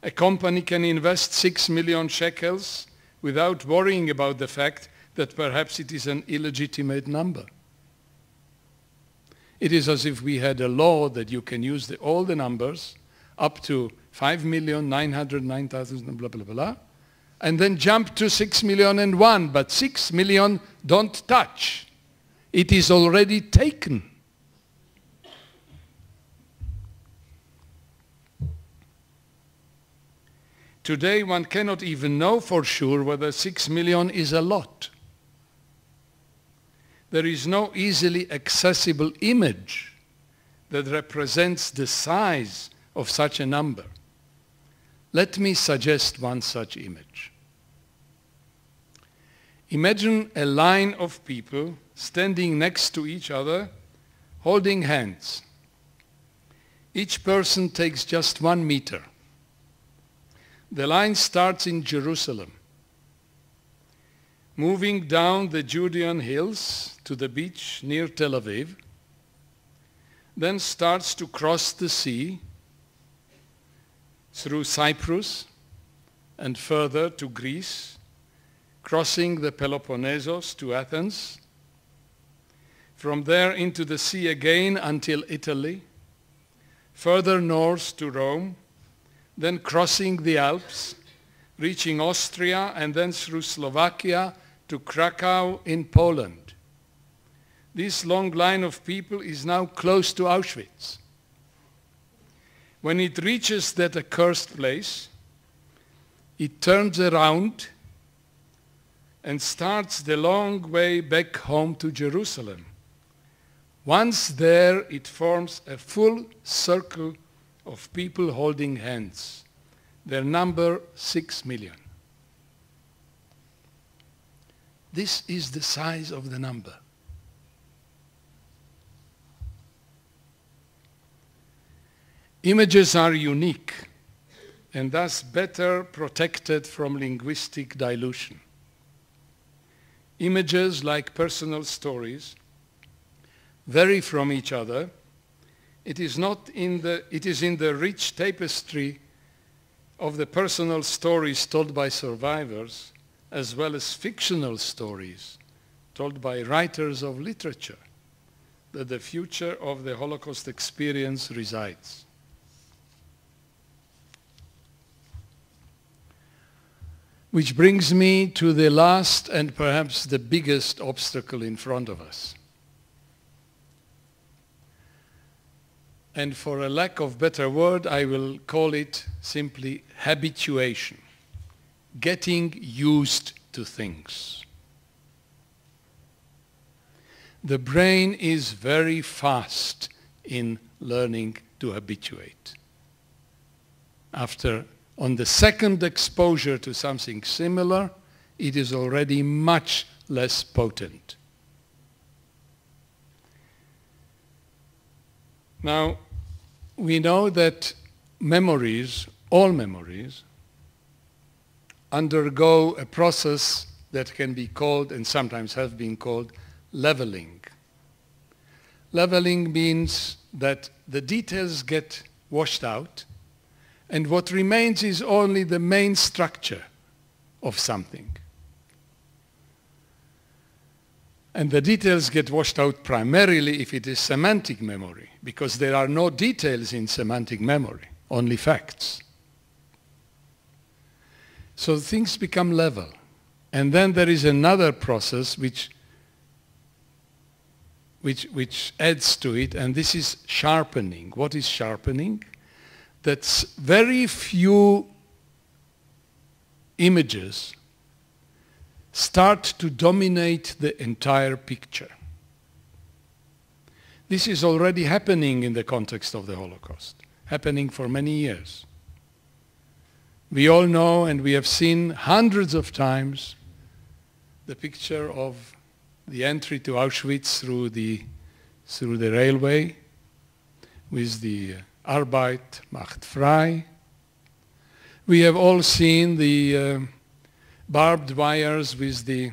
A company can invest 6 million shekels without worrying about the fact that perhaps it is an illegitimate number. It is as if we had a law that you can use all the numbers up to 5,909,000 blah, blah, blah, and then jump to 6,000,001, but 6 million don't touch. It is already taken. Today one cannot even know for sure whether 6 million is a lot. There is no easily accessible image that represents the size of such a number. Let me suggest one such image. Imagine a line of people standing next to each other, holding hands. Each person takes just 1 meter. The line starts in Jerusalem, moving down the Judean hills to the beach near Tel Aviv, then starts to cross the sea through Cyprus and further to Greece, crossing the Peloponnesus to Athens, from there into the sea again until Italy, further north to Rome, then crossing the Alps, reaching Austria, and then through Slovakia to Krakow in Poland. This long line of people is now close to Auschwitz. When it reaches that accursed place, it turns around and starts the long way back home to Jerusalem. Once there, it forms a full circle of people holding hands. Their number 6 million. This is the size of the number. Images are unique and thus better protected from linguistic dilution. Images, like personal stories, vary from each other. It is in the rich tapestry of the personal stories told by survivors, as well as fictional stories told by writers of literature, that the future of the Holocaust experience resides. Which brings me to the last and perhaps the biggest obstacle in front of us. And for a lack of better word, I will call it simply habituation. Getting used to things. The brain is very fast in learning to habituate. On the second exposure to something similar, it is already much less potent. Now, we know that memories, all memories, undergo a process that can be called, and sometimes have been called, leveling. Leveling means that the details get washed out, and what remains is only the main structure of something. And the details get washed out primarily if it is semantic memory, because there are no details in semantic memory, only facts. So things become level. And then there is another process which adds to it, and this is sharpening. What is sharpening? That's very few images start to dominate the entire picture. This is already happening in the context of the Holocaust, happening for many years. We all know, and we have seen hundreds of times, the picture of the entry to Auschwitz through the railway with the Arbeit macht frei. We have all seen the barbed wires with the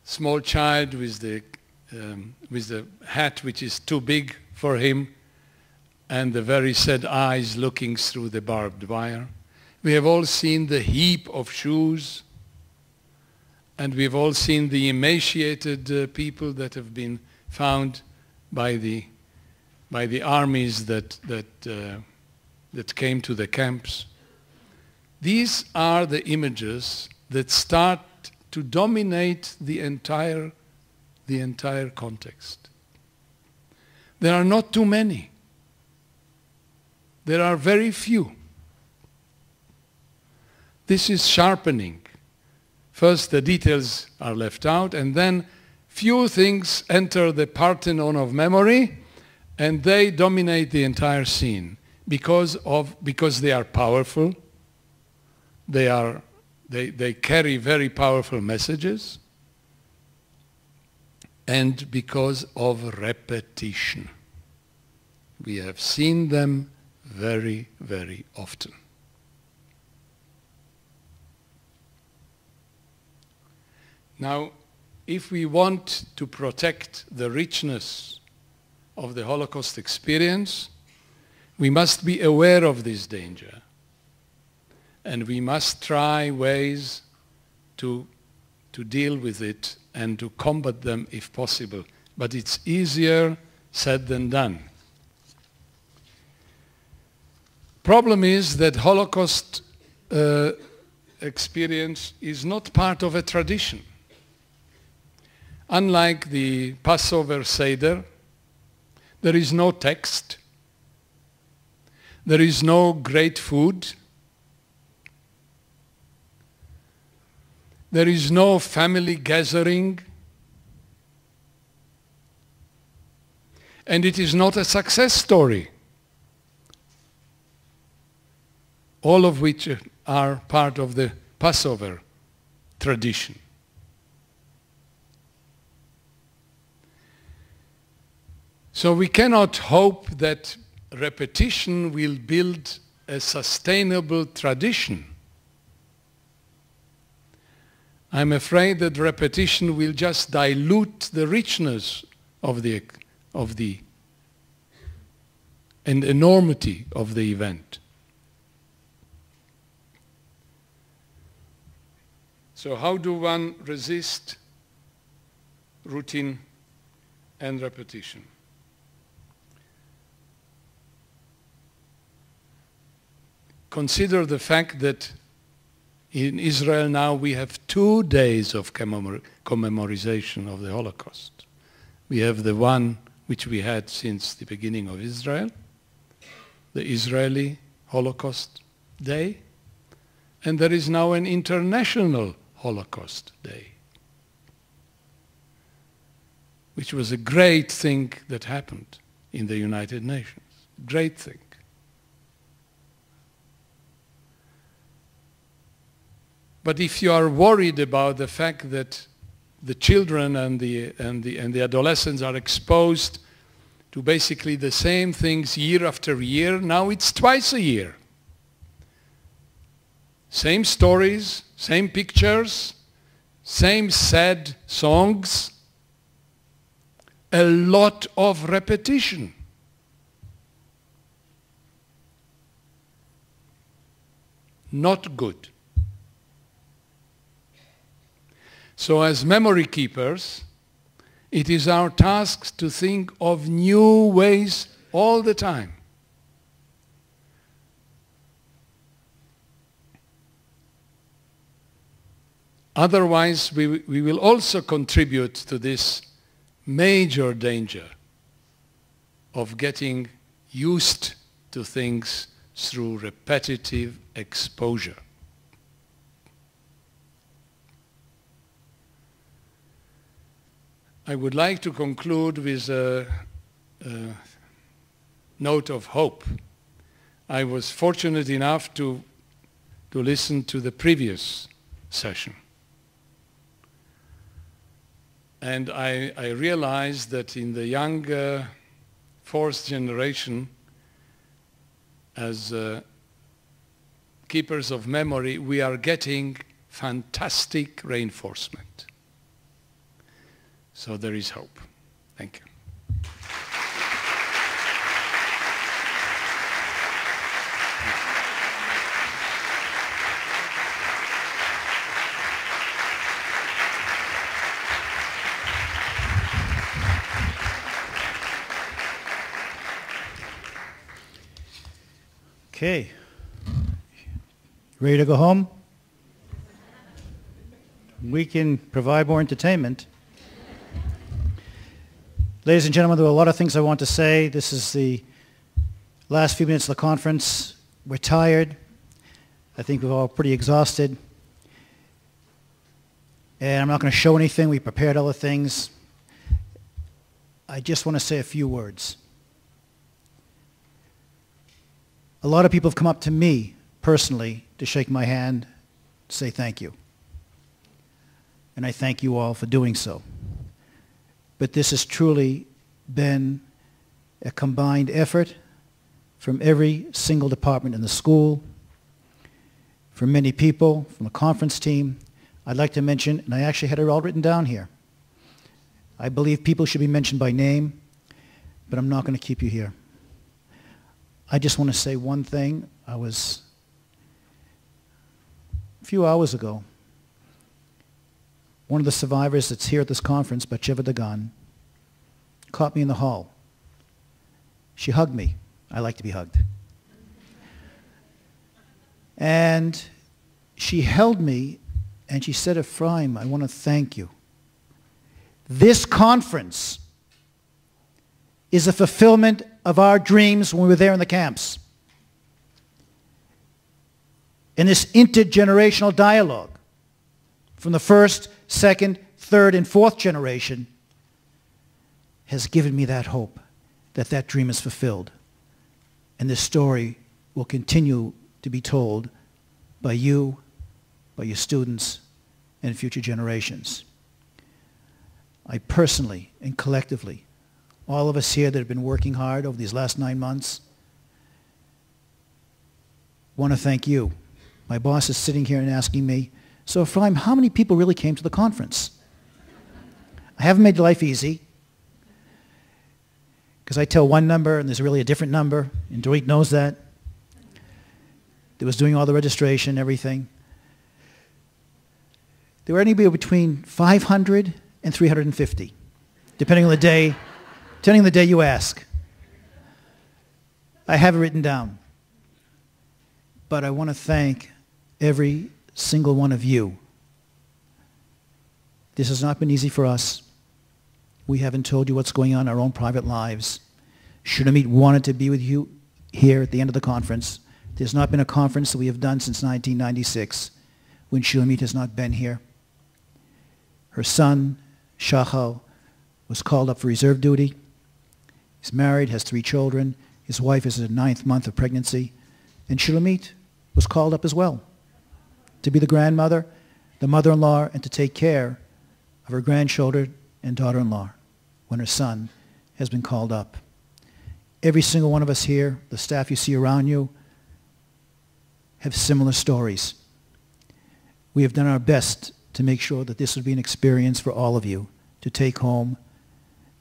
small child with the hat which is too big for him and the very sad eyes looking through the barbed wire. We have all seen the heap of shoes, and we've all seen the emaciated people that have been found by the armies that came to the camps. These are the images that start to dominate the entire context. There are not too many. There are very few. This is sharpening. First, the details are left out, and then few things enter the Parthenon of memory, and they dominate the entire scene because they are powerful. They carry very powerful messages, and because of repetition. We have seen them very, very often. Now, if we want to protect the richness of the Holocaust experience, we must be aware of this danger. And we must try ways to deal with it and to combat them if possible. But it's easier said than done. Problem is that Holocaust experience is not part of a tradition. Unlike the Passover Seder, there is no text, there is no great food, there is no family gathering, and it is not a success story, all of which are part of the Passover tradition. So we cannot hope that repetition will build a sustainable tradition. I'm afraid that repetition will just dilute the richness of the and enormity of the event. So how do one resist routine and repetition? Consider the fact that In Israel now we have 2 days of commemorization of the Holocaust. We have the one which we had since the beginning of Israel, the Israeli Holocaust Day, and there is now an international Holocaust Day, which was a great thing that happened in the United Nations. Great thing. But if you are worried about the fact that the children and the adolescents are exposed to basically the same things year after year, now it's twice a year. Same stories, same pictures, same sad songs, a lot of repetition. Not good. So as memory keepers, it is our task to think of new ways all the time. Otherwise, we will also contribute to this major danger of getting used to things through repetitive exposure. I would like to conclude with a note of hope. I was fortunate enough to listen to the previous session. And I realized that in the young fourth generation, as keepers of memory, we are getting fantastic reinforcement. So there is hope. Thank you. Okay. Ready to go home? We can provide more entertainment. Ladies and gentlemen, there are a lot of things I want to say. This is the last few minutes of the conference. We're tired. I think we're all pretty exhausted. And I'm not going to show anything. We prepared other things. I just want to say a few words. A lot of people have come up to me personally to shake my hand, to say thank you. And I thank you all for doing so. But this has truly been a combined effort from every single department in the school, from many people, from the conference team. I'd like to mention, and I actually had it all written down here, I believe people should be mentioned by name, but I'm not going to keep you here. I just want to say one thing. I was, a few hours ago, one of the survivors that's here at this conference, Batya Dagan, caught me in the hall. She hugged me. I like to be hugged. And she held me and she said, Ephraim, I want to thank you. This conference is a fulfillment of our dreams when we were there in the camps. And this intergenerational dialogue from the first, second, third, and fourth generation has given me that hope that that dream is fulfilled. And this story will continue to be told by you, by your students, and future generations. I personally and collectively, all of us here that have been working hard over these last 9 months, want to thank you. My boss is sitting here and asking me, so Ephraim, how many people really came to the conference? I haven't made life easy, because I tell one number and there's really a different number, and Dorit knows that. That was doing all the registration, everything. There were anywhere between 500 and 350, depending on the day you ask. I have it written down. But I want to thank every single one of you. This has not been easy for us. We haven't told you what's going on in our own private lives. Shulamit wanted to be with you here at the end of the conference. There's not been a conference that we have done since 1996 when Shulamit has not been here. Her son, Shai, was called up for reserve duty. He's married, has 3 children. His wife is in her 9th month of pregnancy. And Shulamit was called up as well to be the grandmother, the mother-in-law, and to take care of her grandchildren and daughter-in-law when her son has been called up. Every single one of us here, the staff you see around you, have similar stories. We have done our best to make sure that this would be an experience for all of you to take home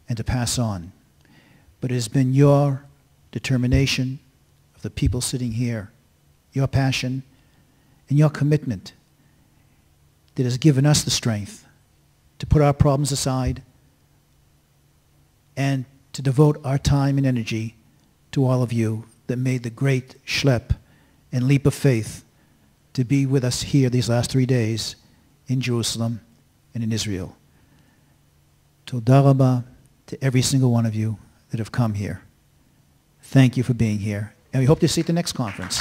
and to pass on. But it has been your determination of the people sitting here, your passion and your commitment that has given us the strength to put our problems aside and to devote our time and energy to all of you that made the great schlep and leap of faith to be with us here these last 3 days in Jerusalem and in Israel. Toda Rabba to every single one of you that have come here. Thank you for being here, and we hope to see you at the next conference.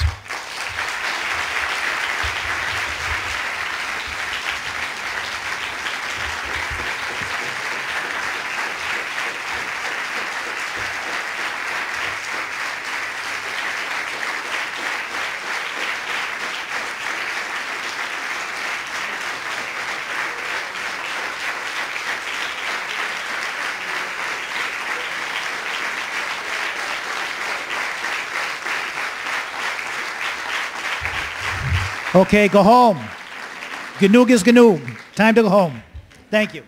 Okay, go home. Genug is genug. Time to go home. Thank you.